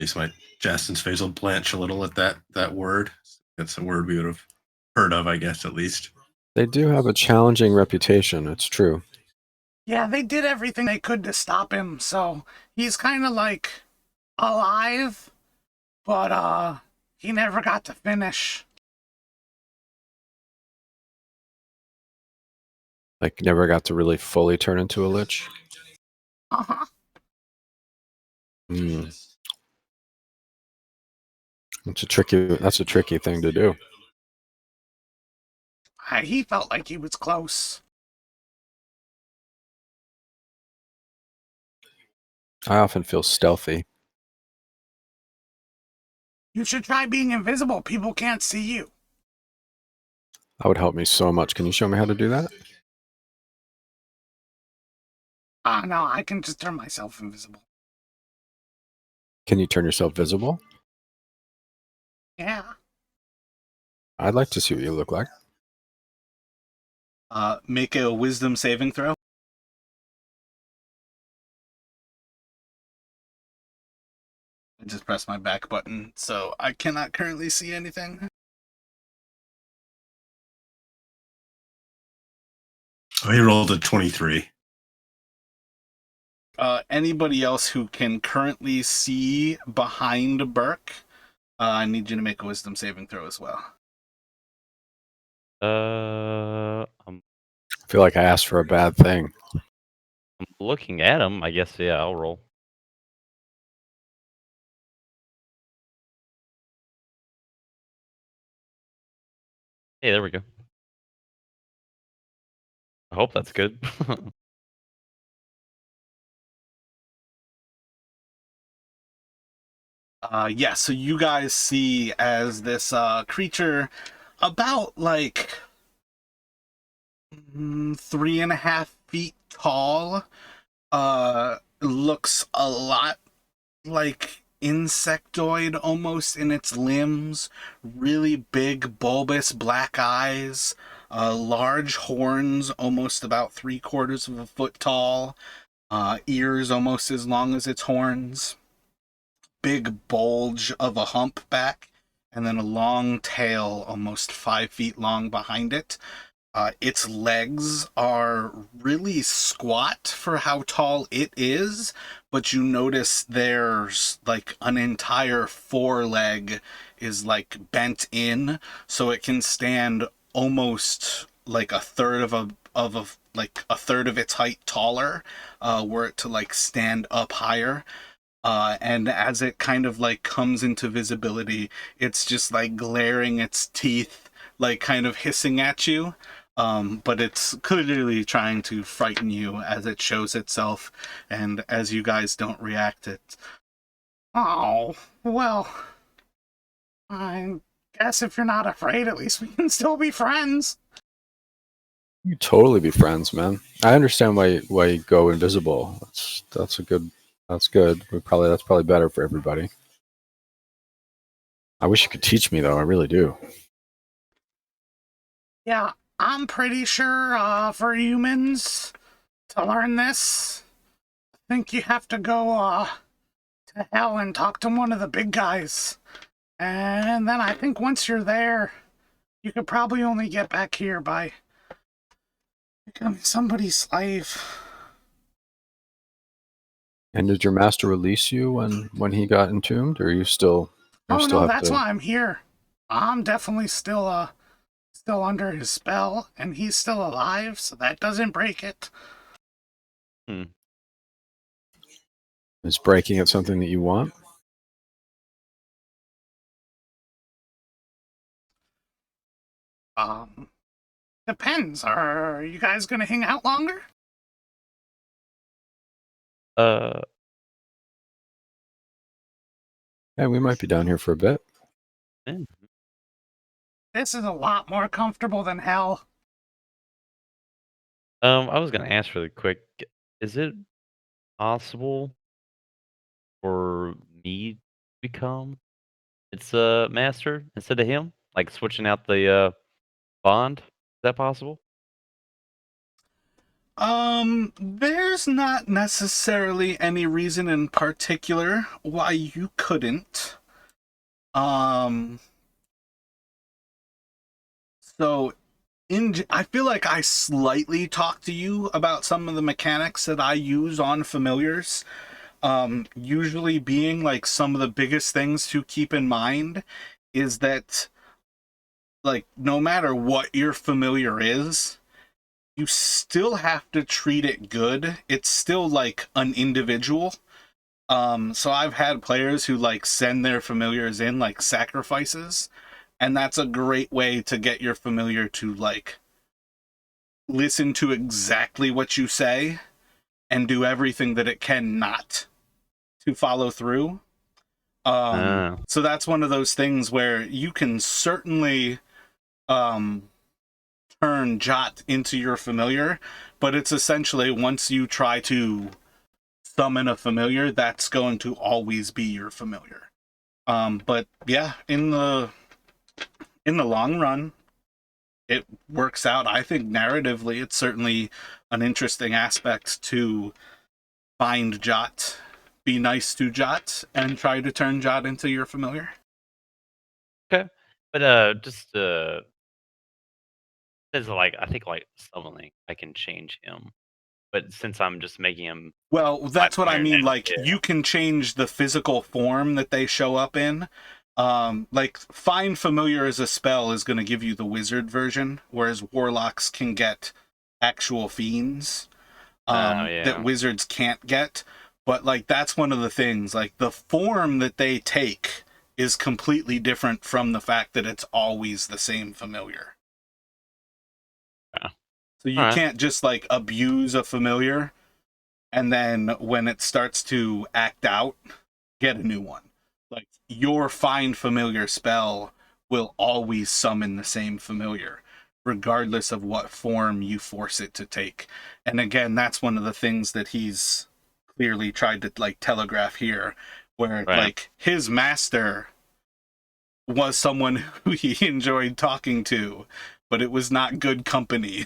Speaker 2: At least my Justin's face will blanch a little at that word. That's a word we would have heard of, I guess, at least.
Speaker 4: They do have a challenging reputation, it's true.
Speaker 1: Yeah, they did everything they could to stop him, so he's kind of like alive, but he never got to finish.
Speaker 4: Like, never got to really fully turn into a lich.
Speaker 1: Uh-huh.
Speaker 4: Hmm. That's a tricky thing to do.
Speaker 1: He felt like he was close.
Speaker 4: I often feel stealthy.
Speaker 1: You should try being invisible. People can't see you.
Speaker 4: That would help me so much. Can you show me how to do that?
Speaker 1: No, I can just turn myself invisible.
Speaker 4: Can you turn yourself visible?
Speaker 1: Yeah.
Speaker 4: I'd like to see what you look like.
Speaker 1: Make a wisdom saving throw. I just pressed my back button, so I cannot currently see anything.
Speaker 2: Oh, he rolled a 23.
Speaker 1: Anybody else who can currently see behind Burke, I need you to make a wisdom saving throw as well.
Speaker 3: I'm
Speaker 4: I feel like I asked for a bad thing.
Speaker 3: looking at him. I guess yeah, I'll roll. Hey, there we go. I hope that's good.
Speaker 1: Yeah, so you guys see as this creature about like 3.5 feet tall, looks a lot like insectoid almost in its limbs, really big bulbous black eyes, large horns almost about 3/4 of a foot tall, ears almost as long as its horns, big bulge of a humpback, and then a long tail almost 5 feet long behind it. Its legs are really squat for how tall it is, but you notice there's like an entire foreleg is like bent in, so it can stand almost like a third a third of its height taller, were it to like stand up higher. And as it kind of like comes into visibility, it's just like glaring its teeth, like kind of hissing at you. But it's clearly trying to frighten you as it shows itself, and as you guys don't react, it. Oh, well, I guess if you're not afraid, at least we can still be friends.
Speaker 4: You totally be friends, man. I understand why you go invisible. That's good. That's probably better for everybody. I wish you could teach me though. I really do.
Speaker 1: Yeah, I'm pretty sure for humans to learn this, I think you have to go to hell and talk to one of the big guys. And then I think once you're there, you could probably only get back here by becoming somebody's slave.
Speaker 4: And did your master release you when he got entombed, or are you still?
Speaker 1: Oh no, that's why I'm here. I'm definitely still under his spell, and he's still alive, so that doesn't break it.
Speaker 4: Is breaking it something that you want?
Speaker 1: Depends. Are you guys gonna hang out longer?
Speaker 4: Yeah, we might be down here for a bit.
Speaker 1: This is a lot more comfortable than hell.
Speaker 3: I was gonna ask really quick, is it possible for me to become its master instead of him? Like switching out the bond? Is that possible?
Speaker 1: There's not necessarily any reason in particular why you couldn't. So I feel like I slightly talked to you about some of the mechanics that I use on familiars. Usually being like some of the biggest things to keep in mind is that like no matter what your familiar is, you still have to treat it good. It's still like an individual. So I've had players who like send their familiars in like sacrifices, and that's a great way to get your familiar to like listen to exactly what you say and do everything that it can not to follow through. So that's one of those things where you can certainly turn Jot into your familiar, but it's essentially once you try to summon a familiar, that's going to always be your familiar. But yeah, in the long run, it works out. I think narratively, it's certainly an interesting aspect to find Jot, be nice to Jot, and try to turn Jot into your familiar.
Speaker 3: Okay, but just there's like I think like summoning, I can change him, but since I'm just making him
Speaker 1: Well,
Speaker 3: my
Speaker 1: that's what I
Speaker 3: familiar
Speaker 1: mean.
Speaker 3: now,
Speaker 1: Like,
Speaker 3: yeah.
Speaker 1: you can change the physical form that they show up in. Like, Find Familiar as a spell is going to give you the wizard version, whereas warlocks can get actual fiends that
Speaker 3: Yeah.
Speaker 1: wizards can't get. But, like, that's one of the things. Like, the form that they take is completely different from the fact that it's always the same familiar.
Speaker 3: Yeah.
Speaker 1: So you
Speaker 3: Alright.
Speaker 1: can't just, like, abuse a familiar and then when it starts to act out, get a new one. Like, your Find Familiar spell will always summon the same familiar, regardless of what form you force it to take. And again, that's one of the things that he's clearly tried to like telegraph here, where
Speaker 3: Right.
Speaker 1: like his master was someone who he enjoyed talking to, but it was not good company.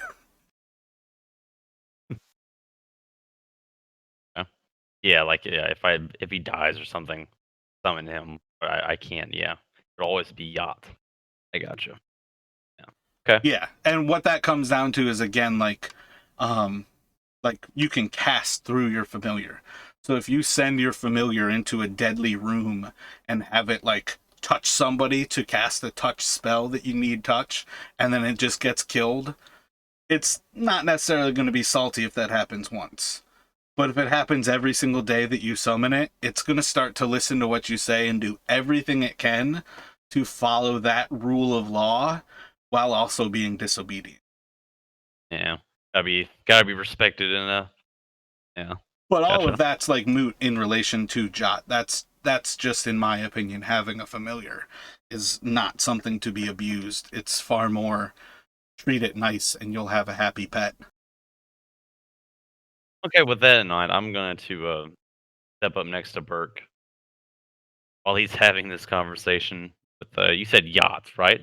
Speaker 3: Yeah, like if he dies or something, summon him. But I can't. Yeah, it'll always be yacht. I gotcha. Yeah. Okay.
Speaker 1: Yeah, and what that comes down to is again like you can cast through your familiar. So if you send your familiar into a deadly room and have it like touch somebody to cast a touch spell that you need touch, and then it just gets killed, it's not necessarily going to be salty if that happens once. But if it happens every single day that you summon it, it's going to start to listen to what you say and do everything it can to follow that rule of law while also being disobedient.
Speaker 3: Yeah. Gotta be respected enough. Yeah.
Speaker 1: But all
Speaker 3: Gotcha.
Speaker 1: of that's like moot in relation to Jot. That's just in my opinion, having a familiar is not something to be abused. It's far more treat it nice and you'll have a happy pet.
Speaker 3: Okay. With that in mind, I'm going to step up next to Burke while he's having this conversation with you said yachts, right?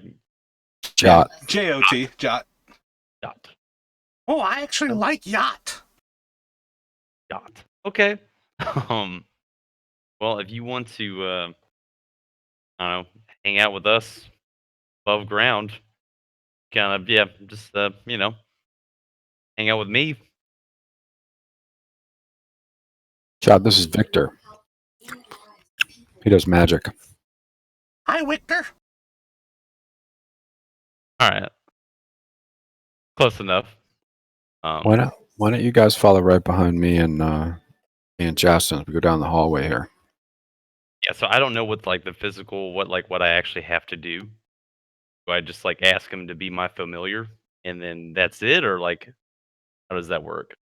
Speaker 4: Jot.
Speaker 1: J-O-T, Jot.
Speaker 3: Yacht.
Speaker 1: Oh, I actually
Speaker 3: Oh.
Speaker 1: like Yacht.
Speaker 3: Yacht. Okay. Um. Well, if you want to, I don't know, hang out with us above ground, kind of, yeah, just hang out with me.
Speaker 4: Jot, this is Victor. He does magic.
Speaker 1: Hi, Victor.
Speaker 3: All right. Close enough.
Speaker 4: Why don't you guys follow right behind me and Justin as we go down the hallway here?
Speaker 3: Yeah. So I don't know what like the physical, what I actually have to do. Do I just like ask him to be my familiar, and then that's it, or like how does that work?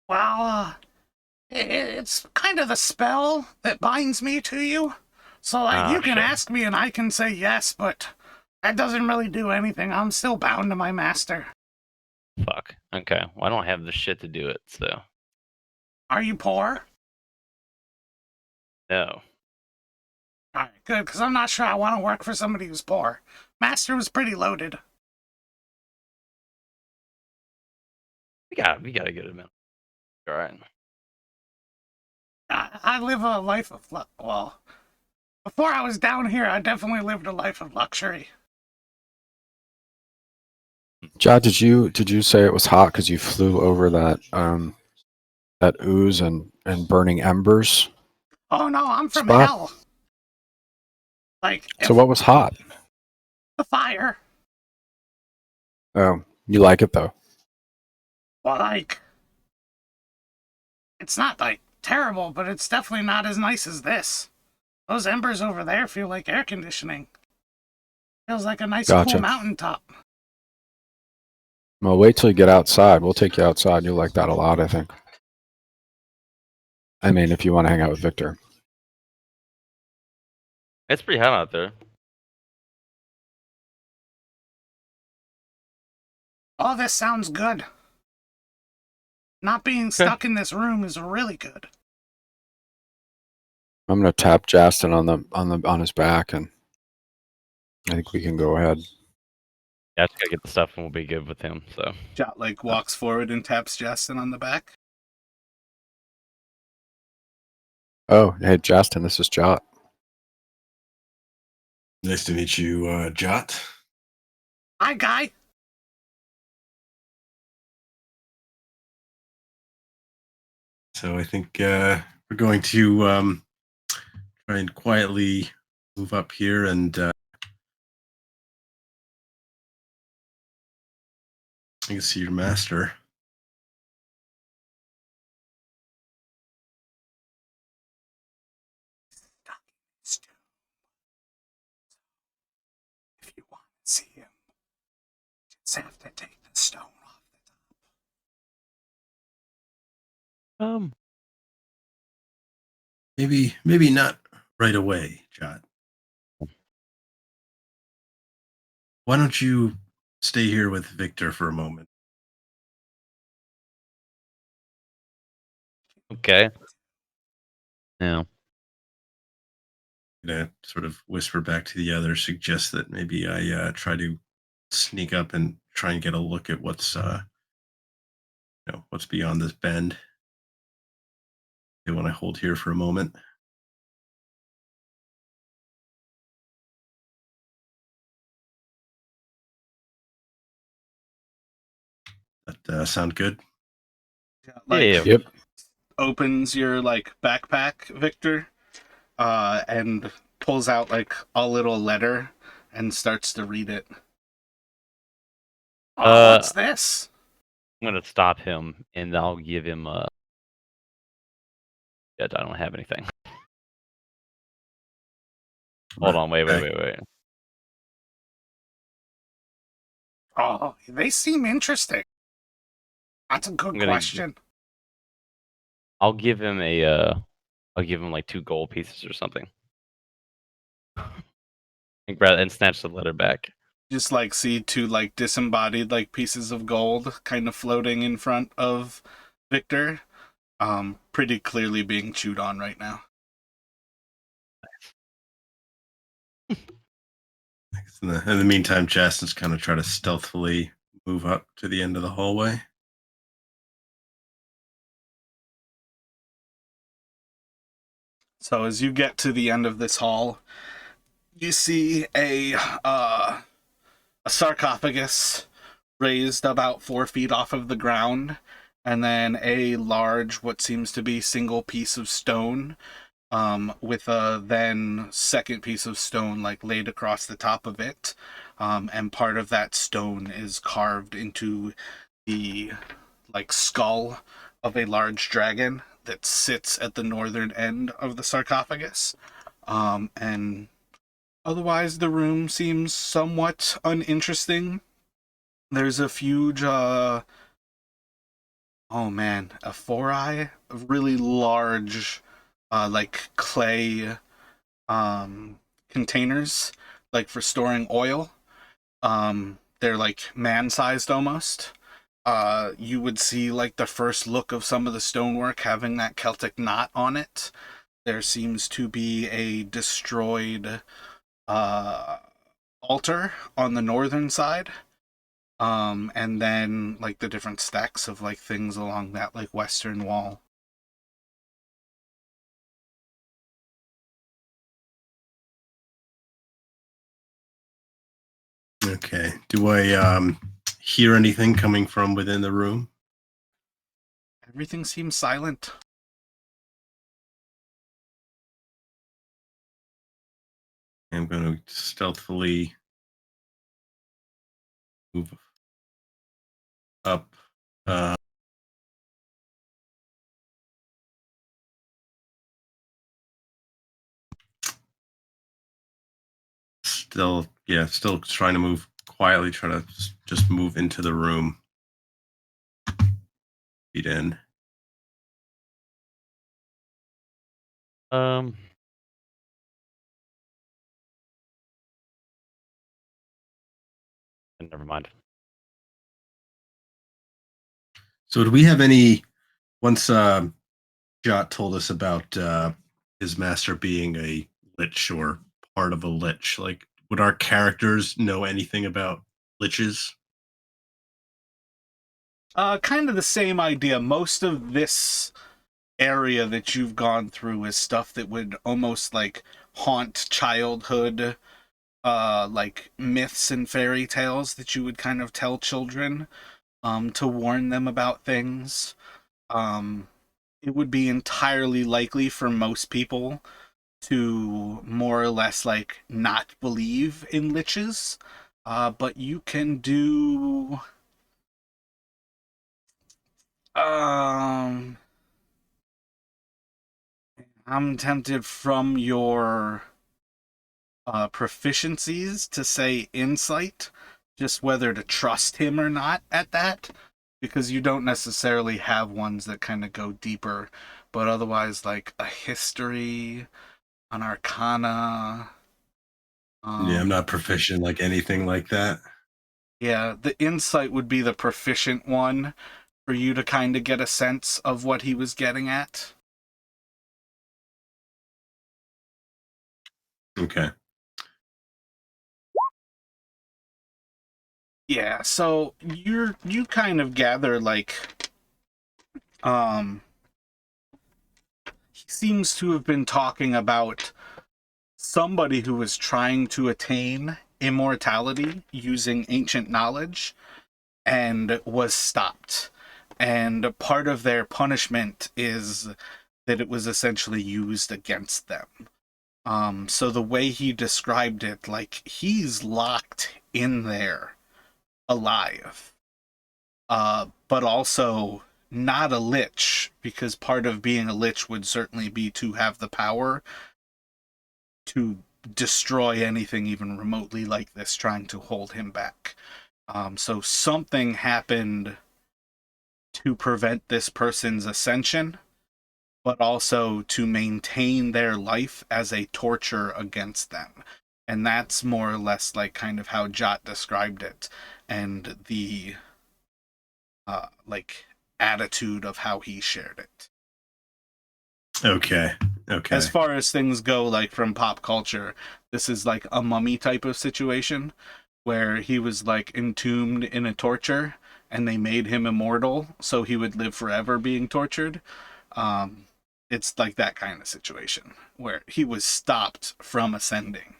Speaker 1: Well, it's kind of the spell that binds me to you. So, like,
Speaker 3: Ah,
Speaker 1: you can
Speaker 3: shit.
Speaker 1: ask me and I can say yes, but that doesn't really do anything. I'm still bound to my master.
Speaker 3: Fuck. Okay. Well, I don't have the shit to do it, so
Speaker 1: Are you poor?
Speaker 3: no.
Speaker 1: Alright, good, because I'm not sure I want to work for somebody who's poor. Master was pretty loaded.
Speaker 3: We gotta get him in. All right.
Speaker 1: I live a life of well, before I was down here, I definitely lived a life of luxury.
Speaker 4: Jot, did you say it was hot because you flew over that ooze and burning embers?
Speaker 1: Oh no, I'm from
Speaker 4: Spot?
Speaker 1: hell. Like,
Speaker 4: So what was hot?
Speaker 1: the fire.
Speaker 4: Oh, you like it though.
Speaker 1: Well, like, it's not like terrible, but it's definitely not as nice as this. Those embers over there feel like air conditioning. Feels like a nice
Speaker 4: Gotcha.
Speaker 1: cool mountaintop.
Speaker 4: Well, wait till you get outside. We'll take you outside. You'll like that a lot, I think. I mean, if you want to hang out with Victor.
Speaker 3: It's pretty hot out there.
Speaker 1: Oh, this sounds good. Not being stuck in this room is really good.
Speaker 4: I'm gonna tap Justin on his back, and I think we can go ahead.
Speaker 3: Yeah, I just gotta get the stuff and we'll be good with him. So
Speaker 1: Jot like walks forward and taps Justin on the back.
Speaker 4: Oh, hey, Justin, this is Jot.
Speaker 2: Nice to meet you, Jot.
Speaker 1: Hi, guy.
Speaker 2: So I think we're going to try and quietly move up here and I can see your master.
Speaker 1: If you want to see him, you just have to take the stone off the top.
Speaker 2: Maybe not right away, Jot. Why don't you stay here with Victor for a moment?
Speaker 3: okay. Yeah.
Speaker 2: I'm gonna sort of whisper back to the others, suggest that maybe I try to sneak up and try and get a look at what's what's beyond this bend. They want to hold here for a moment. That sound good?
Speaker 1: Like,
Speaker 3: Yeah.
Speaker 4: Yep.
Speaker 1: opens your like backpack, Victor, and pulls out like a little letter and starts to read it. Oh, what's this?
Speaker 3: I'm gonna stop him and I'll give him a. Yeah, I don't have anything. Hold on, wait.
Speaker 1: Oh, they seem interesting. That's a good
Speaker 3: I'm gonna-
Speaker 1: question.
Speaker 3: I'll give him a. I'll give him like 2 gold pieces or something. And snatch the letter back.
Speaker 1: Just like see 2 like disembodied like pieces of gold kind of floating in front of Victor. Pretty clearly being chewed on right now.
Speaker 2: In the meantime, Justin's kind of try to stealthily move up to the end of the hallway.
Speaker 1: So as you get to the end of this hall, you see a sarcophagus raised about 4 feet off of the ground, and then a large, what seems to be single piece of stone, with a then second piece of stone like laid across the top of it, and part of that stone is carved into the like skull of a large dragon that sits at the northern end of the sarcophagus. And otherwise, the room seems somewhat uninteresting. There's a huge, a 4-eye, a really large, like clay, containers, like for storing oil. They're like man-sized almost. You would see like the first look of some of the stonework having that Celtic knot on it. There seems to be a destroyed altar on the northern side. And then like the different stacks of like things along that like western wall.
Speaker 2: Okay. Do I hear anything coming from within the room?
Speaker 1: Everything seems silent.
Speaker 2: I'm going to stealthily move up Still trying to move quietly, trying to just move into the room. Feet in.
Speaker 3: Never mind.
Speaker 2: So do we have any, once Jot told us about his master being a lich or part of a lich, like would our characters know anything about liches?
Speaker 1: Kind of the same idea. Most of this area that you've gone through is stuff that would almost like haunt childhood, like myths and fairy tales that you would kind of tell children, to warn them about things. It would be entirely likely for most people to more or less like not believe in liches, but you can do. I'm tempted from your proficiencies to say insight, just whether to trust him or not at that, because you don't necessarily have ones that kind of go deeper, but otherwise, like a history, an arcana.
Speaker 2: Yeah, I'm not proficient like anything like that.
Speaker 1: Yeah, the insight would be the proficient one for you to kind of get a sense of what he was getting at.
Speaker 2: Okay.
Speaker 1: Yeah, so you kind of gather like he seems to have been talking about somebody who was trying to attain immortality using ancient knowledge and was stopped. And part of their punishment is that it was essentially used against them. So the way he described it, like he's locked in there alive, but also not a lich, because part of being a lich would certainly be to have the power to destroy anything even remotely like this trying to hold him back. So something happened to prevent this person's ascension, but also to maintain their life as a torture against them. And that's more or less like kind of how Jot described it, and the like attitude of how he shared it.
Speaker 2: Okay.
Speaker 1: As far as things go, like from pop culture, this is like a mummy type of situation where he was like entombed in a torture and they made him immortal so he would live forever being tortured. It's like that kind of situation where he was stopped from ascending.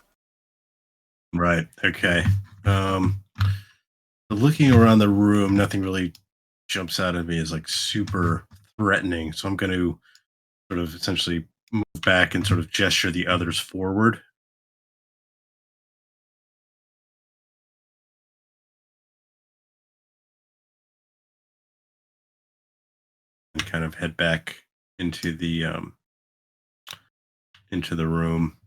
Speaker 2: Right. Okay. Looking around the room, nothing really jumps out at me as like super threatening. So I'm going to sort of essentially move back and sort of gesture the others forward. And kind of head back into the room.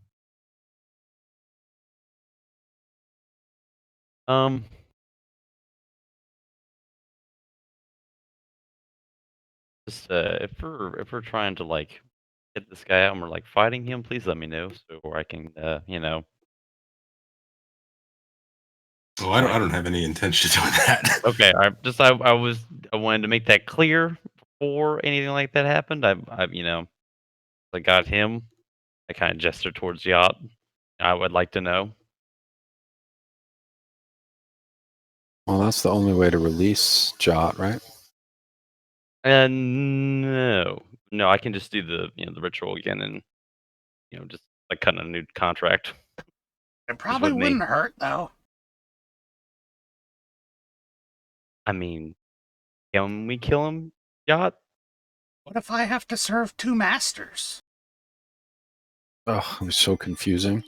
Speaker 3: Just if we're trying to like get this guy out and we're like fighting him, please let me know so I can
Speaker 2: Oh, I don't have any intention of doing that.
Speaker 3: Okay, I wanted to make that clear before anything like that happened. I got him. I kind of gestured towards Yacht. I would like to know.
Speaker 4: Well, that's the only way to release Jot, right?
Speaker 3: No, I can just do the ritual again and just like cutting a new contract.
Speaker 1: It probably
Speaker 3: with me.
Speaker 1: wouldn't hurt though.
Speaker 3: I mean, can we kill him, Yacht?
Speaker 1: What if I have to serve two masters?
Speaker 4: Oh, it was so confusing.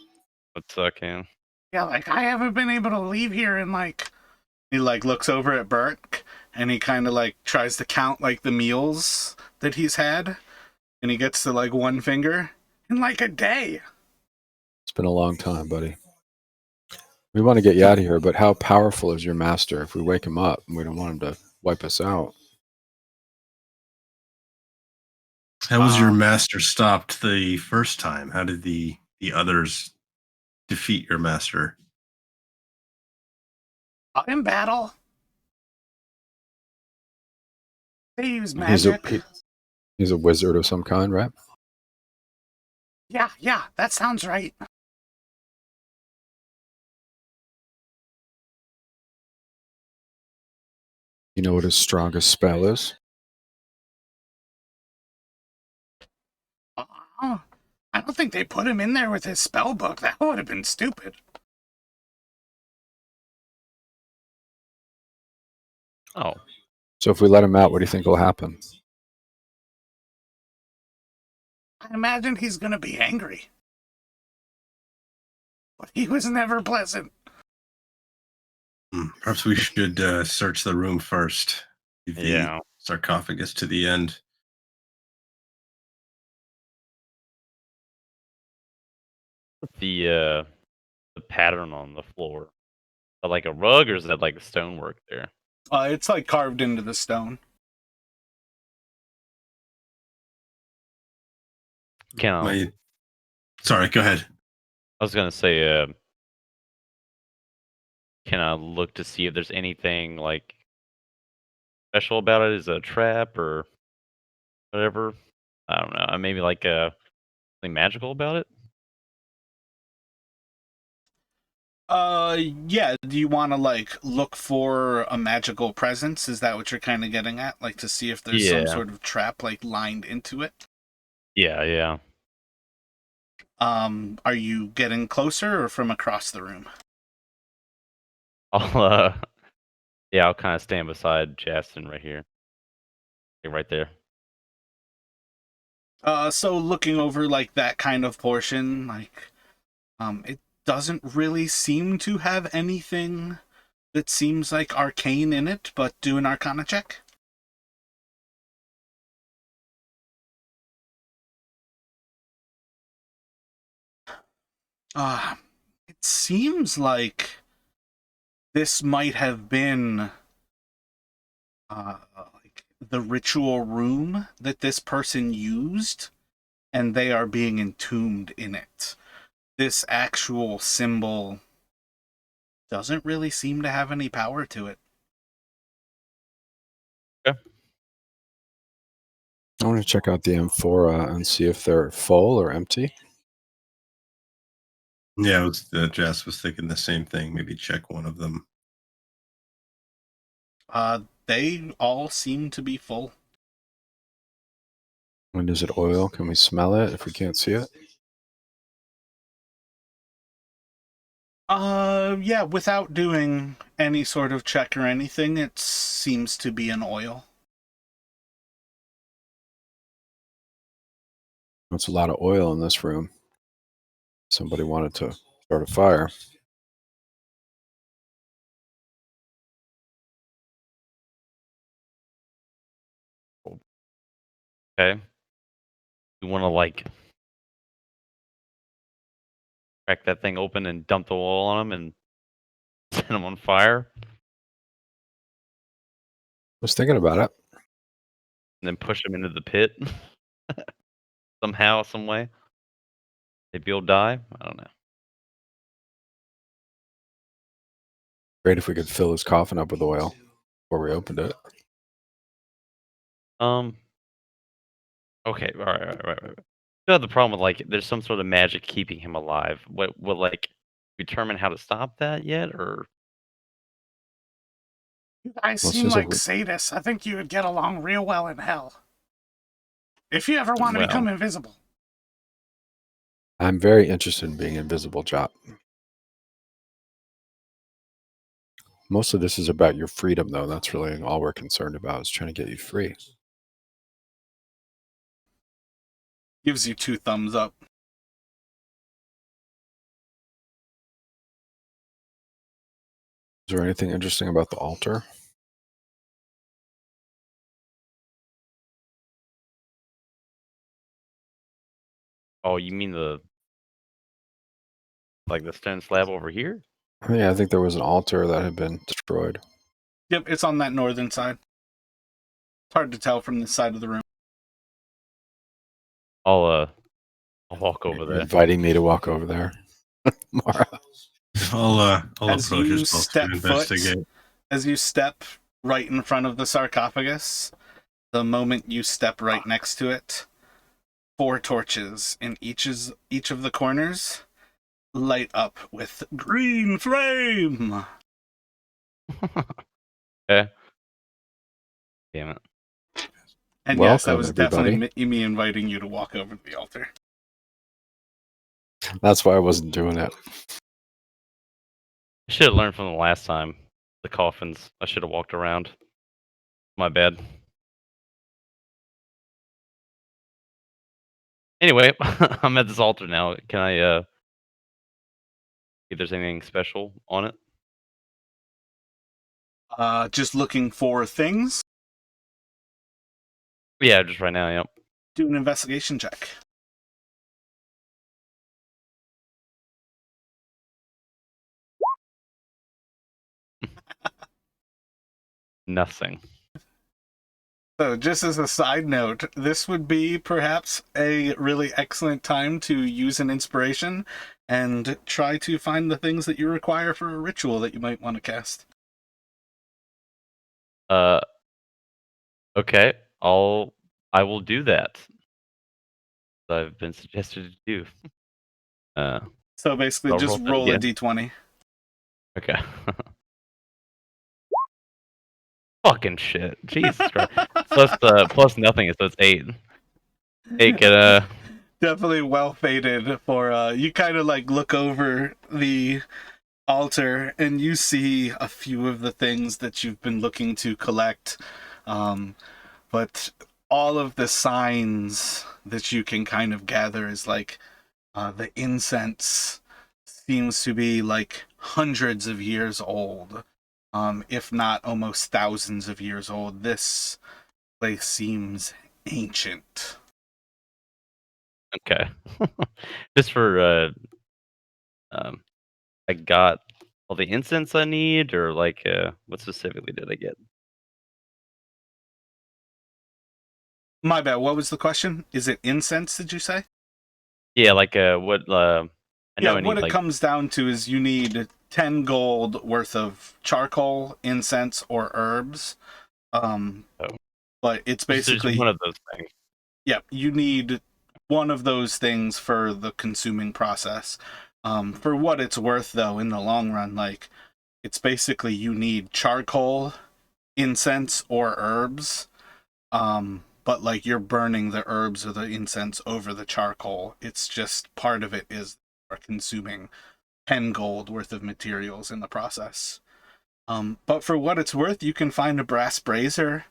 Speaker 3: Let's can.
Speaker 1: Yeah, like I haven't been able to leave here in like. He like looks over at Bert and he kind of like tries to count like the meals that he's had, and he gets to like one finger in like a day.
Speaker 4: It's been a long time, buddy. We want to get you out of here, but how powerful is your master? If we wake him up, we don't want him to wipe us out.
Speaker 2: How was your
Speaker 1: Um,
Speaker 2: master stopped the first time? How did the others defeat your master?
Speaker 1: in battle, they use
Speaker 4: And he's a
Speaker 1: magic.
Speaker 4: he's a wizard of some kind, right?
Speaker 1: Yeah, that sounds right.
Speaker 4: You know what his strongest spell is?
Speaker 1: Uh, I don't think they put him in there with his spell book. That would have been stupid.
Speaker 3: Oh,
Speaker 4: So if we let him out, what do you think will happen?
Speaker 1: I imagine he's gonna be angry. But he was never pleasant.
Speaker 2: Perhaps we should search the room first. Leave the
Speaker 3: yeah.
Speaker 2: sarcophagus to the end.
Speaker 3: The pattern on the floor. Is that like a rug or is that like stonework there?
Speaker 1: It's like carved into the stone.
Speaker 3: Can I
Speaker 2: Sorry, go ahead.
Speaker 3: was gonna say, can I look to see if there's anything like special about it? Is it a trap or whatever? I don't know. Maybe like something magical about it?
Speaker 1: Yeah. Do you want to like look for a magical presence? Is that what you're kind of getting at? Like to see if there's some
Speaker 3: Yeah.
Speaker 1: sort of trap like lined into it?
Speaker 3: Yeah.
Speaker 1: Are you getting closer or from across the room?
Speaker 3: I'll yeah, I'll kind of stand beside Justin right here. Like, right there.
Speaker 1: So looking over like that kind of portion, like, it doesn't really seem to have anything that seems like arcane in it, but do an arcana check. Uh, it seems like this might have been like the ritual room that this person used, and they are being entombed in it. This actual symbol doesn't really seem to have any power to it.
Speaker 3: Okay.
Speaker 4: I want to check out the amphora and see if they're full or empty.
Speaker 2: Yeah, Jess was thinking the same thing. Maybe check one of them.
Speaker 1: They all seem to be full.
Speaker 4: And is it oil? Can we smell it if we can't see it?
Speaker 1: Yeah, without doing any sort of check or anything, it seems to be an oil.
Speaker 4: There's a lot of oil in this room. Somebody wanted to start a fire.
Speaker 3: Okay. You want to like crack that thing open and dump the oil on them and set them on fire,
Speaker 4: Was thinking about it.
Speaker 3: and then push them into the pit somehow, some way. Maybe you'll die. I don't know.
Speaker 4: Great if we could fill his coffin up with oil before we opened it.
Speaker 3: Okay. All right. Still have the problem with like there's some sort of magic keeping him alive. What will like determine how to stop that yet, or
Speaker 1: You guys
Speaker 4: Well,
Speaker 1: seem
Speaker 4: seems like
Speaker 1: like sadists. I think you would get along real well in hell. If you ever want to
Speaker 3: well,
Speaker 1: become invisible.
Speaker 4: I'm very interested in being invisible, Jot. Most of this is about your freedom, though. That's really all we're concerned about, is trying to get you free.
Speaker 1: Gives you 2 thumbs up.
Speaker 4: Is there anything interesting about the altar?
Speaker 3: oh, you mean the stone slab over here?
Speaker 4: Yeah, I think there was an altar that had been destroyed.
Speaker 1: Yep, it's on that northern side. It's hard to tell from this side of the room.
Speaker 3: I'll walk over
Speaker 4: You're
Speaker 3: there.
Speaker 4: inviting me to walk over there, Mara.
Speaker 2: I'll
Speaker 1: As
Speaker 2: approach
Speaker 1: you
Speaker 2: as well to
Speaker 1: step
Speaker 2: investigate.
Speaker 1: As you step right in front of the sarcophagus, the moment you step right next to it, 4 torches in each of the corners light up with green flame.
Speaker 3: Okay. Damn it.
Speaker 1: And yes, that
Speaker 4: Welcome,
Speaker 1: was
Speaker 4: everybody.
Speaker 1: definitely me inviting you to walk over to the altar.
Speaker 4: That's why I wasn't doing it.
Speaker 3: I should have learned from the last time. The coffins. I should have walked around. My bad. Anyway, I'm at this altar now. Can I see if there's anything special on it?
Speaker 1: Just looking for things.
Speaker 3: Yeah, just right now, yep.
Speaker 1: Do an investigation check.
Speaker 3: Nothing.
Speaker 1: So, just as a side note, this would be perhaps a really excellent time to use an inspiration and try to find the things that you require for a ritual that you might want to cast.
Speaker 3: Okay. I will do that. I've been suggested to do.
Speaker 1: So basically,
Speaker 3: I'll
Speaker 1: just
Speaker 3: roll that
Speaker 1: roll a
Speaker 3: again.
Speaker 1: d20.
Speaker 3: Okay. Fucking shit. Jesus Christ. Plus nothing, so it's 8. 8 get
Speaker 1: Definitely well fated for you kind of like look over the altar and you see a few of the things that you've been looking to collect. But all of the signs that you can kind of gather is like the incense seems to be like hundreds of years old, if not almost thousands of years old. This place seems ancient.
Speaker 3: okay. Just for I got all the incense I need, or like what specifically did I get?
Speaker 1: My bad. What was the question? Is it incense, did you say?
Speaker 3: Yeah, like what I
Speaker 1: Yeah,
Speaker 3: know I
Speaker 1: what
Speaker 3: need
Speaker 1: it
Speaker 3: like
Speaker 1: comes down to is you need 10 gold worth of charcoal, incense, or herbs. Um,
Speaker 3: oh,
Speaker 1: but it's
Speaker 3: just one
Speaker 1: basically,
Speaker 3: of those things.
Speaker 1: yeah, you need one of those things for the consuming process. For what it's worth, though, in the long run, like, it's basically you need charcoal, incense, or herbs. But like you're burning the herbs or the incense over the charcoal. It's just part of it is are consuming 10 gold worth of materials in the process. But for what it's worth, you can find a brass brazier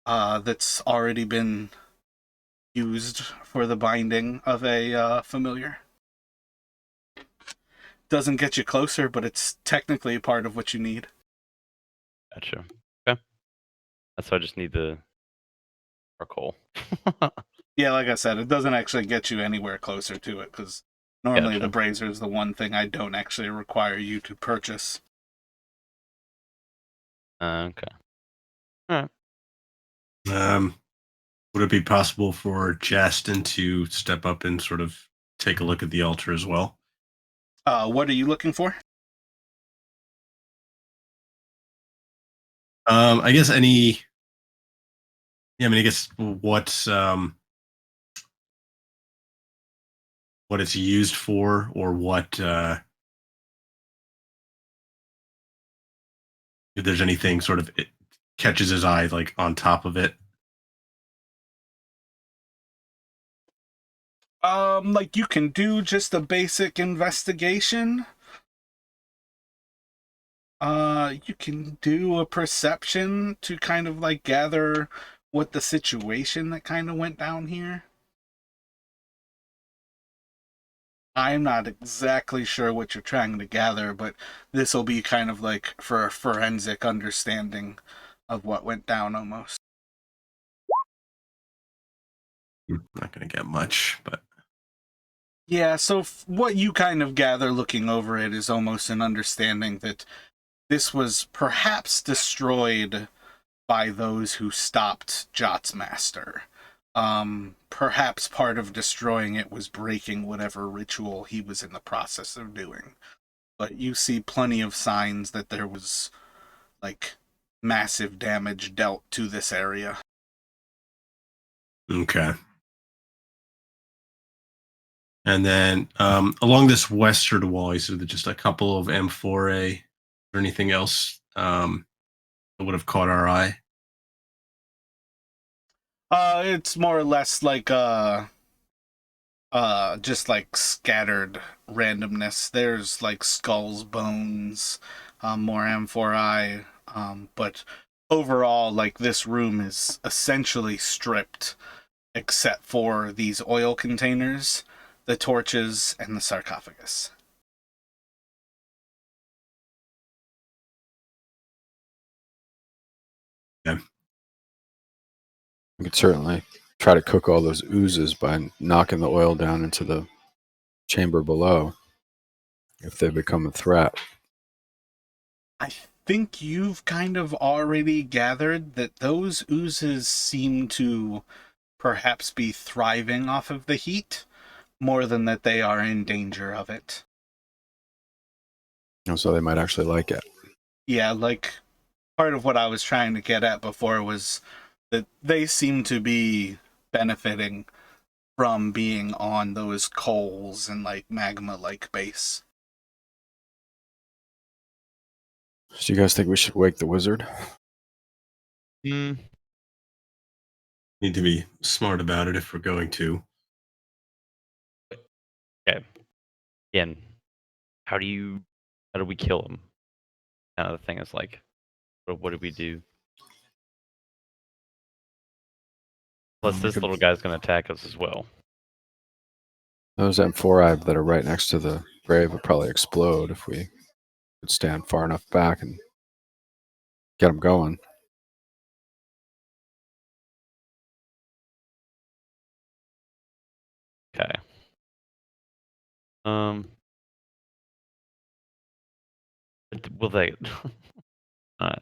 Speaker 1: that's already been used for the binding of a familiar. Doesn't get you closer, but it's technically a part of what you need.
Speaker 3: Gotcha. Okay. That's why I just need the charcoal.
Speaker 1: Yeah, like I said, it doesn't actually get you anywhere closer to it because normally
Speaker 3: Gotcha.
Speaker 1: the brazier is the one thing I don't actually require you to purchase.
Speaker 3: Okay. All right.
Speaker 2: Would it be possible for Justin to step up and sort of take a look at the altar as well?
Speaker 1: What are you looking for?
Speaker 2: I guess any. Yeah, I mean, I guess what it's used for, or what if there's anything sort of it catches his eye like on top of it.
Speaker 1: Like you can do just a basic investigation. You can do a perception to kind of like gather what the situation that kind of went down here. I'm not exactly sure what you're trying to gather, but this will be kind of like for a forensic understanding of what went down almost.
Speaker 2: Not going to get much, but
Speaker 1: Yeah, so what you kind of gather looking over it is almost an understanding that this was perhaps destroyed by those who stopped Jot's master. Perhaps part of destroying it was breaking whatever ritual he was in the process of doing. But you see plenty of signs that there was, like, massive damage dealt to this area.
Speaker 2: Okay. And then along this western wall, you said that just a couple of amphorae or anything else that would have caught our eye.
Speaker 1: It's more or less like just like scattered randomness. There's like skulls, bones, more amphorae, but overall, like this room is essentially stripped except for these oil containers, the torches, and the sarcophagus.
Speaker 2: Yeah.
Speaker 4: We could certainly try to cook all those oozes by knocking the oil down into the chamber below if they become a threat.
Speaker 1: I think you've kind of already gathered that those oozes seem to perhaps be thriving off of the heat more than that they are in danger of it.
Speaker 4: So they might actually like it.
Speaker 1: Yeah, like part of what I was trying to get at before was that they seem to be benefiting from being on those coals and like magma like base.
Speaker 4: So you guys think we should wake the wizard?
Speaker 3: Hmm.
Speaker 2: Need to be smart about it if we're going to.
Speaker 3: Okay. Again, how do we kill him? Kind of the thing is like, what do we do? Plus, this little guy's gonna attack us as well.
Speaker 4: Those amphorae that are right next to the grave would probably explode if we could stand far enough back and get them going.
Speaker 3: Okay. Will they?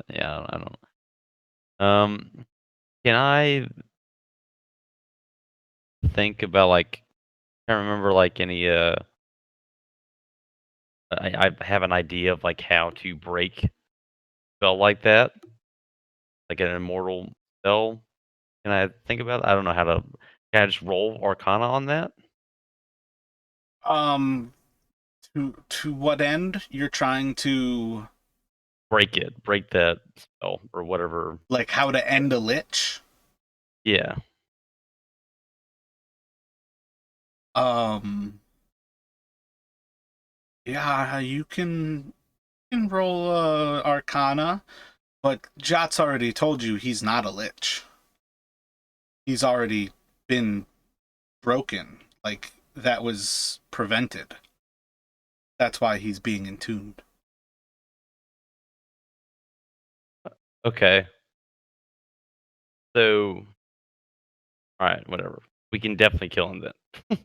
Speaker 3: Yeah, I don't know. Can I think about like? I can't remember like any. I have an idea of like how to break a spell like that, like an immortal spell. Can I think about it? I don't know how to. Can I just roll Arcana on that?
Speaker 1: Um, to what end you're trying to
Speaker 3: Break that spell or whatever.
Speaker 1: like how to end a lich?
Speaker 3: Yeah.
Speaker 1: Um, yeah, you can roll Arcana, but Jot's already told you he's not a lich. He's already been broken. Like that was prevented. That's why he's being entombed.
Speaker 3: Okay. So, all right, whatever. We can definitely kill him then.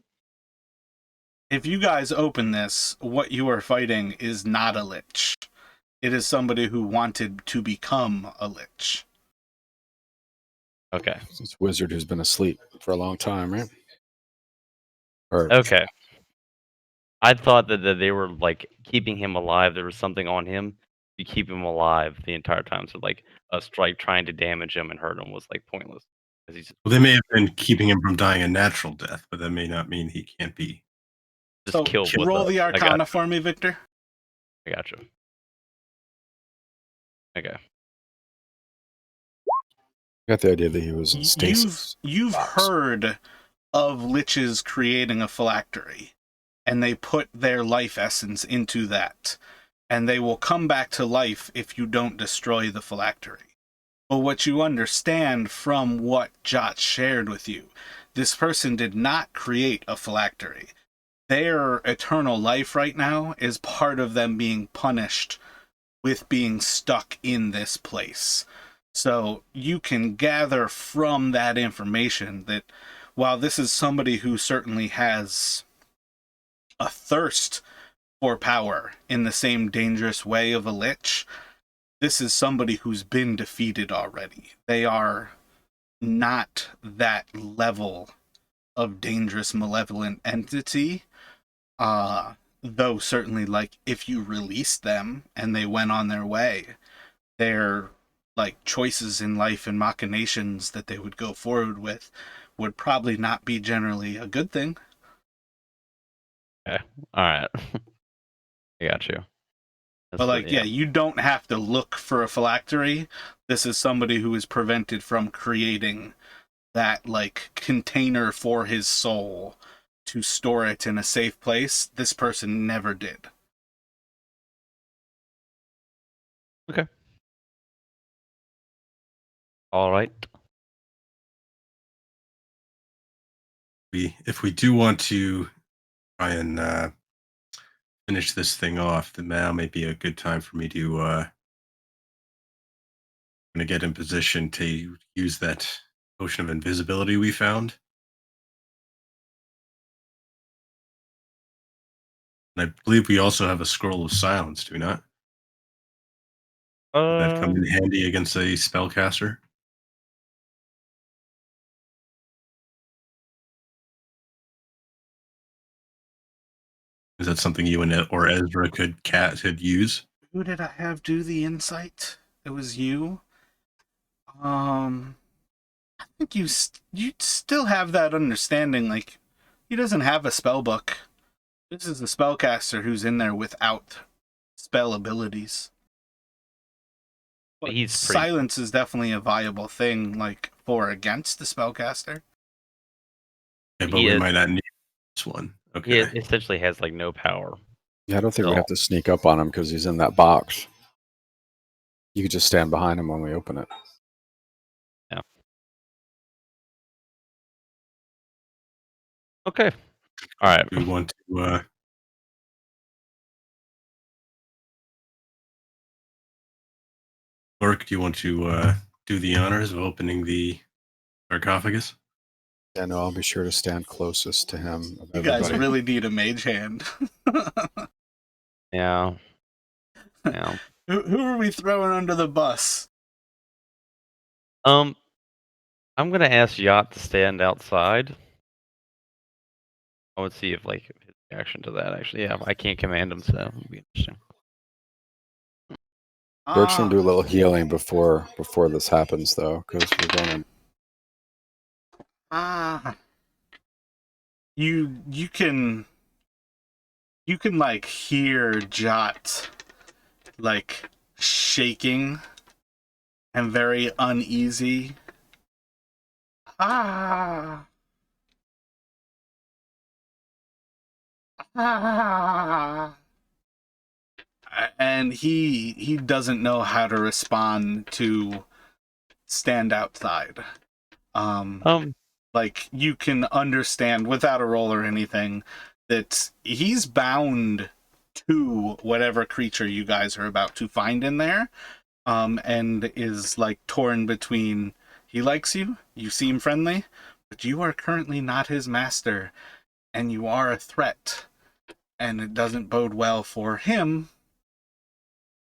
Speaker 1: If you guys open this, what you are fighting is not a lich. It is somebody who wanted to become a lich.
Speaker 3: Okay.
Speaker 4: This wizard who's been asleep for a long time, right? Or
Speaker 3: Okay. I thought that they were like keeping him alive. There was something on him to keep him alive the entire time. So like a strike trying to damage him and hurt him was like pointless. 'Cause he's
Speaker 2: Well, they may have been keeping him from dying a natural death, but that may not mean he can't be.
Speaker 3: just
Speaker 1: So
Speaker 3: killed with
Speaker 1: roll the
Speaker 3: I got
Speaker 1: Arcana for me, Victor.
Speaker 3: I got you. Okay.
Speaker 4: got the idea that he was in stasis.
Speaker 1: You've
Speaker 4: box.
Speaker 1: heard of liches creating a phylactery, and they put their life essence into that, and they will come back to life if you don't destroy the phylactery. But what you understand from what Jot shared with you, this person did not create a phylactery. Their eternal life right now is part of them being punished with being stuck in this place. So you can gather from that information that while this is somebody who certainly has a thirst for power in the same dangerous way of a lich, this is somebody who's been defeated already. They are not that level of dangerous, malevolent entity. Though certainly, like, if you released them and they went on their way, their like choices in life and machinations that they would go forward with would probably not be generally a good thing.
Speaker 3: Okay. All right. I got you.
Speaker 1: But like, yeah,
Speaker 3: yeah.
Speaker 1: you don't have to look for a phylactery. This is somebody who is prevented from creating that like container for his soul to store it in a safe place. This person never did.
Speaker 3: Okay. All right.
Speaker 2: If we do want to try and finish this thing off, then now may be a good time for me to gonna get in position to use that potion of invisibility we found. And I believe we also have a scroll of silence, do we not? Would that come in
Speaker 3: Um.
Speaker 2: handy against a spellcaster? Is that something you and or Ezra could use?
Speaker 1: Who did I have do the insight? It was you. I think you still have that understanding. Like, he doesn't have a spell book. This is a spellcaster who's in there without spell abilities. But
Speaker 3: He's pretty.
Speaker 1: silence is definitely a viable thing, like, for against the spellcaster.
Speaker 2: Yeah, but we might not need this one.
Speaker 3: He
Speaker 2: Okay.
Speaker 3: essentially has like no power.
Speaker 4: Yeah, I don't think we
Speaker 3: No.
Speaker 4: have to sneak up on him because he's in that box. You could just stand behind him when we open it.
Speaker 3: Okay. All right.
Speaker 2: Do we want to Lork, do you want to do the honors of opening the sarcophagus?
Speaker 4: Yeah, no, I'll be sure to stand closest to him. Of
Speaker 1: You guys
Speaker 4: everybody.
Speaker 1: really need a mage hand.
Speaker 3: Yeah. Yeah.
Speaker 1: Who are we throwing under the bus?
Speaker 3: I'm gonna ask Yacht to stand outside. I would see if like his reaction to that actually. Yeah, I can't command him, so it'll be interesting.
Speaker 4: Bert's gonna do a little healing before this happens, though, because we're going.
Speaker 1: You can like hear Jot like shaking and very uneasy. Ah. Ah. And he doesn't know how to respond to stand outside. Like, you can understand without a roll or anything that he's bound to whatever creature you guys are about to find in there, and is like torn between, he likes you, you seem friendly, but you are currently not his master, and you are a threat, and it doesn't bode well for him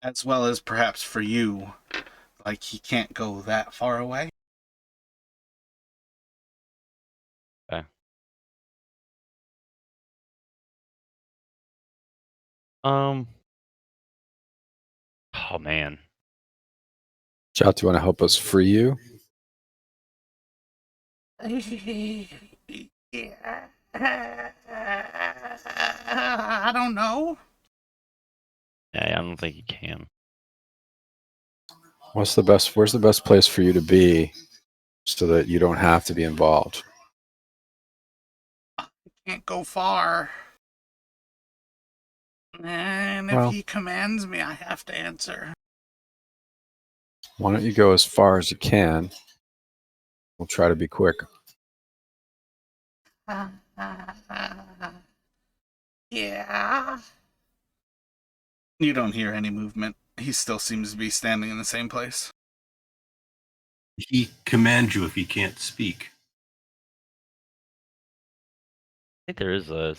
Speaker 1: as well as perhaps for you. Like, he can't go that far away.
Speaker 3: Okay. Oh man.
Speaker 4: Jot, do you want to help us free you?
Speaker 1: Yeah. I don't know.
Speaker 3: Yeah, I don't think he can.
Speaker 4: Where's the best place for you to be so that you don't have to be involved?
Speaker 1: Can't go far. And if he commands me, I have to answer.
Speaker 4: Why don't you go as far as you can? We'll try to be quick.
Speaker 1: Yeah. You don't hear any movement. He still seems to be standing in the same place.
Speaker 2: He commands you if he can't speak.
Speaker 3: I think there is a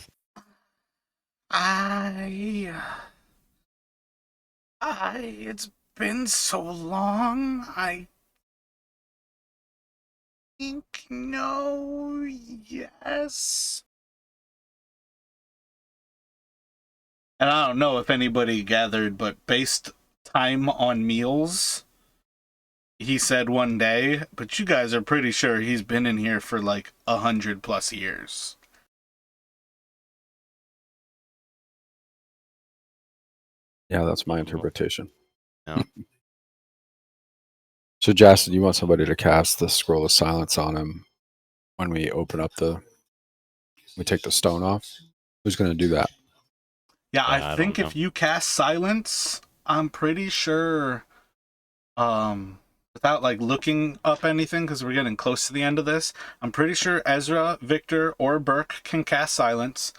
Speaker 1: It's been so long. I think no, yes. And I don't know if anybody gathered, but based time on meals, he said one day, but you guys are pretty sure he's been in here for like 100+ years.
Speaker 4: Yeah, that's my interpretation.
Speaker 3: Yeah.
Speaker 4: So, Justin, you want somebody to cast the scroll of silence on him when we open up we take the stone off? Who's going to do that?
Speaker 1: Yeah, I
Speaker 3: I
Speaker 1: think
Speaker 3: don't know.
Speaker 1: if you cast silence, I'm pretty sure without like looking up anything because we're getting close to the end of this, I'm pretty sure Ezra, Victor, or Burke can cast silence.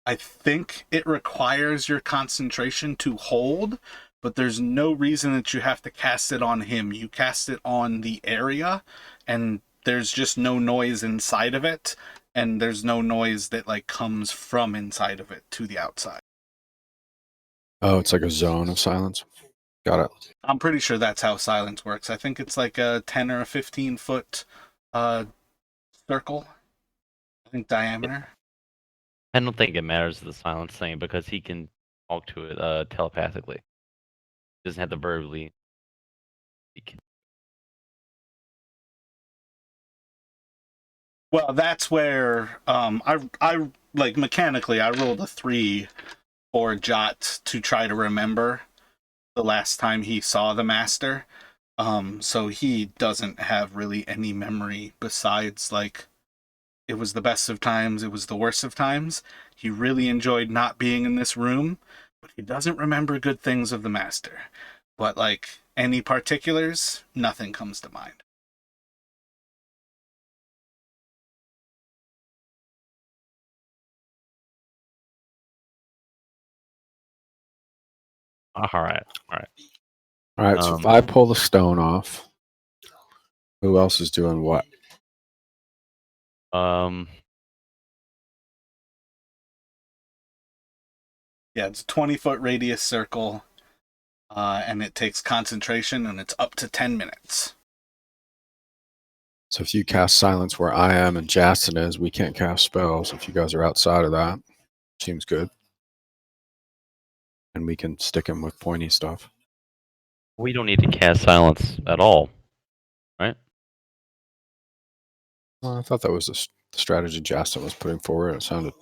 Speaker 1: I think it requires your concentration to hold, but there's no reason that you have to cast it on him. You cast it on the area, and there's just no noise inside of it, and there's no noise that like comes from inside of it to the outside.
Speaker 4: Oh, it's like a zone of silence. Got it.
Speaker 1: I'm pretty sure that's how silence works. I think it's like a 10 or a 15-foot circle, I think, diameter.
Speaker 3: I don't think it matters the silence thing because he can talk to it telepathically. He doesn't have to verbally speak.
Speaker 1: Well, that's where I like mechanically I rolled a 3 for Jot to try to remember the last time he saw the master. So he doesn't have really any memory besides like it was the best of times, it was the worst of times. He really enjoyed not being in this room, but he doesn't remember good things of the master. But like any particulars, nothing comes to mind.
Speaker 3: All right.
Speaker 4: All right. So if
Speaker 3: Um,
Speaker 4: I pull the stone off, who else is doing what?
Speaker 1: Yeah, it's a 20-foot radius circle, and it takes concentration, and it's up to 10 minutes.
Speaker 4: So if you cast silence where I am and Justin is, we can't cast spells. If you guys are outside of that, seems good. And we can stick him with pointy stuff.
Speaker 3: we don't need to cast silence at all, right?
Speaker 4: Well, I thought that was the strategy Justin was putting forward. It sounded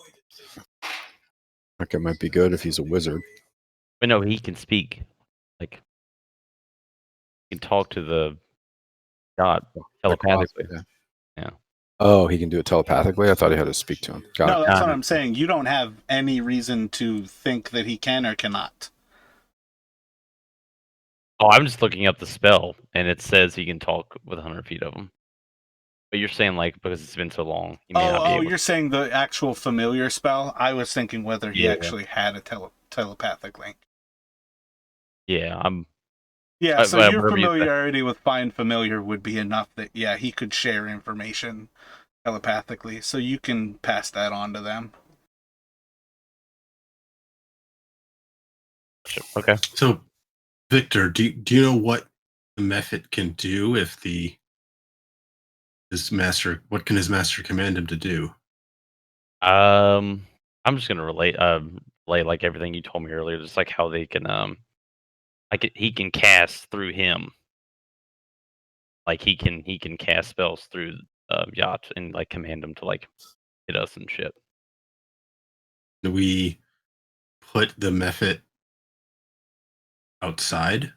Speaker 4: like it might be good if he's a wizard.
Speaker 3: But no, he can speak. Like, he can talk to the god telepathically.
Speaker 4: Yeah.
Speaker 3: Yeah.
Speaker 4: Oh, he can do it telepathically? I thought he had to speak to him. Got
Speaker 1: No,
Speaker 4: it.
Speaker 1: that's what I'm saying. You don't have any reason to think that he can or cannot.
Speaker 3: Oh, I'm just looking up the spell, and it says he can talk with 100 feet of him. But you're saying like because it's been so long, he may not be able.
Speaker 1: You're saying the actual familiar spell? I was thinking whether he
Speaker 3: Yeah.
Speaker 1: actually had a telepathic link.
Speaker 3: Yeah,
Speaker 1: Yeah, so your
Speaker 3: whatever you say.
Speaker 1: familiarity with Find Familiar would be enough that, yeah, he could share information telepathically, so you can pass that on to them.
Speaker 3: Okay.
Speaker 2: So, Victor, do you know what the method can do if his master? What can his master command him to do?
Speaker 3: I'm just gonna relate like everything you told me earlier, just like how they can he can cast through him. Like he can cast spells through Yacht and like command him to like hit us and shit.
Speaker 2: Do we put the method outside?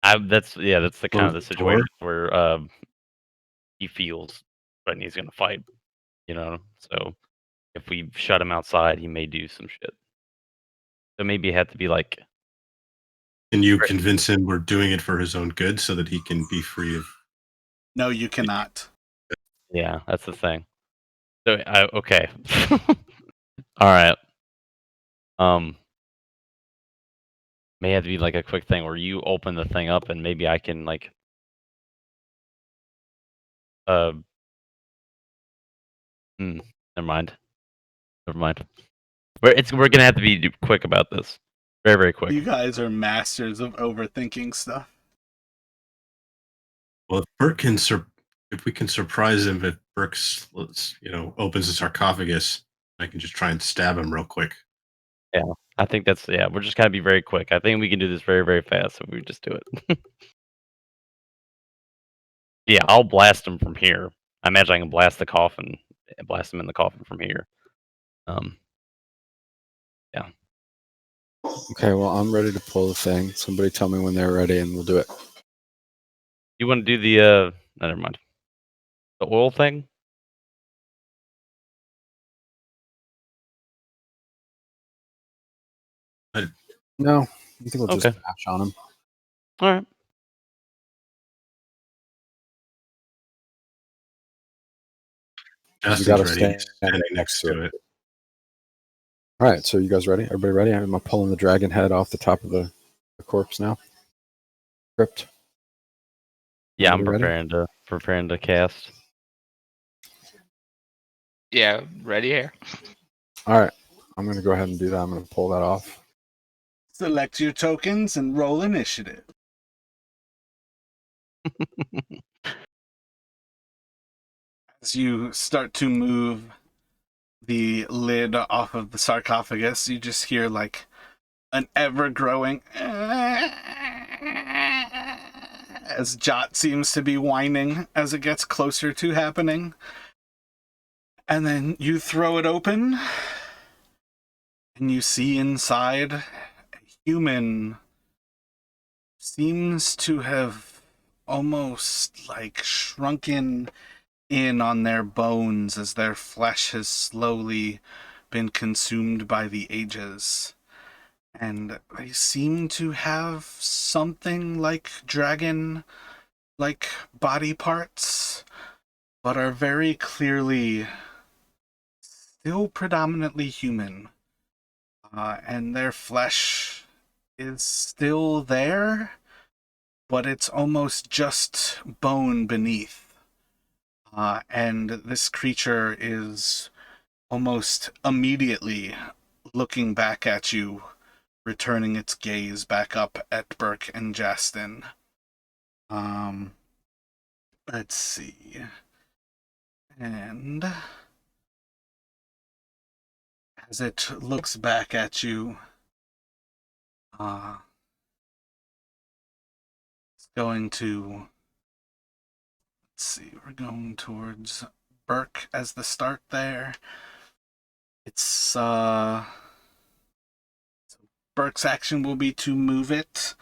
Speaker 3: That's the kind of the
Speaker 2: Close the door?
Speaker 3: situation where he feels threatened he's gonna fight, you know. So if we shut him outside, he may do some shit. So maybe it had to be like,
Speaker 2: Can you convince him we're doing it for his own good so that he can be free of?
Speaker 1: No, you cannot.
Speaker 3: yeah, that's the thing. So okay, all right. May have to be like a quick thing where you open the thing up and maybe I can like never mind. We're gonna have to be quick about this. Very, very quick.
Speaker 1: You guys are masters of overthinking stuff.
Speaker 2: Well, if Burke can if we can surprise him, if Burke's opens the sarcophagus, I can just try and stab him real quick.
Speaker 3: I think that's we're just gotta be very quick. I think we can do this very, very fast if we just do it. Yeah, I'll blast him from here. I imagine I can blast the coffin, blast him in the coffin from here.
Speaker 4: Okay, well, I'm ready to pull the thing. Somebody tell me when they're ready, and we'll do it.
Speaker 3: You want to do the no, never mind. The oil thing?
Speaker 4: No, I think we'll just
Speaker 3: Okay.
Speaker 4: bash on him.
Speaker 3: All right.
Speaker 4: You
Speaker 2: Justin's
Speaker 4: gotta
Speaker 2: ready.
Speaker 4: stand
Speaker 2: He's standing next to it.
Speaker 4: All right, so you guys ready? Everybody ready? I'm pulling the dragon head off the top of the corpse now. Crypt.
Speaker 3: Yeah, I'm
Speaker 4: Everybody ready?
Speaker 3: preparing to cast.
Speaker 5: Yeah, ready here.
Speaker 4: All right, I'm gonna go ahead and do that. I'm gonna pull that off.
Speaker 1: Select your tokens and roll initiative. As you start to move the lid off of the sarcophagus, you just hear like an ever-growing as Jot seems to be whining as it gets closer to happening. And then you throw it open, and you see inside a human seems to have almost like shrunken in on their bones as their flesh has slowly been consumed by the ages. And they seem to have something like dragon like body parts, but are very clearly still predominantly human. And their flesh is still there, but it's almost just bone beneath. And this creature is almost immediately looking back at you, returning its gaze back up at Burke and Justin. Let's see. And as it looks back at you, it's going to, let's see, we're going towards Burke as the start there. It's, Burke's action will be to move it,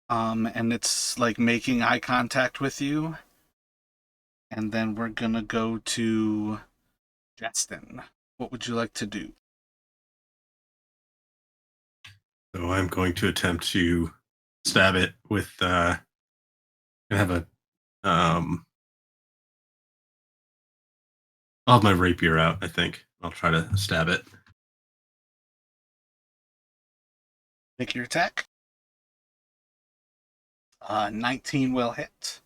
Speaker 1: and it's like making eye contact with you. And then we're gonna go to Justin. What would you like to do?
Speaker 2: So I'm going to attempt to stab it with I have a I'll have my rapier out, I think. I'll try to stab it.
Speaker 1: Make your attack. 19 will hit.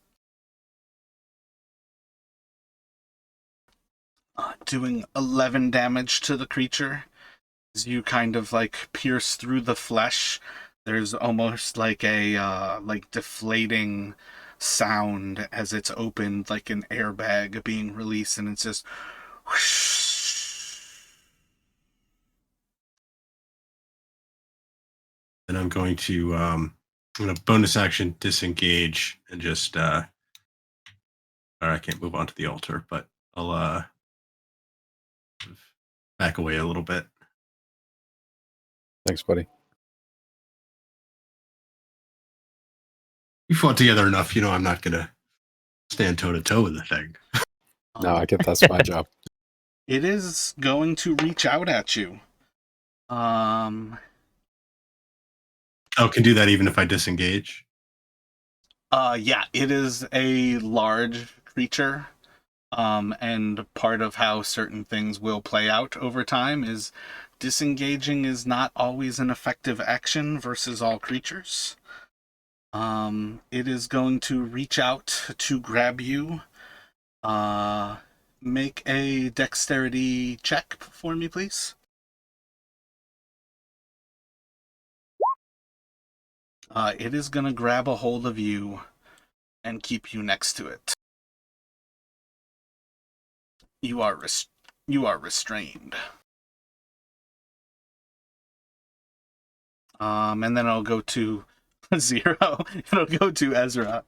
Speaker 1: Doing 11 damage to the creature. As you kind of like pierce through the flesh, there's almost like a like deflating sound as it's opened, like an airbag being released, and it's just whoosh.
Speaker 2: Then I'm going to bonus action disengage and just or I can't move onto the altar, but I'll back away a little bit.
Speaker 4: Thanks, buddy.
Speaker 2: We fought together enough, I'm not gonna stand toe to toe with the thing.
Speaker 4: No, I get that's my job.
Speaker 1: It is going to reach out at you.
Speaker 2: Oh, can do that even if I disengage?
Speaker 1: Yeah, it is a large creature. And part of how certain things will play out over time is disengaging is not always an effective action versus all creatures. It is going to reach out to grab you. Make a dexterity check for me, please. It is going to grab a hold of you and keep you next to it. You are restrained. And then I'll go to 0. It'll go to Ezra.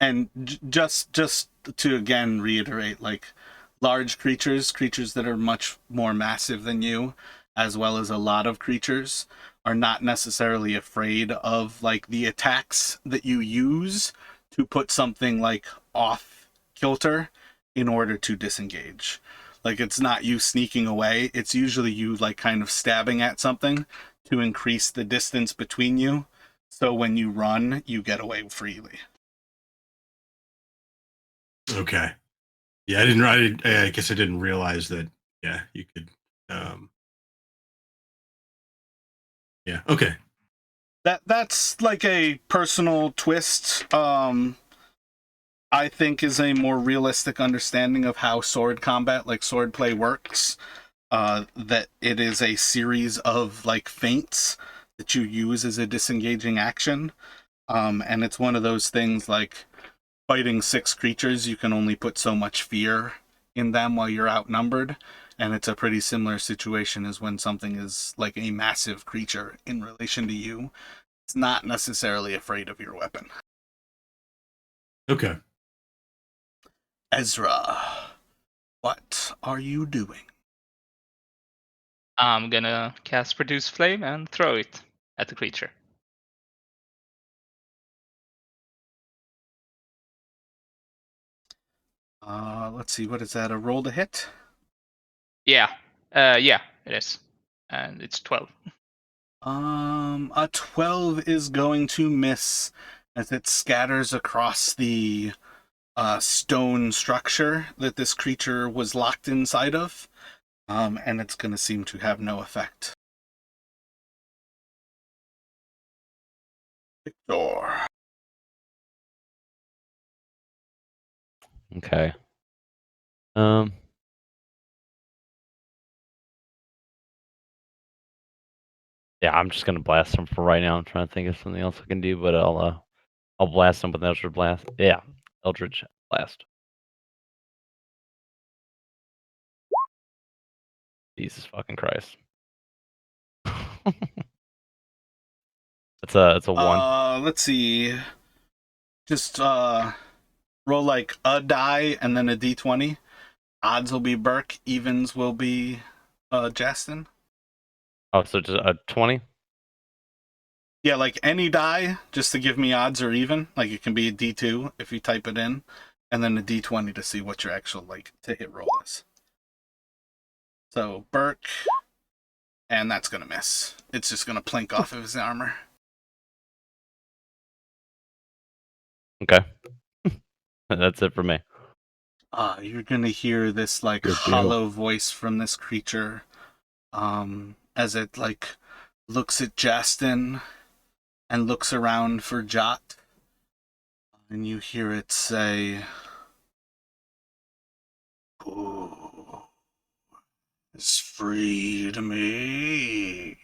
Speaker 1: And just to again reiterate, like large creatures that are much more massive than you, as well as a lot of creatures, are not necessarily afraid of like the attacks that you use to put something like off kilter in order to disengage. Like it's not you sneaking away, it's usually you like kind of stabbing at something to increase the distance between you, so when you run you get away freely.
Speaker 2: Okay. Yeah, I guess I didn't realize that. Yeah, you could. Yeah. Okay.
Speaker 1: That's like a personal twist. I think is a more realistic understanding of how sword combat, like swordplay, works. That it is a series of like feints that you use as a disengaging action. And it's one of those things like fighting 6 creatures, you can only put so much fear in them while you're outnumbered. And it's a pretty similar situation as when something is like a massive creature in relation to you. It's not necessarily afraid of your weapon.
Speaker 2: Okay.
Speaker 1: Ezra, what are you doing?
Speaker 5: I'm gonna cast Produce Flame and throw it at the creature.
Speaker 1: Let's see, what is that? A roll to hit?
Speaker 5: Yeah. Yeah, it is. And it's 12.
Speaker 1: A 12 is going to miss as it scatters across the stone structure that this creature was locked inside of. And it's going to seem to have no effect. Victor.
Speaker 3: Okay. Yeah, I'm just gonna blast him for right now. I'm trying to think of something else I can do, but I'll blast him with an Eldritch Blast. Yeah, Eldritch Blast. Jesus fucking Christ. It's a 1.
Speaker 1: Let's see. Just roll like a die and then a d20. Odds will be Burke, evens will be Justin.
Speaker 3: Oh, so just a 20?
Speaker 1: Yeah, like any die, just to give me odds or even. Like it can be a D2 if you type it in, and then a D20 to see what your actual like to hit roll is. So Burke, and that's gonna miss. It's just gonna plink off of his armor.
Speaker 3: Okay. That's it for me.
Speaker 1: You're gonna hear this like
Speaker 4: Good deal.
Speaker 1: hollow voice from this creature, as it like looks at Justin and looks around for Jot, and you hear it say, "Who has freed me?"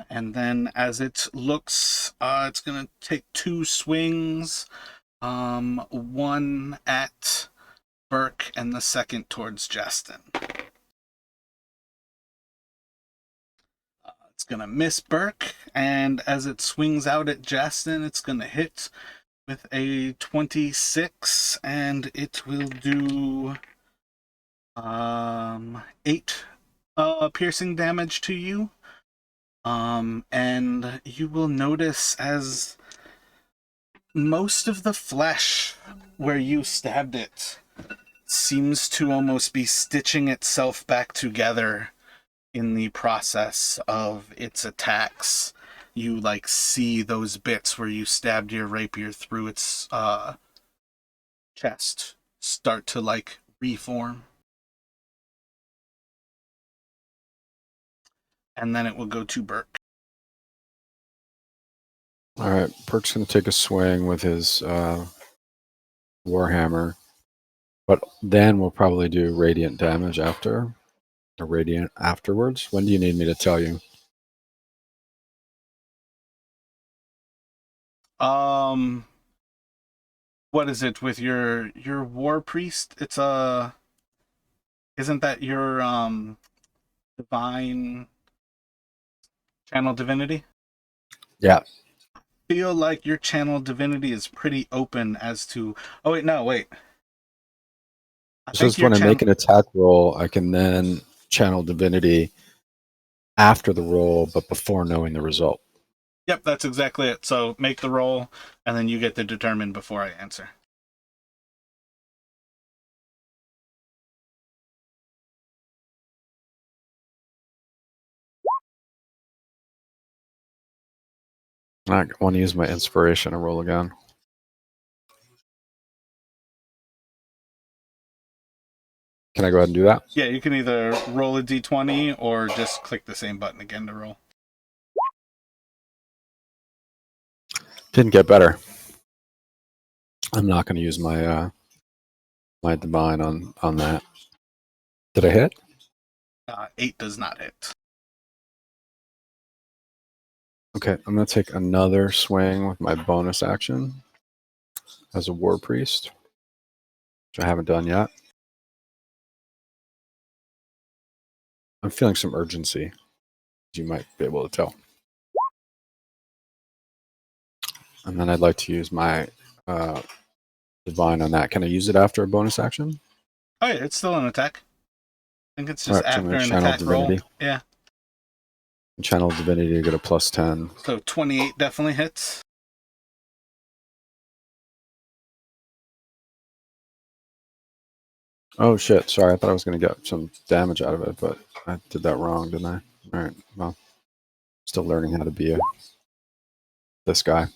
Speaker 1: And then as it looks, it's going to take 2 swings, one at Burke and the second towards Justin. It's going to miss Burke, and as it swings out at Justin, it's going to hit with a 26, and it will do 8 piercing damage to you. And you will notice as most of the flesh where you stabbed it seems to almost be stitching itself back together in the process of its attacks. You like see those bits where you stabbed your rapier through its chest start to like reform. And then it will go to Burke.
Speaker 4: All right, Perk's going to take a swing with his Warhammer But then we'll probably do radiant damage after, or radiant afterwards. When do you need me to tell you?
Speaker 1: What is it with your war priest? It's isn't that your divine channel divinity?
Speaker 4: Yeah.
Speaker 1: Feel like your channel divinity is pretty open as to. Oh wait, no, wait. I
Speaker 4: It's
Speaker 1: think
Speaker 4: just
Speaker 1: your
Speaker 4: when I
Speaker 1: channel.
Speaker 4: make an attack roll, I can then channel divinity after the roll, but before knowing the result.
Speaker 1: Yep, that's exactly it. So make the roll, and then you get to determine before I answer.
Speaker 4: I want to use my inspiration and roll again. Can I go ahead and do that?
Speaker 1: Yeah, you can either roll a d20 or just click the same button again to roll.
Speaker 4: Didn't get better. I'm not going to use my my divine on that. Did I hit?
Speaker 1: 8 does not hit.
Speaker 4: Okay, I'm going to take another swing with my bonus action as a war priest, which I haven't done yet. I'm feeling some urgency, as you might be able to tell. And then I'd like to use my divine on that. Can I use it after a bonus action?
Speaker 1: Oh yeah, it's still an attack. I think it's
Speaker 4: All
Speaker 1: just
Speaker 4: right, so I'm
Speaker 1: after
Speaker 4: going to
Speaker 1: an
Speaker 4: channel
Speaker 1: attack roll.
Speaker 4: divinity.
Speaker 1: Yeah.
Speaker 4: Channel divinity to get a +10.
Speaker 1: So 28 definitely hits.
Speaker 4: Oh shit! Sorry, I thought I was going to get some damage out of it, but I did that wrong, didn't I? All right. Well, still learning how to be this guy.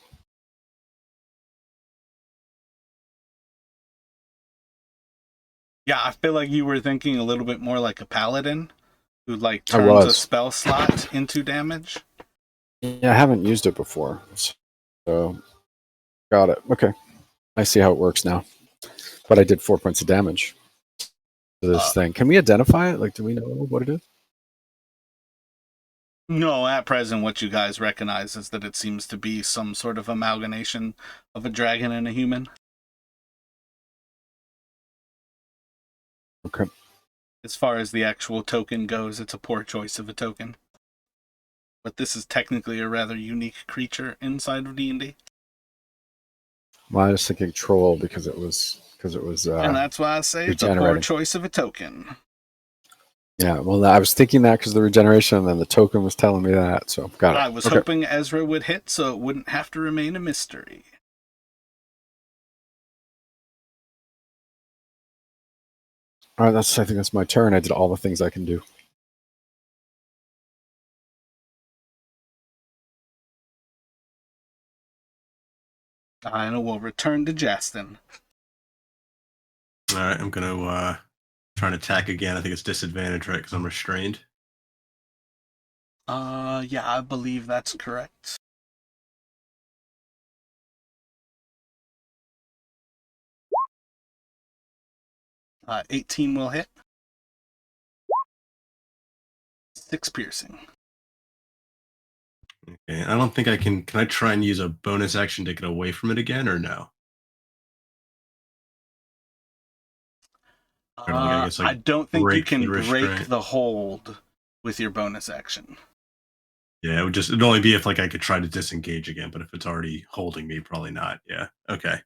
Speaker 1: Yeah, I feel like you were thinking a little bit more like a paladin who like
Speaker 4: I
Speaker 1: turns a
Speaker 4: was.
Speaker 1: spell slot into damage.
Speaker 4: Yeah, I haven't used it before, so got it. Okay, I see how it works now. But I did 4 points of damage to this thing. Can we identify it? Like, do we know what it is?
Speaker 1: No, at present, what you guys recognize is that it seems to be some sort of amalgamation of a dragon and a human.
Speaker 4: Okay.
Speaker 1: As far as the actual token goes, it's a poor choice of a token. But this is technically a rather unique creature inside of D&D.
Speaker 4: Well, I was thinking troll because it was
Speaker 1: And that's why I say it's a poor
Speaker 4: regenerating.
Speaker 1: choice of a token.
Speaker 4: Yeah, well, I was thinking that because of the regeneration, and then the token was telling me that, so got it.
Speaker 1: I was
Speaker 4: Okay.
Speaker 1: hoping Ezra would hit so it wouldn't have to remain a mystery.
Speaker 4: All right, I think that's my turn. I did all the things I can do.
Speaker 1: And we'll return to Justin.
Speaker 2: All right, I'm going to try and attack again. I think it's disadvantage, right? Because I'm restrained.
Speaker 1: Yeah, I believe that's correct. Uh, 18 will hit. 6 piercing.
Speaker 2: Okay, I don't think I can. Can I try and use a bonus action to get away from it again, or no? Or like, I guess, like,
Speaker 1: I don't think you
Speaker 2: break
Speaker 1: can
Speaker 2: the
Speaker 1: break
Speaker 2: restraint.
Speaker 1: the hold with your bonus action.
Speaker 2: Yeah, it'd only be if like I could try to disengage again, but if it's already holding me, probably not. Yeah. Okay.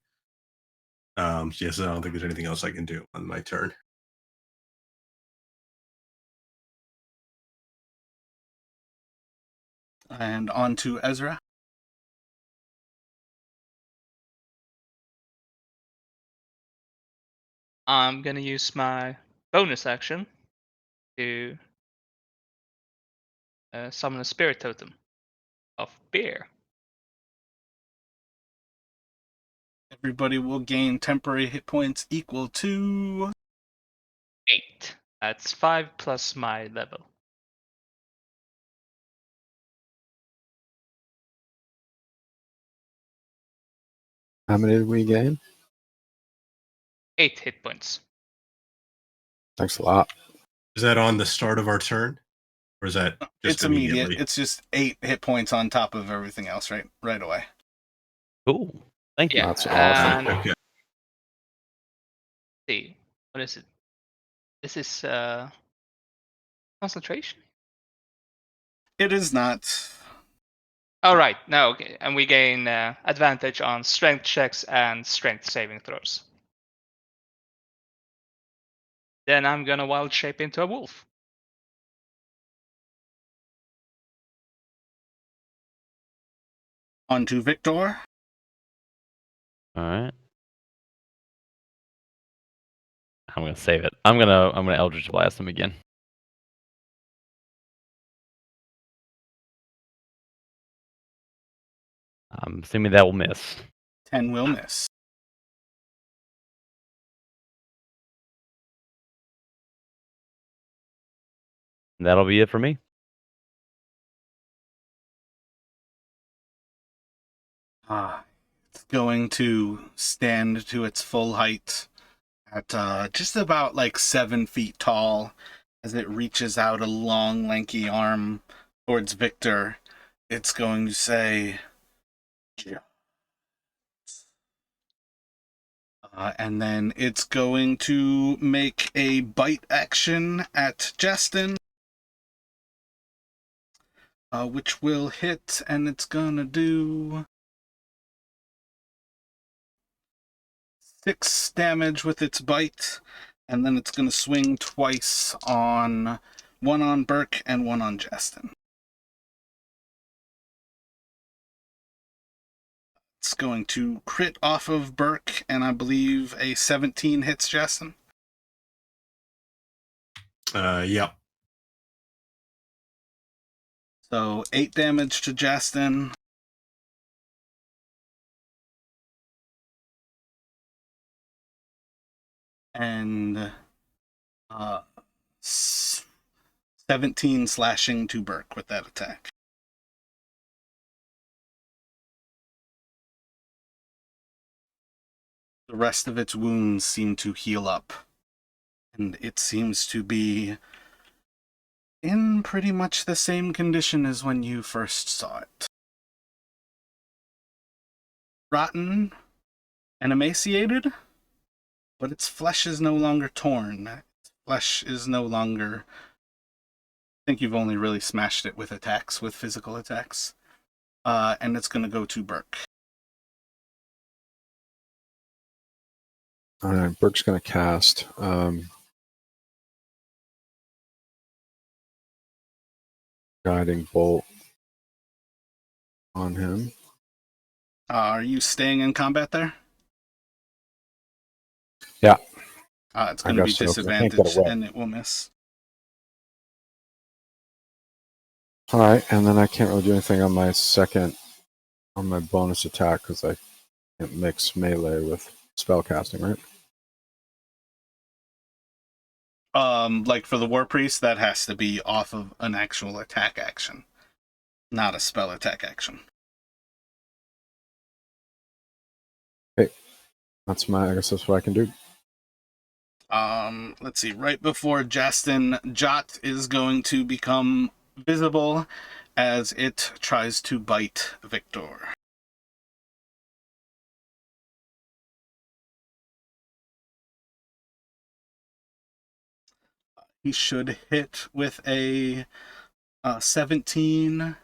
Speaker 2: So yes, I don't think there's anything else I can do on my turn.
Speaker 1: And on to Ezra.
Speaker 5: I'm gonna use my bonus action to summon a spirit totem of beer.
Speaker 1: Everybody will gain temporary hit points equal to
Speaker 5: 8. That's 5 plus my level.
Speaker 4: How many did we gain?
Speaker 5: 8 hit points.
Speaker 4: Thanks a lot.
Speaker 2: Is that on the start of our turn? Or is that just
Speaker 1: It's immediate.
Speaker 2: immediately?
Speaker 1: It's just 8 hit points on top of everything else right away.
Speaker 3: Cool. Thank you.
Speaker 5: Yeah.
Speaker 4: That's awesome.
Speaker 5: And
Speaker 2: Okay.
Speaker 5: see, what is it? This is concentration.
Speaker 1: It is not.
Speaker 5: Oh right, no, okay, and we gain advantage on strength checks and strength saving throws. Then I'm gonna wild shape into a wolf.
Speaker 1: On to Victor.
Speaker 3: All right. I'm gonna save it. I'm gonna Eldritch Blast him again. I'm assuming that will miss.
Speaker 1: 10 will miss.
Speaker 3: And that'll be it for me.
Speaker 1: It's going to stand to its full height at just about like 7 feet tall as it reaches out a long, lanky arm towards Victor. It's going to say, and then it's going to make a bite action at Justin, which will hit, and it's gonna do 6 damage with its bite, and then it's gonna swing twice on one on Burke and one on Justin. It's going to crit off of Burke, and I believe a 17 hits Justin.
Speaker 2: Yep.
Speaker 1: So 8 damage to Justin. And 17 slashing to Burke with that attack. The rest of its wounds seem to heal up, and it seems to be in pretty much the same condition as when you first saw it. Rotten and emaciated, but its flesh is no longer torn. Its flesh is no longer... I think you've only really smashed it with attacks, with physical attacks. And it's going to go to Burke.
Speaker 4: All right, Burke's going to cast Guiding Bolt on him.
Speaker 1: Are you staying in combat there?
Speaker 4: Yeah.
Speaker 1: It's going to be
Speaker 4: guess so, 'cause I can't get
Speaker 1: disadvantaged,
Speaker 4: away.
Speaker 1: and it will miss.
Speaker 4: All right, and then I can't really do anything on my bonus attack because I can't mix melee with spell casting, right?
Speaker 1: Like for the War Priest, that has to be off of an actual attack action, not a spell attack action.
Speaker 4: I guess that's what I can do.
Speaker 1: Let's see. Right before Justin, Jot is going to become visible as it tries to bite Victor. He should hit with a 17,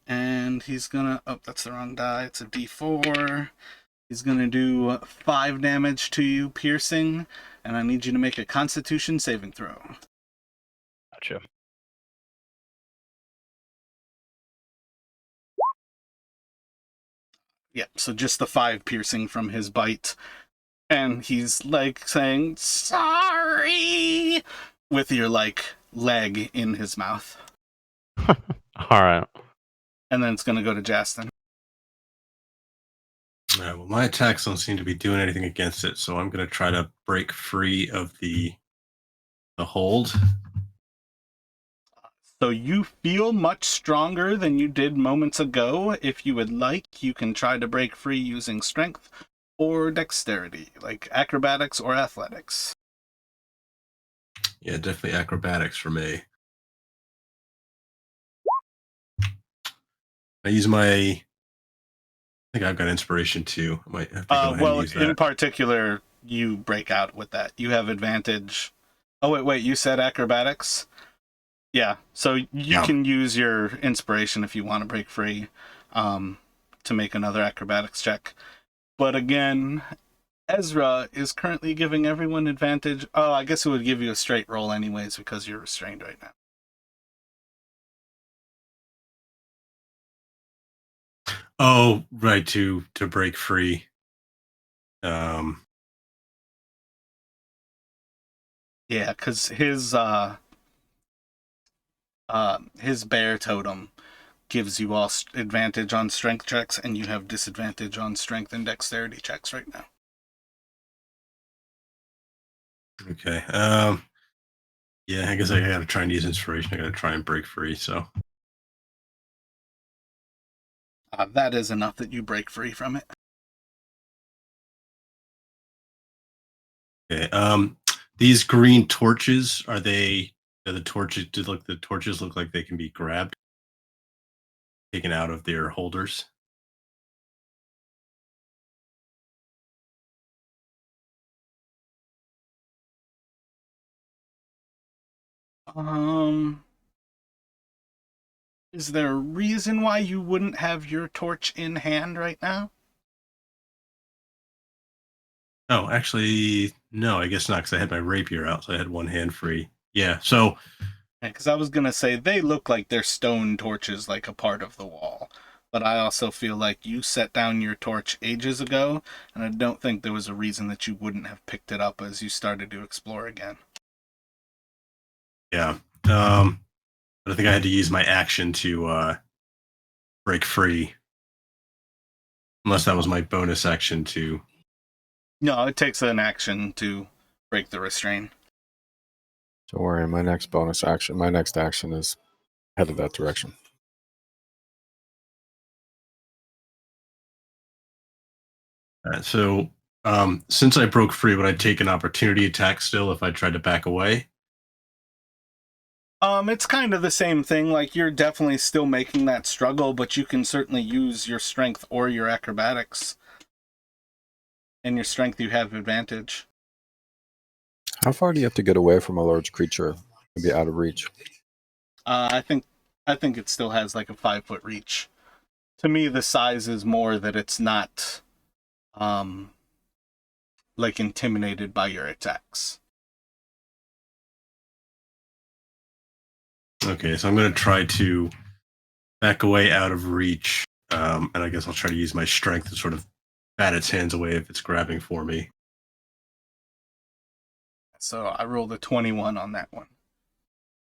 Speaker 1: and he's gonna... Oh, that's the wrong die. It's a D4. He's gonna do 5 damage to you, piercing, and I need you to make a Constitution saving throw.
Speaker 3: Gotcha.
Speaker 1: Yeah, so just the 5 piercing from his bite. And he's like saying, sorry, with your like leg in his mouth.
Speaker 3: All right.
Speaker 1: And then it's going to go to Justin.
Speaker 2: All right, well, my attacks don't seem to be doing anything against it, so I'm going to try to break free of the hold.
Speaker 1: So you feel much stronger than you did moments ago. If you would like, you can try to break free using strength or dexterity, like acrobatics or athletics.
Speaker 2: Yeah, definitely acrobatics for me. I use my. I think I've got inspiration too. I might have to go ahead and
Speaker 1: Well,
Speaker 2: use
Speaker 1: in
Speaker 2: that.
Speaker 1: particular, you break out with that. You have advantage. Oh wait, you said acrobatics? Yeah, so you
Speaker 2: Yeah.
Speaker 1: can use your inspiration if you want to break free to make another acrobatics check. But again, Ezra is currently giving everyone advantage. Oh, I guess it would give you a straight roll anyways because you're restrained right now.
Speaker 2: Oh, right, to break free. Um,
Speaker 1: Yeah, because his bear totem gives you all advantage on strength checks, and you have disadvantage on strength and dexterity checks right now.
Speaker 2: okay. Yeah, I guess I gotta try and use inspiration. I gotta try and break free. So
Speaker 1: That is enough that you break free from it.
Speaker 2: okay. These green torches are they? Are the torches? Do look the torches look like they can be grabbed, taken out of their holders?
Speaker 1: Um, is there a reason why you wouldn't have your torch in hand right now?
Speaker 2: Oh, actually, no. I guess not, because I had my rapier out, so I had one hand free. Yeah. So
Speaker 1: Because I was gonna say they look like they're stone torches, like a part of the wall. But I also feel like you set down your torch ages ago, and I don't think there was a reason that you wouldn't have picked it up as you started to explore again.
Speaker 2: yeah. But I think I had to use my action to break free, unless that was my bonus action to.
Speaker 1: No, it takes an action to break the restraint.
Speaker 4: Don't worry, my next action is headed that direction.
Speaker 2: So, since I broke free, would I take an opportunity attack still if I tried to back away?
Speaker 1: It's kind of the same thing. Like you're definitely still making that struggle, but you can certainly use your strength or your acrobatics. In your strength, you have advantage.
Speaker 4: How far do you have to get away from a large creature to be out of reach?
Speaker 1: I think it still has like a 5-foot reach. To me, the size is more that it's not, like intimidated by your attacks.
Speaker 2: Okay, so I'm going to try to back away out of reach, and I guess I'll try to use my strength to sort of bat its hands away if it's grabbing for me.
Speaker 1: So I rolled a 21 on that one.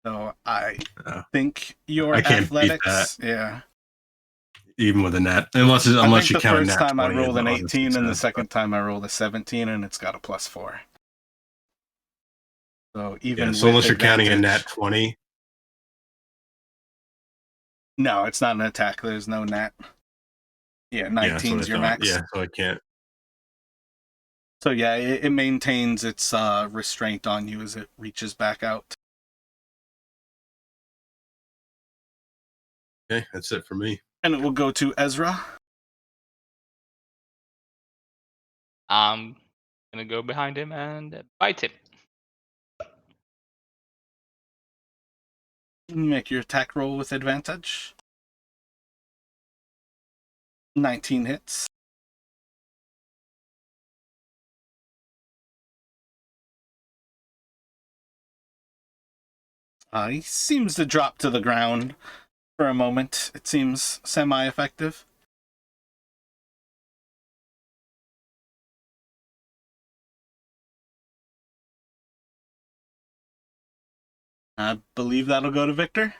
Speaker 1: So I
Speaker 2: Uh,
Speaker 1: think your
Speaker 2: I can't beat
Speaker 1: athletics, yeah.
Speaker 2: Even with a net, unless
Speaker 1: I think
Speaker 2: you
Speaker 1: the
Speaker 2: count a
Speaker 1: first
Speaker 2: nat
Speaker 1: time I
Speaker 2: 20 as
Speaker 1: rolled
Speaker 2: an
Speaker 1: an
Speaker 2: honest
Speaker 1: 18, and the
Speaker 2: success,
Speaker 1: second time I rolled a 17, and it's got a +4. So even
Speaker 2: yeah. So
Speaker 1: with
Speaker 2: unless you're counting a nat
Speaker 1: advantage,
Speaker 2: 20,
Speaker 1: no, it's not an attack. There's no nat. Yeah,
Speaker 2: yeah, that's what I
Speaker 1: 19's your
Speaker 2: thought.
Speaker 1: max.
Speaker 2: Yeah, so I can't.
Speaker 1: So yeah, it maintains its restraint on you as it reaches back out.
Speaker 2: Okay, that's it for me.
Speaker 1: And it will go to Ezra.
Speaker 5: I'm gonna go behind him and bite him.
Speaker 1: Make your attack roll with advantage. 19 hits. He seems to drop to the ground for a moment. It seems semi-effective. I believe that'll go to Victor.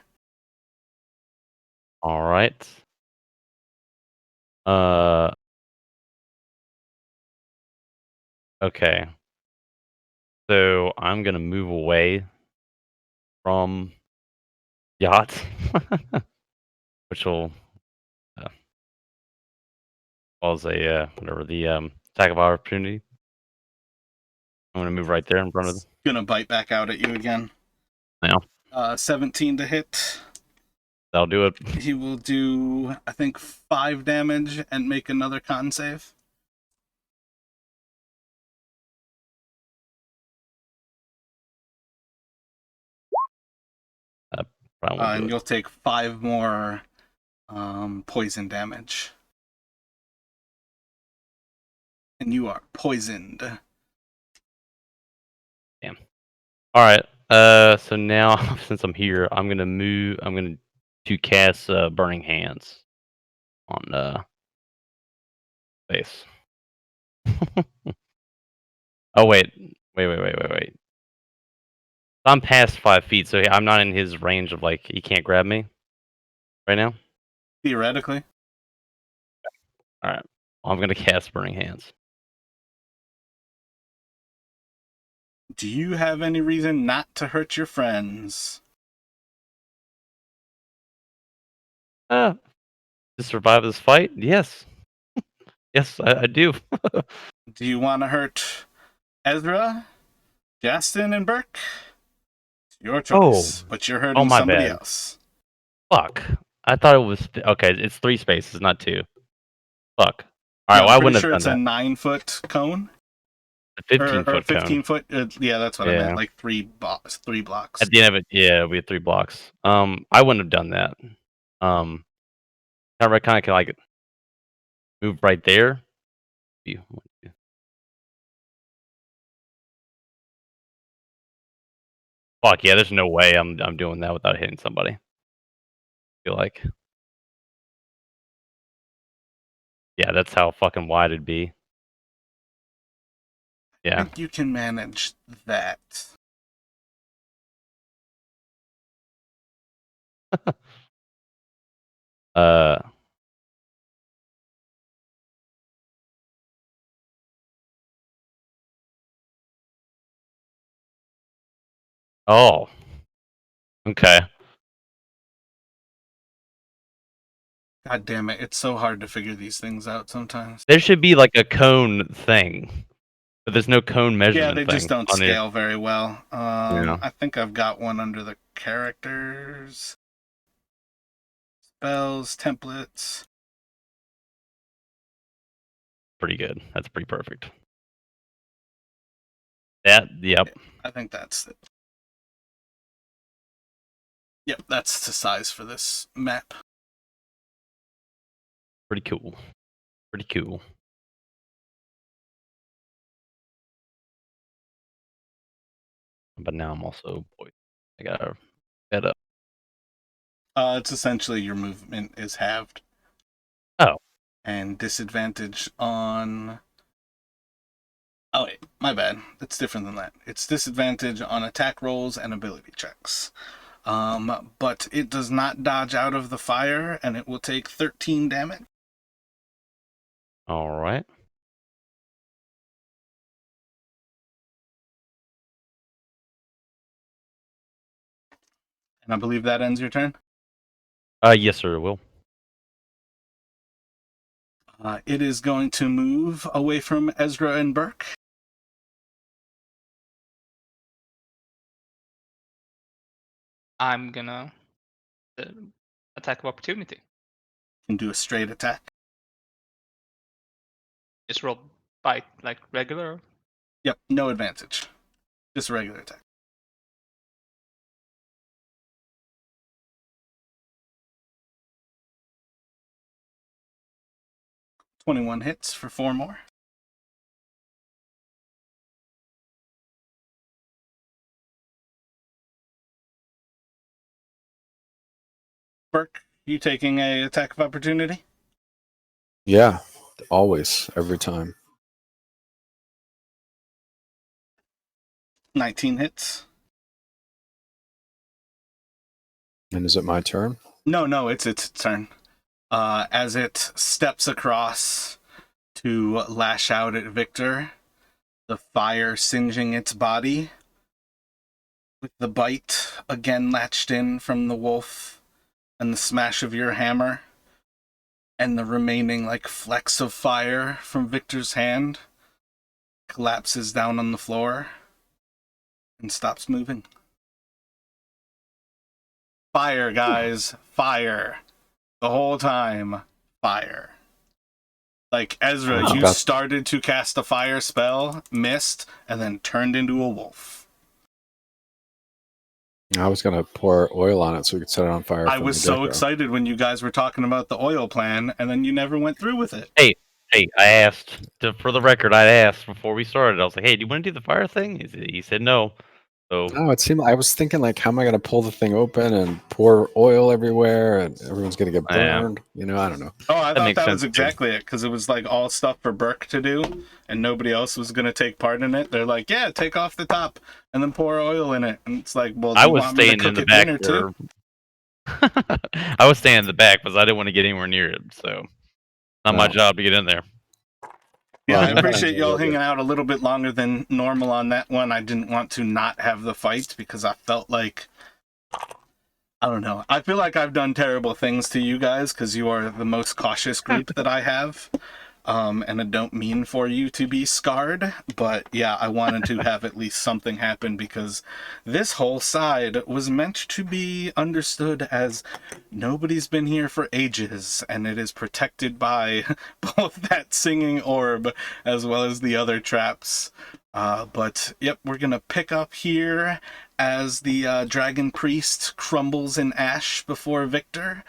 Speaker 3: All right. Uh. Okay. So I'm gonna move away from yacht, which will cause a whatever the attack of opportunity. I'm gonna move right there in front of
Speaker 1: It's gonna bite back out at you again.
Speaker 3: now.
Speaker 1: 17 to hit.
Speaker 3: That'll do it.
Speaker 1: He will do, I think, 5 damage and make another con save.
Speaker 3: Probably won't do
Speaker 1: And
Speaker 3: it.
Speaker 1: you'll take 5 more poison damage. And you are poisoned.
Speaker 3: Damn. All right. So now since I'm here, I'm gonna move. I'm gonna to cast Burning Hands on base. Oh wait. I'm past 5 feet, so I'm not in his range of like he can't grab me right now.
Speaker 1: Theoretically.
Speaker 3: All right. I'm gonna cast Burning Hands.
Speaker 1: Do you have any reason not to hurt your friends?
Speaker 3: To survive this fight? Yes. Yes, I do.
Speaker 1: Do you want to hurt Ezra, Justin, and Burke? It's your choice, but you're hurting
Speaker 3: my
Speaker 1: somebody
Speaker 3: bad.
Speaker 1: else.
Speaker 3: Fuck. I thought it was okay. It's 3 spaces, not 2. Fuck. All right.
Speaker 1: Yeah,
Speaker 3: well, I
Speaker 1: I'm pretty
Speaker 3: wouldn't
Speaker 1: sure
Speaker 3: have
Speaker 1: it's
Speaker 3: done
Speaker 1: a
Speaker 3: that.
Speaker 1: 9-foot cone.
Speaker 3: A 15-foot
Speaker 1: 15
Speaker 3: cone.
Speaker 1: foot. Yeah, that's what I
Speaker 3: Yeah.
Speaker 1: meant. Like 3 blocks.
Speaker 3: At the end of it, yeah, we had 3 blocks. I wouldn't have done that. Kind of can like move right there. Fuck yeah! There's no way I'm doing that without hitting somebody. I feel like. Yeah, that's how fucking wide it'd be.
Speaker 1: I
Speaker 3: Yeah.
Speaker 1: think you can manage that.
Speaker 3: Uh. Oh. Okay.
Speaker 1: God damn it. It's so hard to figure these things out sometimes.
Speaker 3: There should be like a cone thing, but there's no cone measurement
Speaker 1: Yeah, they
Speaker 3: thing
Speaker 1: just don't
Speaker 3: on here.
Speaker 1: scale very well.
Speaker 3: Yeah.
Speaker 1: I think I've got one under the characters. Spells, templates.
Speaker 3: Pretty good. That's pretty perfect. That. Yep.
Speaker 1: I think that's it. Yep, that's the size for this map.
Speaker 3: Pretty cool. Pretty cool. But now I'm also I gotta head up.
Speaker 1: It's essentially your movement is halved.
Speaker 3: Oh.
Speaker 1: And disadvantage on... Oh wait, my bad. It's different than that. It's disadvantage on attack rolls and ability checks. But it does not dodge out of the fire, and it will take 13 damage.
Speaker 3: All right.
Speaker 1: And I believe that ends your turn.
Speaker 3: Yes, sir. It will.
Speaker 1: It is going to move away from Ezra and Burke.
Speaker 5: I'm gonna attack of opportunity.
Speaker 1: Can do a straight attack.
Speaker 5: Just roll by like regular.
Speaker 1: Yep, no advantage. Just a regular attack. "21 hits for 4 more. Burke, you taking a attack of opportunity?
Speaker 4: Yeah, always, every time.
Speaker 1: 19 hits.
Speaker 4: And is it my turn?
Speaker 1: No, it's its turn. As it steps across to lash out at Victor, the fire singeing its body, with the bite again latched in from the wolf, and the smash of your hammer, and the remaining like flecks of fire from Victor's hand collapses down on the floor and stops moving. Fire, guys. Fire. The whole time. Fire. Like, Ezra,
Speaker 4: Oh.
Speaker 1: you started to cast a fire spell, missed, and then turned into a wolf.
Speaker 4: I was going to pour oil on it so we could set it on fire.
Speaker 1: I
Speaker 4: from
Speaker 1: was
Speaker 4: the
Speaker 1: so
Speaker 4: get-go.
Speaker 1: excited when you guys were talking about the oil plan, and then you never went through with it.
Speaker 3: Hey, I asked, for the record, I asked before we started. I was like, hey, do you want to do the fire thing? He said no. So
Speaker 4: No, it seemed. I was thinking, like, how am I going to pull the thing open and pour oil everywhere, and everyone's going to get
Speaker 3: Yeah.
Speaker 4: burned? You know, I don't know.
Speaker 1: Oh, I
Speaker 3: That
Speaker 1: thought
Speaker 3: makes
Speaker 1: that was
Speaker 3: sense, too.
Speaker 1: exactly it, because it was like all stuff for Burke to do, and nobody else was going to take part in it. They're like, yeah, take off the top and then pour oil in it. And it's like, well, do
Speaker 3: I
Speaker 1: you
Speaker 3: was
Speaker 1: want me to
Speaker 3: staying
Speaker 1: cook
Speaker 3: in the
Speaker 1: it
Speaker 3: back
Speaker 1: dinner
Speaker 3: there.
Speaker 1: too?
Speaker 3: I was staying in the back because I didn't want to get anywhere near it. So not my
Speaker 4: Wow.
Speaker 3: job to get in there.
Speaker 1: Yeah,
Speaker 4: Well,
Speaker 1: I
Speaker 4: no,
Speaker 1: appreciate
Speaker 4: no,
Speaker 1: y'all
Speaker 4: no,
Speaker 1: hanging out a little bit longer than normal on that one. I didn't want to not have the fight because I felt like, I don't know. I feel like I've done terrible things to you guys because you are the most cautious group that I have. And I don't mean for you to be scarred, but yeah, I wanted to have at least something happen because this whole side was meant to be understood as nobody's been here for ages, and it is protected by both that singing orb as well as the other traps. But yep, we're gonna pick up here as the Dragonpriest crumbles in ash before Victor.